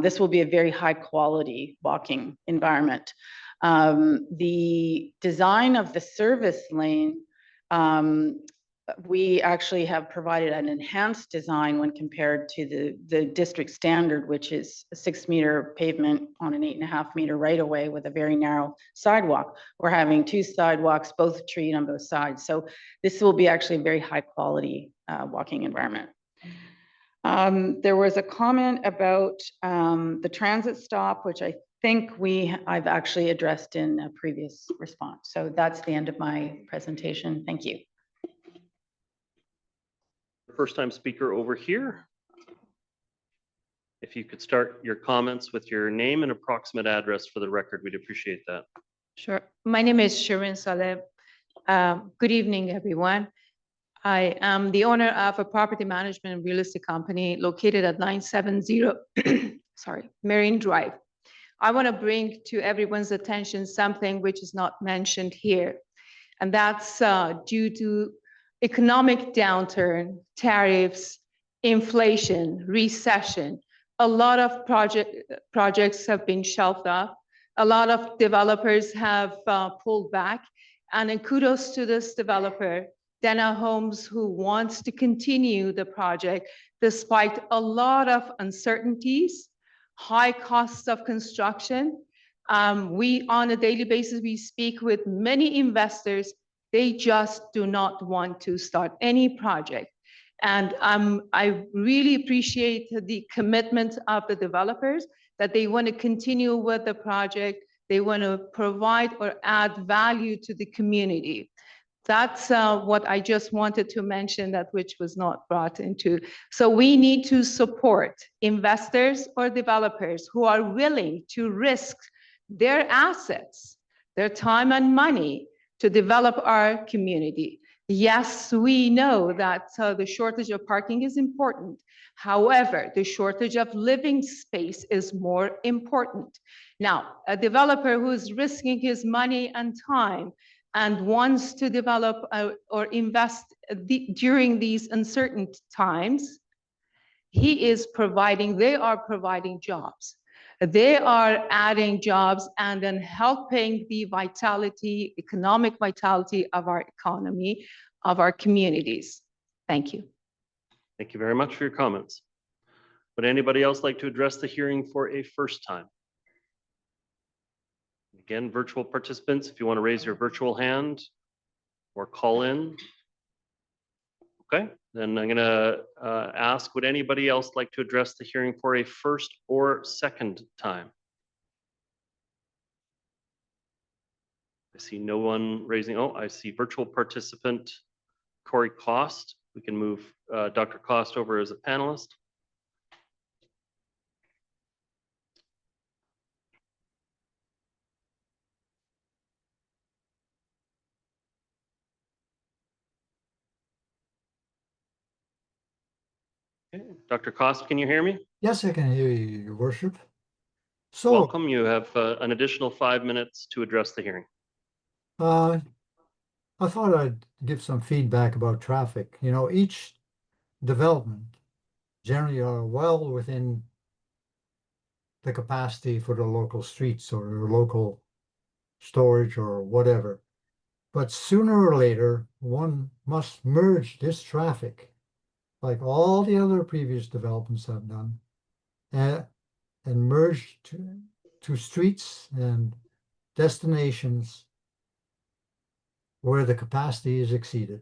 This will be a very high quality walking environment. The design of the service lane, we actually have provided an enhanced design when compared to the district standard, which is a 6-meter pavement on an 8.5-meter right of way with a very narrow sidewalk. We're having 2 sidewalks, both treed on both sides. So this will be actually a very high quality walking environment. There was a comment about the transit stop, which I think I've actually addressed in a previous response. So that's the end of my presentation. Thank you. First time speaker over here. If you could start your comments with your name and approximate address for the record, we'd appreciate that. Sure. My name is Shirin Saleh. Good evening, everyone. I am the owner of a property management and real estate company located at 970 Marine Drive. I want to bring to everyone's attention something which is not mentioned here, and that's due to economic downturn, tariffs, inflation, recession. A lot of projects have been shelved up. A lot of developers have pulled back. And then kudos to this developer, Dana Homes, who wants to continue the project despite a lot of uncertainties, high costs of construction. We, on a daily basis, we speak with many investors. They just do not want to start any project. And I really appreciate the commitment of the developers that they want to continue with the project. They want to provide or add value to the community. That's what I just wanted to mention, that which was not brought into. So we need to support investors or developers who are willing to risk their assets, their time and money to develop our community. Yes, we know that the shortage of parking is important. However, the shortage of living space is more important. Now, a developer who is risking his money and time and wants to develop or invest during these uncertain times, they are providing jobs. They are adding jobs and then helping the vitality, economic vitality of our economy, of our communities. Thank you. Thank you very much for your comments. Would anybody else like to address the hearing for a first time? Again, virtual participants, if you want to raise your virtual hand or call in. Okay, then I'm going to ask, would anybody else like to address the hearing for a first or second time? I see no one raising. Oh, I see virtual participant Corey Cost. We can move Dr. Cost over as a panelist. Okay. Dr. Cost, can you hear me? Yes, I can hear you, Your Worship. So, welcome. You have an additional 5 minutes to address the hearing. I thought I'd give some feedback about traffic. You know, each development generally are well within the capacity for the local streets or local storage or whatever. But sooner or later, one must merge this traffic, like all the other previous developments have done, and merge to streets and destinations where the capacity is exceeded.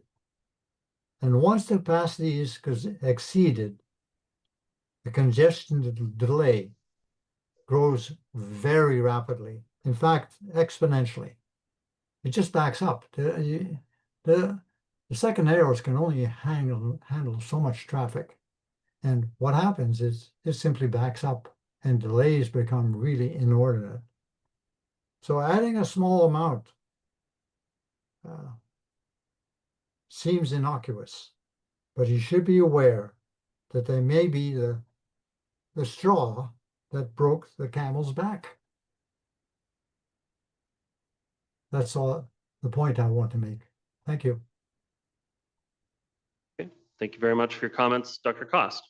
And once the capacity is exceeded, the congestion delay grows very rapidly. In fact, exponentially. It just backs up. The second arrows can only handle so much traffic. And what happens is it simply backs up and delays become really inordinate. So adding a small amount seems innocuous, but you should be aware that they may be the straw that broke the camel's back. That's all the point I want to make. Thank you. Okay, thank you very much for your comments, Dr. Cost.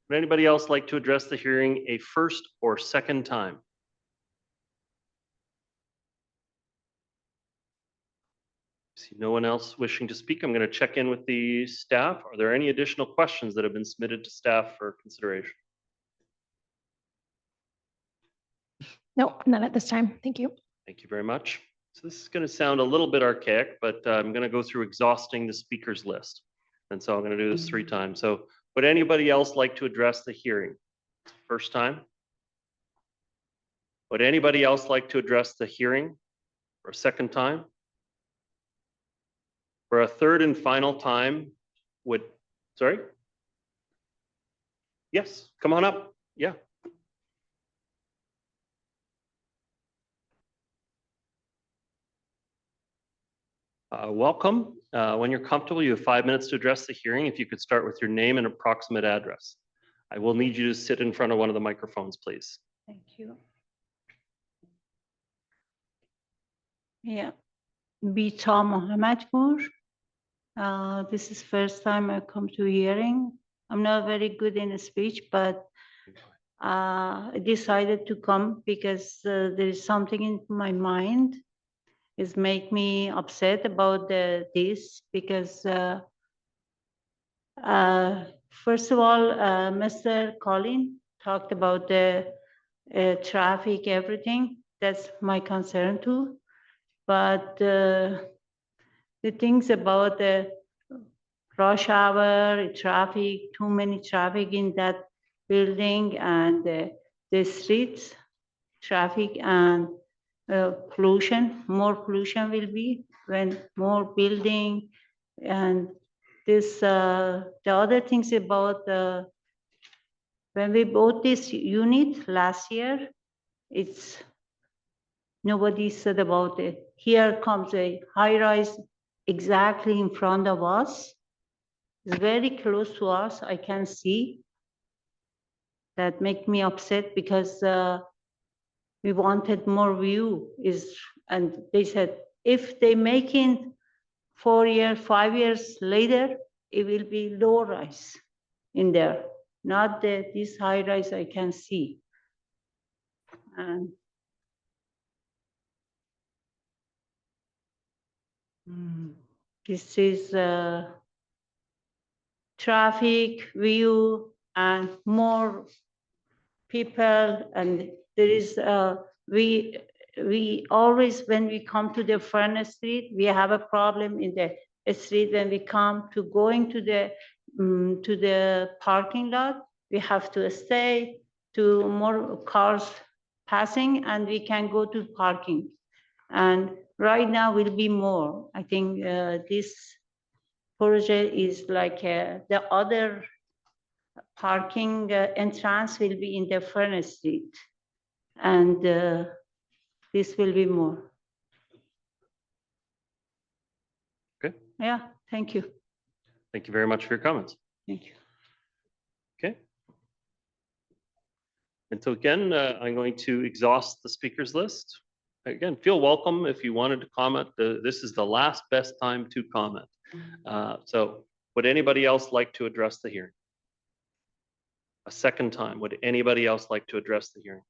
Would anybody else like to address the hearing a first or second time? See no one else wishing to speak. I'm going to check in with the staff. Are there any additional questions that have been submitted to staff for consideration? No, none at this time. Thank you. Thank you very much. So this is going to sound a little bit archaic, but I'm going to go through exhausting the speakers list. And so I'm going to do this 3 times. So would anybody else like to address the hearing? First time? Would anybody else like to address the hearing for a second time? For a third and final time, sorry? Yes, come on up. Yeah. Welcome. When you're comfortable, you have 5 minutes to address the hearing. If you could start with your name and approximate address. I will need you to sit in front of one of the microphones, please. Thank you. Yeah, Bita Mohammadpur. This is first time I come to hearing. I'm not very good in speech, but I decided to come because there is something in my mind is make me upset about this because first of all, Mr. Colin talked about the traffic, everything. That's my concern too. But the things about the rush hour, traffic, too many traffic in that building and the streets, traffic and pollution, more pollution will be when more building and this, the other things about when we bought this unit last year, it's, nobody said about it. Here comes a high rise exactly in front of us. It's very close to us, I can see. That make me upset because we wanted more view and they said, if they make it 4 years, 5 years later, it will be low rise in there, not this high rise I can see. And this is traffic, view, and more people, and there is we always, when we come to the Fern Street, we have a problem in the street when we come to going to the parking lot. We have to stay to more cars passing, and we can go to parking. And right now will be more. I think this project is like the other parking entrance will be in the Fern Street, and this will be more. Okay. Yeah, thank you. Thank you very much for your comments. Thank you. Okay. And so again, I'm going to exhaust the speakers list. Again, feel welcome if you wanted to comment. This is the last best time to comment. So would anybody else like to address the hearing? A second time, would anybody else like to address the hearing?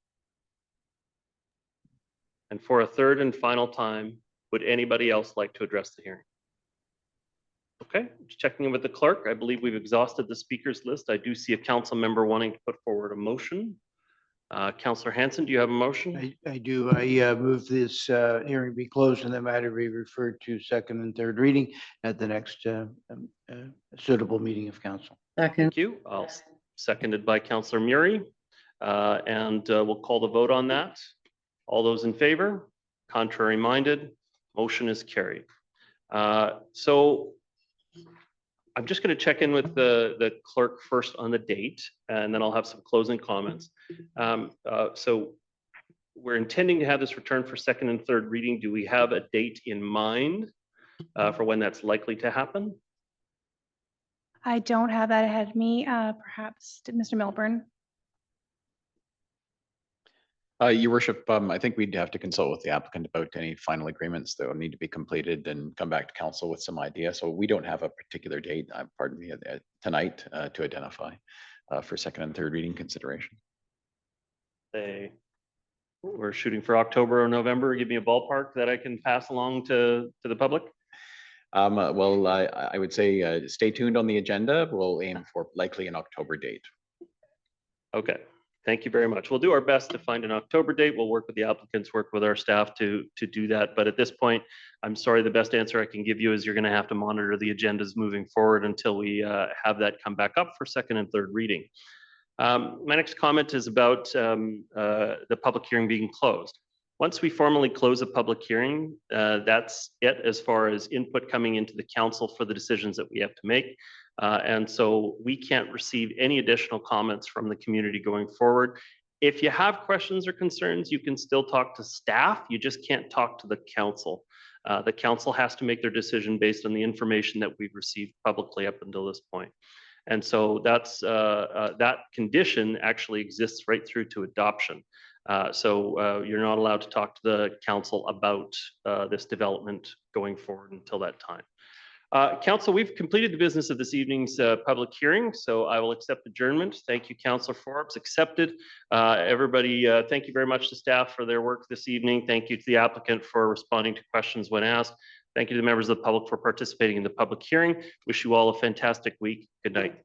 And for a third and final time, would anybody else like to address the hearing? Okay, just checking in with the clerk. I believe we've exhausted the speakers list. I do see a council member wanting to put forward a motion. Councillor Hanson, do you have a motion? I do. I move this hearing be closed and the matter be referred to second and third reading at the next suitable meeting of council. Thank you. Seconded by Councillor Murray. And we'll call the vote on that. All those in favor? Contrary minded? Motion is carried. So I'm just going to check in with the clerk first on the date, and then I'll have some closing comments. So we're intending to have this returned for second and third reading. Do we have a date in mind for when that's likely to happen? I don't have that ahead of me. Perhaps Mr. Milburn. Your worship, I think we'd have to consult with the applicant about any final agreements that will need to be completed and come back to council with some idea. So we don't have a particular date, pardon me, tonight to identify for second and third reading consideration. We're shooting for October or November. Give me a ballpark that I can pass along to the public. Well, I would say stay tuned on the agenda. We'll aim for likely an October date. Okay. Thank you very much. We'll do our best to find an October date. We'll work with the applicants, work with our staff to do that. But at this point, I'm sorry, the best answer I can give you is you're going to have to monitor the agendas moving forward until we have that come back up for second and third reading. My next comment is about the public hearing being closed. Once we formally close a public hearing, that's it as far as input coming into the council for the decisions that we have to make. And so we can't receive any additional comments from the community going forward. If you have questions or concerns, you can still talk to staff. You just can't talk to the council. The council has to make their decision based on the information that we've received publicly up until this point. And so that's that condition actually exists right through to adoption. So you're not allowed to talk to the council about this development going forward until that time. Council, we've completed the business of this evening's public hearing, so I will accept adjournment. Thank you, Councillor Forbes. Accepted. Everybody, thank you very much to staff for their work this evening. Thank you to the applicant for responding to questions when asked. Thank you to the members of the public for participating in the public hearing. Wish you all a fantastic week. Good night.